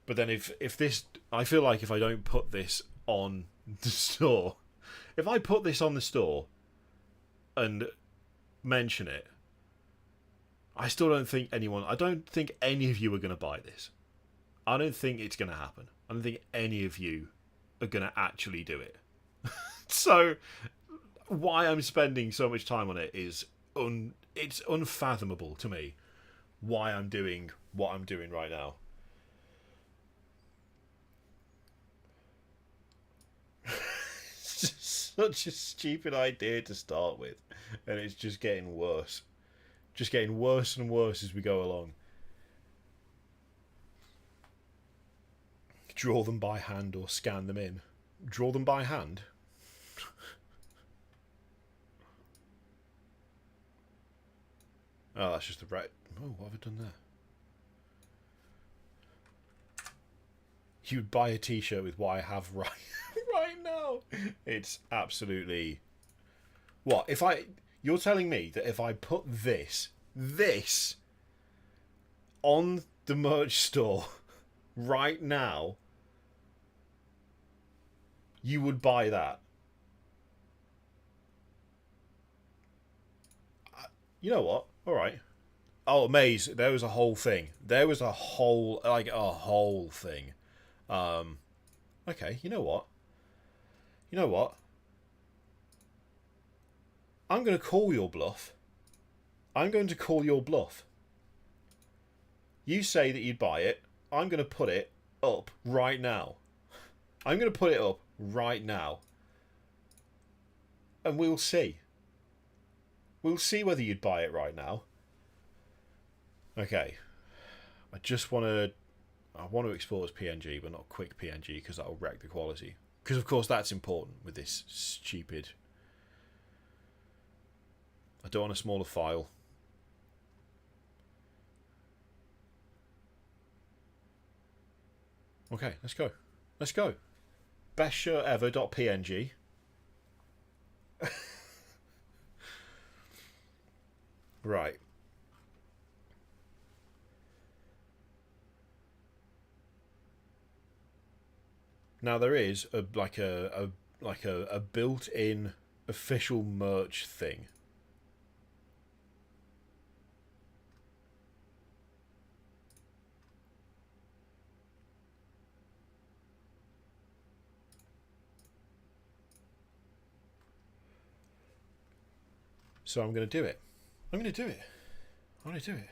But then if this... I feel like if I don't put this on the store... If I put this on the store and mention it, I still don't think anyone... I don't think any of you are going to buy this. I don't think it's going to happen. I don't think any of you are going to actually do it. So, why I'm spending so much time on it is... it's unfathomable to me why I'm doing what I'm doing right now. It's just such a stupid idea to start with, and it's just getting worse. Just getting worse and worse as we go along. Draw them by hand or scan them in. Draw them by hand? Oh, that's just the right... Oh, what have I done there? You'd buy a t-shirt with what I have right now. It's absolutely... What? If I... You're telling me that if I put this on the merch store right now, you would buy that? You know what? All right. Oh, Maze, there was a whole thing. There was a whole thing. Okay, you know what? I'm going to call your bluff. You say that you'd buy it. I'm going to put it up right now. And we'll see. We'll see whether you'd buy it right now. Okay. I want to export as PNG, but not quick PNG, because that'll wreck the quality. Because, of course, that's important with this stupid... I don't want a smaller file. Okay, let's go. Bestshirtever.png. Right. Now there is a built-in official merch thing. So I'm going to do it. I'm going to do it. I'm going to do it.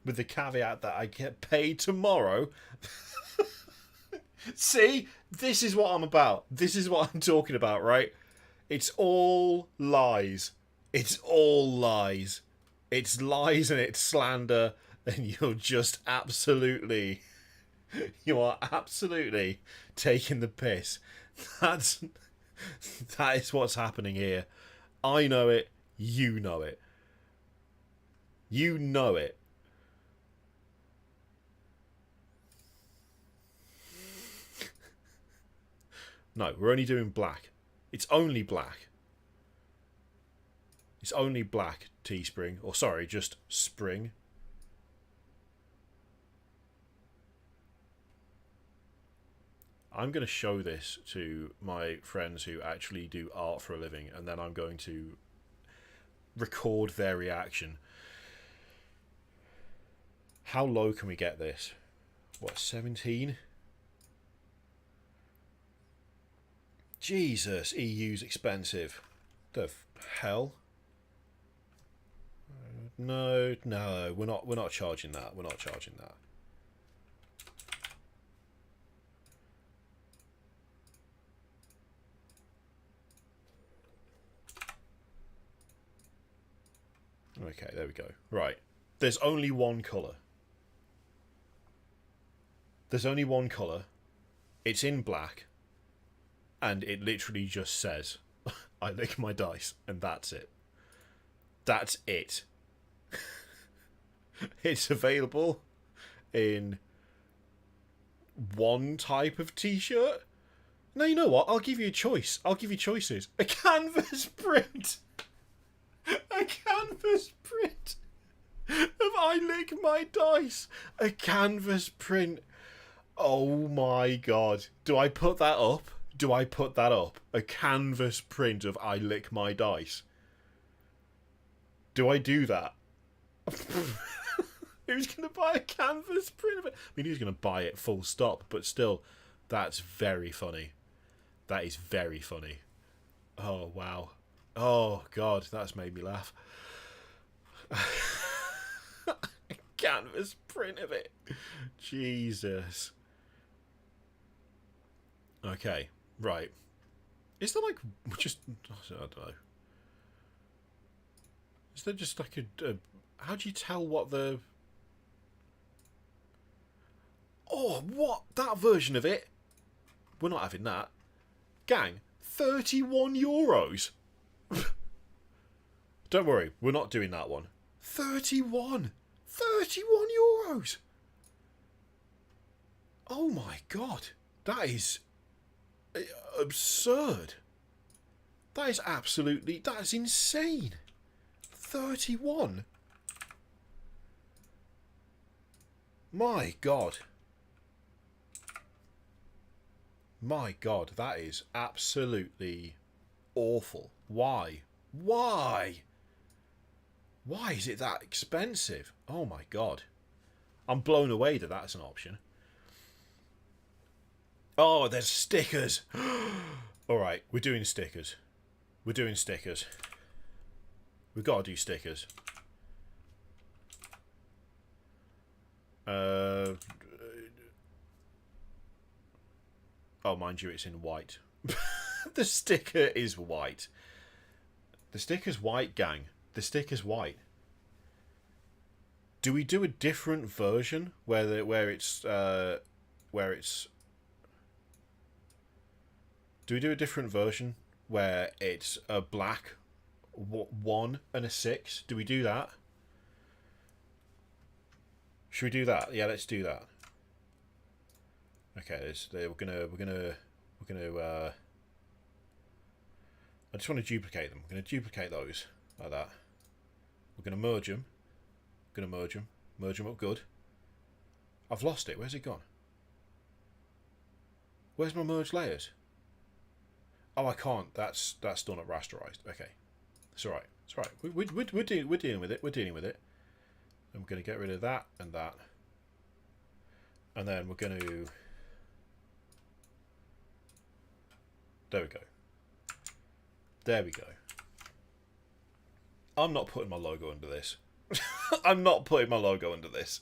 With the caveat that I get paid tomorrow. See? This is what I'm about. This is what I'm talking about, right? It's all lies. It's all lies. It's lies and it's slander, and you're just absolutely... You are absolutely taking the piss. That is what's happening here. I know it. You know it. You know it. No, we're only doing black. It's only black. It's only black, Teespring. Or sorry, just spring. I'm going to show this to my friends who actually do art for a living, and then I'm going to record their reaction. How low can we get this? What, 17? Jesus, EU's expensive. The hell? No, we're not charging that. We're not charging that. Okay, there we go. Right. There's only one colour. There's only one colour. It's in black. And it literally just says, I lick my dice, and that's it. That's it. It's available in one type of t-shirt. No, you know what? I'll give you a choice. I'll give you choices. A canvas print. A canvas print of I lick my dice. A canvas print. Oh my god. Do I put that up? Do I put that up? A canvas print of I lick my dice. Do I do that? Who's going to buy a canvas print of it? I mean, who's going to buy it full stop? But still, that's very funny. That is very funny. Oh, wow. Oh, God, that's made me laugh. Canvas print of it. Jesus. Okay. Right. Is there like just I don't know. Is there just like a how do you tell what the Oh, what? That version of it? We're not having that. Gang, €31. Don't worry, we're not doing that one. 31 €31. Oh my god. That is absurd. That is insane. 31. My god. My god, that is absolutely awful. Why? Why? Why is it that expensive? Oh my god. I'm blown away that that's an option. Oh, there's stickers. Alright, we're doing stickers. We're doing stickers. We've got to do stickers. Oh, mind you, it's in white. The sticker is white. The sticker's white, gang. The sticker's white. Do we do a different version where it's do we do a different version where it's a black 1 and a 6? Do we do that? Should we do that? Yeah, let's do that. Okay, we're gonna. I just want to duplicate them. I'm gonna duplicate those like that. We're going to merge them. Going to merge them. Merge them up good. I've lost it. Where's it gone? Where's my merged layers? Oh, I can't. That's done at rasterized. Okay. It's alright. It's alright. We're dealing with it. We're dealing with it. I'm going to get rid of that and that. And then we're going to... There we go. There we go. I'm not putting my logo under this. I'm not putting my logo under this.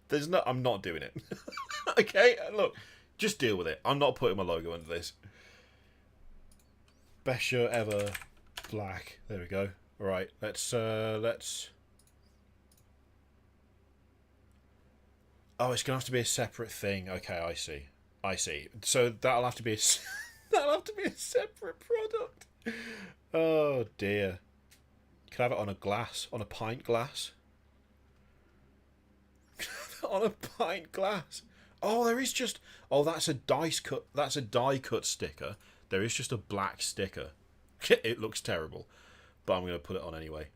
There's no... I'm not doing it. Okay? Look. Just deal with it. I'm not putting my logo under this. Best shirt ever. Black. There we go. Alright. Let's... Oh, it's going to have to be a separate thing. Okay, I see. I see. So that'll have to be a... that'll have to be a separate product. Oh, dear. Can I have it on a glass? On a pint glass? On a pint glass. Oh, there is just... Oh, that's a dice cut. That's a die cut sticker. There is just a black sticker. It looks terrible. But I'm going to put it on anyway.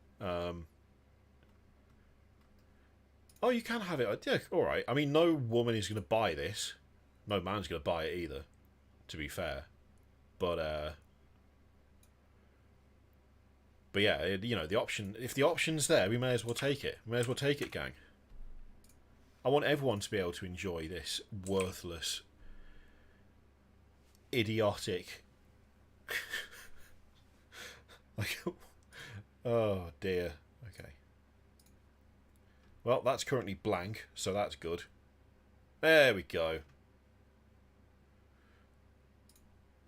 Oh, you can have it. Yeah, alright. I mean, no woman is going to buy this. No man's going to buy it either, to be fair. But yeah, you know, the option... If the option's there, we may as well take it. We may as well take it, gang. I want everyone to be able to enjoy this worthless, idiotic... like, oh, dear. Okay. Well, that's currently blank, so that's good. There we go.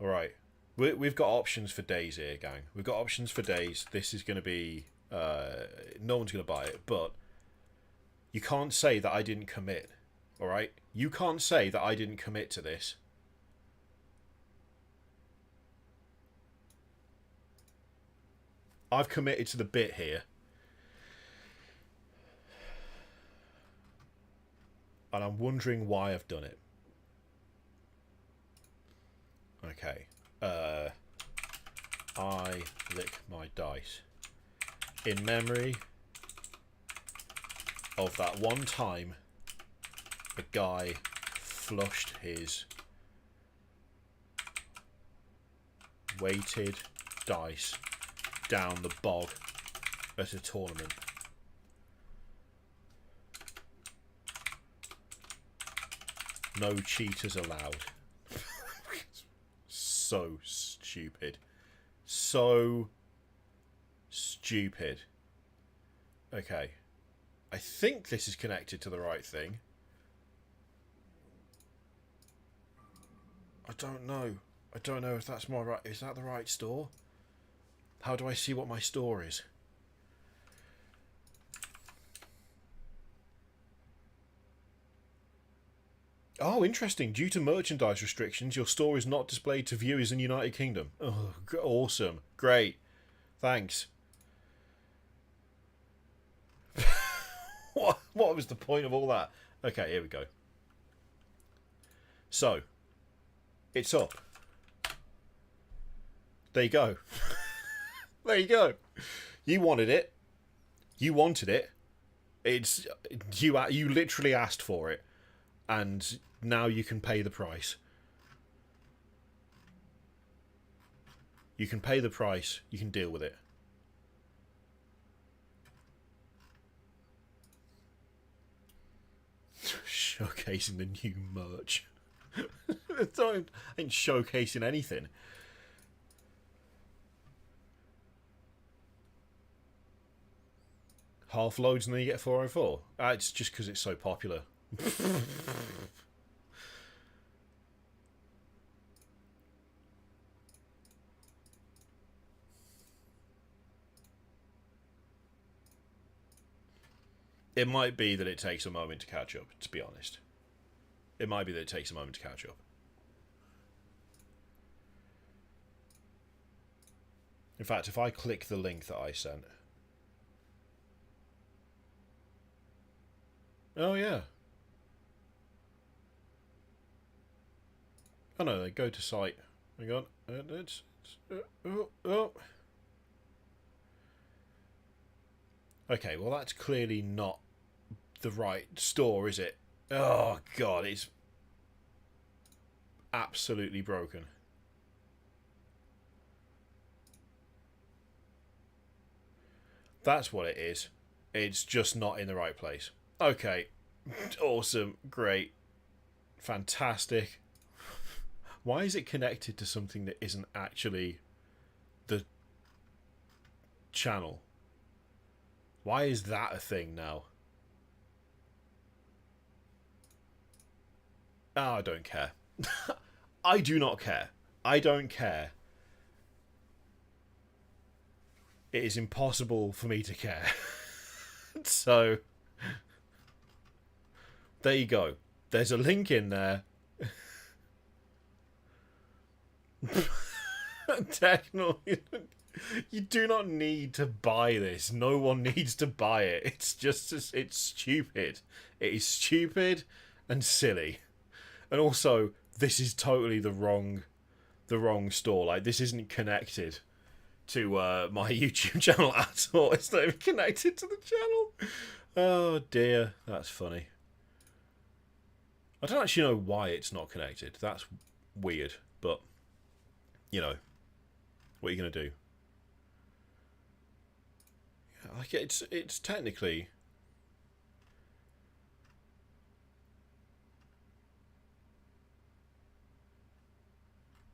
Alright. We've got options for days here, gang. We've got options for days. This is going to be... no one's going to buy it, but... You can't say that I didn't commit. Alright? You can't say that I didn't commit to this. I've committed to the bit here. And I'm wondering why I've done it. Okay. I lick my dice. In memory of that one time a guy flushed his weighted dice down the bog at a tournament. No cheaters allowed. So stupid. So stupid. Okay. I think this is connected to the right thing. I don't know. I don't know if that's my right... Is that the right store? How do I see what my store is? Oh, interesting. Due to merchandise restrictions, your store is not displayed to viewers in the United Kingdom. Oh, awesome. Great. Thanks. What was the point of all that? Okay, here we go. So, it's up. There you go. There you go. You wanted it. You wanted it. It's you literally asked for it. And now you can pay the price. You can pay the price. You can deal with it. Showcasing the new merch. I ain't showcasing anything. Half loads and then you get 404. It's just because it's so popular. It might be that it takes a moment to catch up, to be honest. It might be that it takes a moment to catch up. In fact, if I click the link that I sent... Oh, yeah. Oh, no, they go to site. Hang on. Oh. Okay, well that's clearly not the right store, is it? Oh god, it's absolutely broken. That's what it is. It's just not in the right place. Okay. Awesome. Great. Fantastic. Why is it connected to something that isn't actually the channel? Why is that a thing now? Oh, I don't care. I do not care. I don't care. It is impossible for me to care. So, there you go. There's a link in there. Technically, you do not need to buy this. No one needs to buy it. It's just, it's stupid. It is stupid and silly. And also, this is totally the wrong store. Like, this isn't connected to my YouTube channel at all. It's not even connected to the channel. Oh dear, that's funny. I don't actually know why it's not connected. That's weird, but you know, what are you gonna do? Yeah, like it's technically.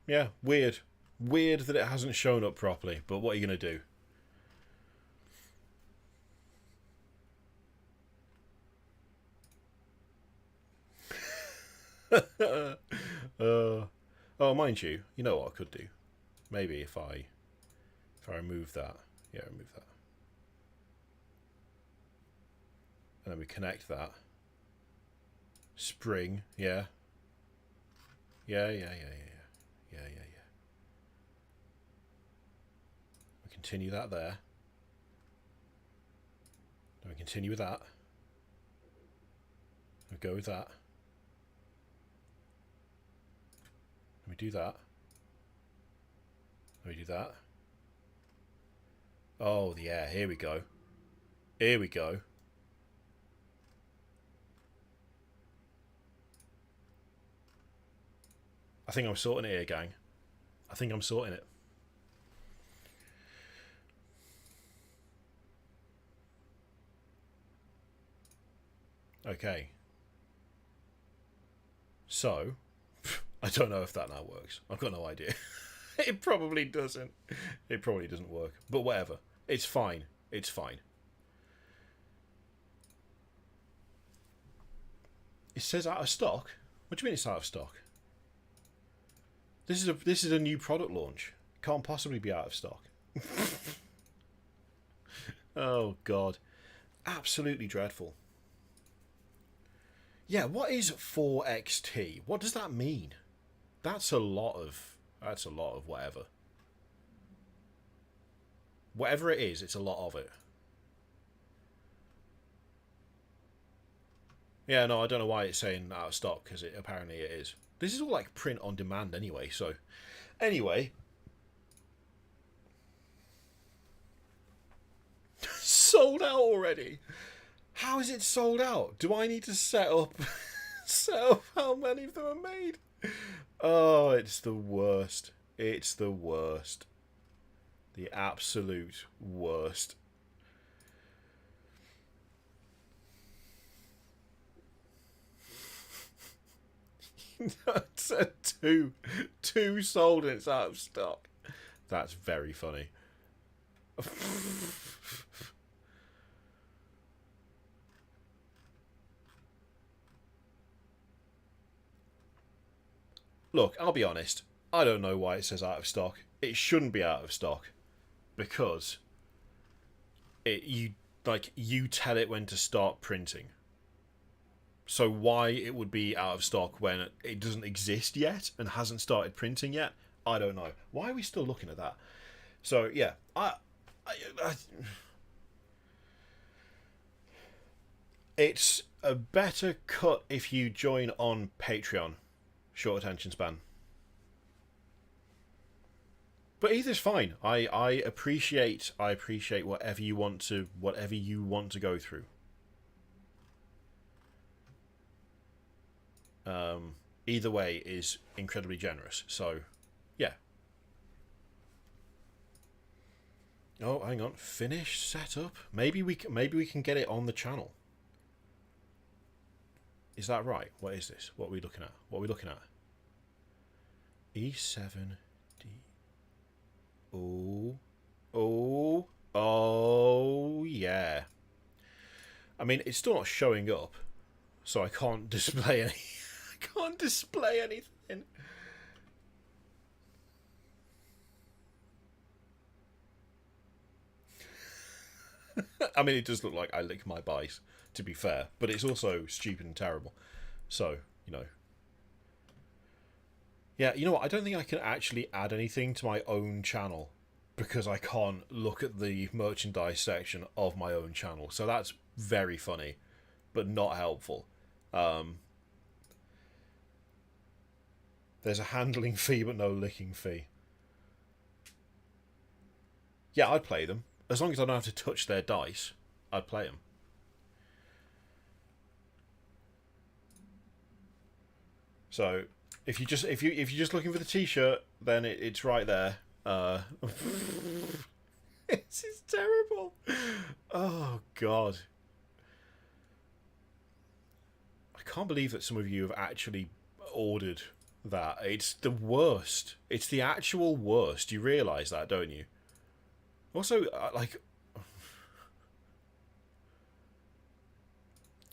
Yeah, weird. Weird that it hasn't shown up properly, but what are you going to do? Oh, mind you, you know what I could do? Maybe if I remove that. Yeah, remove that. And then we connect that. Spring, yeah. Yeah. Continue that there. Then we continue with that. We go with that. Then we do that. Then we do that. Oh yeah, here we go. Here we go. I think I'm sorting it here, gang. I think I'm sorting it. Okay. So, I don't know if that now works. I've got no idea. It probably doesn't. It probably doesn't work. But whatever. It's fine. It's fine. It says out of stock? What do you mean it's out of stock? This is a new product launch. It can't possibly be out of stock. Oh god. Absolutely dreadful. Yeah, what is 4XT? What does that mean? That's a lot of whatever. Whatever it is, it's a lot of it. Yeah, no, I don't know why it's saying out of stock, because apparently it is. This is all like print on demand anyway, so... Anyway. Sold out already? How is it sold out? Do I need to set up how many of them are made? Oh, it's the worst. It's the worst. The absolute worst. That's a two sold and it's out of stock. That's very funny. Look, I'll be honest. I don't know why it says out of stock. It shouldn't be out of stock because you tell it when to start printing. So why it would be out of stock when it doesn't exist yet and hasn't started printing yet, I don't know. Why are we still looking at that? So yeah, it's a better cut if you join on Patreon. Short attention span. But either's fine. I appreciate whatever you want to go through. Either way is incredibly generous. So, yeah. Oh, hang on. Finish setup. Maybe we can get it on the channel. Is that right? What is this? What are we looking at? E7 D. Oh, yeah. I mean, it's still not showing up, so I can't display any. I can't display anything. I mean, it does look like I lick my bite, to be fair, but it's also stupid and terrible. So, you know. Yeah, you know what? I don't think I can actually add anything to my own channel because I can't look at the merchandise section of my own channel. So that's very funny, but not helpful. There's a handling fee, but no licking fee. Yeah, I'd play them. As long as I don't have to touch their dice, I'd play them. So, if you're just looking for the T-shirt, then it's right there. This is terrible. Oh God, I can't believe that some of you have actually ordered that. It's the worst. It's the actual worst. You realise that, don't you? Also, like,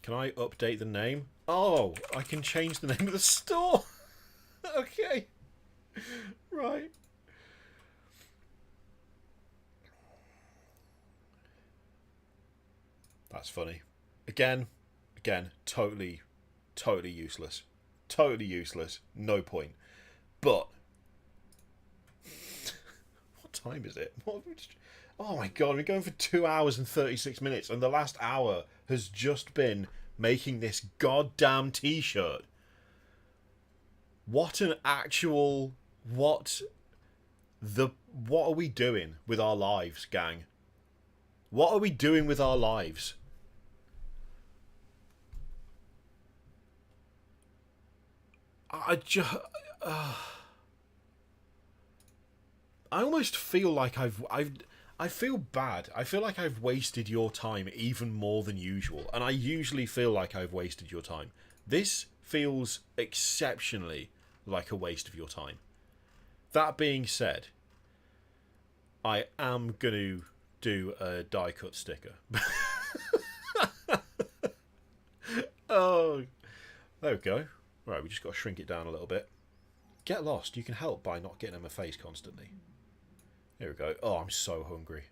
can I update the name? Oh, I can change the name of the store. Okay. Right. That's funny. Again, totally useless. Totally useless. No point. But what time is it? Oh my God, we're going for 2 hours and 36 minutes, and the last hour has just been making this goddamn T-shirt. What an actual... What are we doing with our lives, gang? What are we doing with our lives? I almost feel like I feel bad. I feel like I've wasted your time even more than usual. And I usually feel like I've wasted your time. This feels exceptionally like a waste of your time. That being said, I am going to do a die cut sticker. Oh, there we go. Right, we just got to shrink it down a little bit. Get lost. You can help by not getting in my face constantly. Here we go. Oh, I'm so hungry.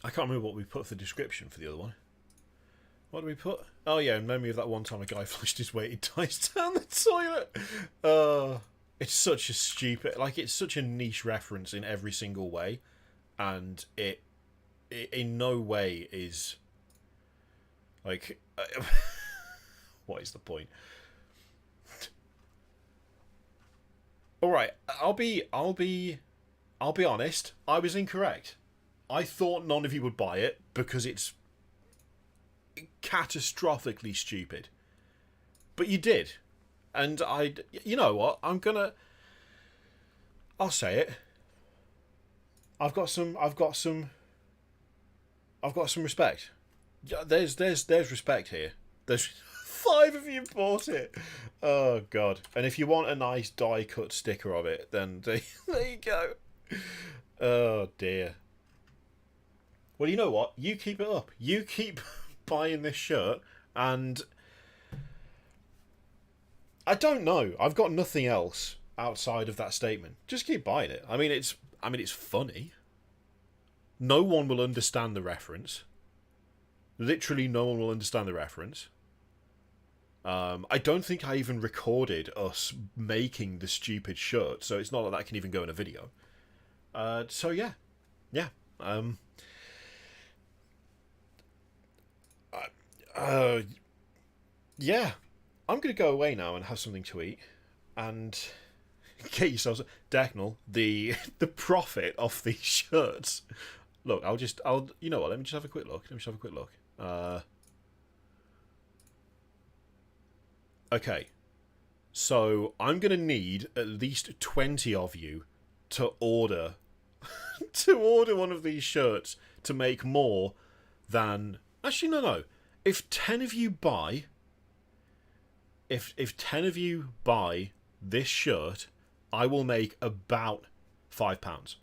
I can't remember what we put for the description for the other one. What do we put? Oh yeah, in memory of that one time a guy flushed his weighted dice down the toilet. It's such a stupid... Like, it's such a niche reference in every single way. And it in no way is... Like... what is the point? Alright, I'll be honest. I was incorrect. I thought none of you would buy it because it's catastrophically stupid. But you did. And you know what? I'll say it. I've got some respect. There's respect here. There's 5 of you bought it. Oh God. And if you want a nice die cut sticker of it, then there you go. Oh dear. Well, you know what? You keep it up. You keep buying this shirt, and I don't know. I've got nothing else outside of that statement. Just keep buying it. I mean, it's funny. No one will understand the reference. Literally, no one will understand the reference. I don't think I even recorded us making the stupid shirt, so it's not like that can even go in a video. So yeah. yeah. Yeah. I'm going to go away now and have something to eat. And get yourselves... Decknell, the profit off these shirts. Look, you know what, let me just have a quick look. Okay. So, I'm going to need at least 20 of you to order one of these shirts to make more than... Actually, no. If 10 of you buy... If 10 of you buy this shirt, I will make about £5.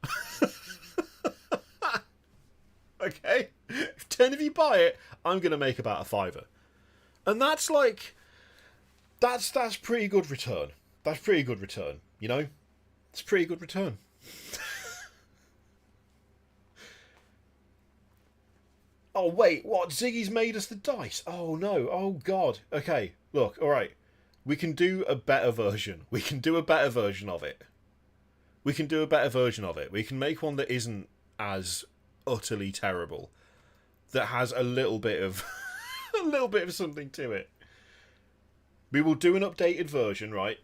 Okay? If 10 of you buy it, I'm going to make about a fiver. And that's like... That's pretty good return. That's pretty good return, you know? It's pretty good return. Oh, wait, what? Ziggy's made us the dice? Oh, no. Oh, God. Okay, look, alright. We can do a better version. We can do a better version of it. We can make one that isn't as utterly terrible. That has a little bit of... a little bit of something to it. We will do an updated version, right?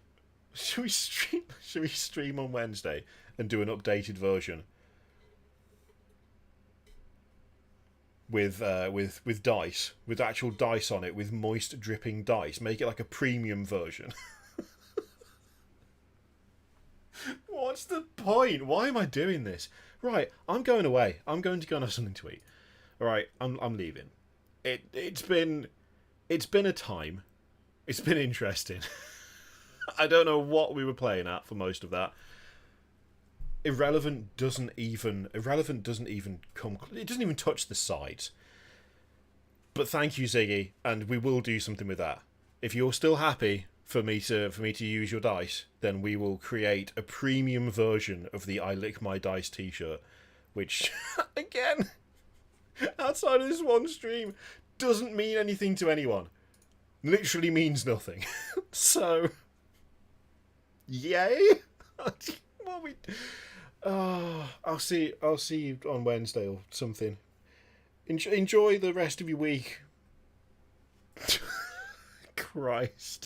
Should we stream on Wednesday and do an updated version with dice, with actual dice on it, with moist dripping dice? Make it like a premium version. What's the point? Why am I doing this? Right, I'm going away. I'm going to go and have something to eat. All right, I'm leaving. It's been a time. It's been interesting. I don't know what we were playing at for most of that. Irrelevant doesn't even come... It doesn't even touch the sides. But thank you, Ziggy, and we will do something with that. If you're still happy for me to use your dice, then we will create a premium version of the I Lick My Dice t-shirt, which, again, outside of this one stream, doesn't mean anything to anyone. Literally means nothing. So, yay! I'll see you on Wednesday or something. Enjoy the rest of your week. Christ.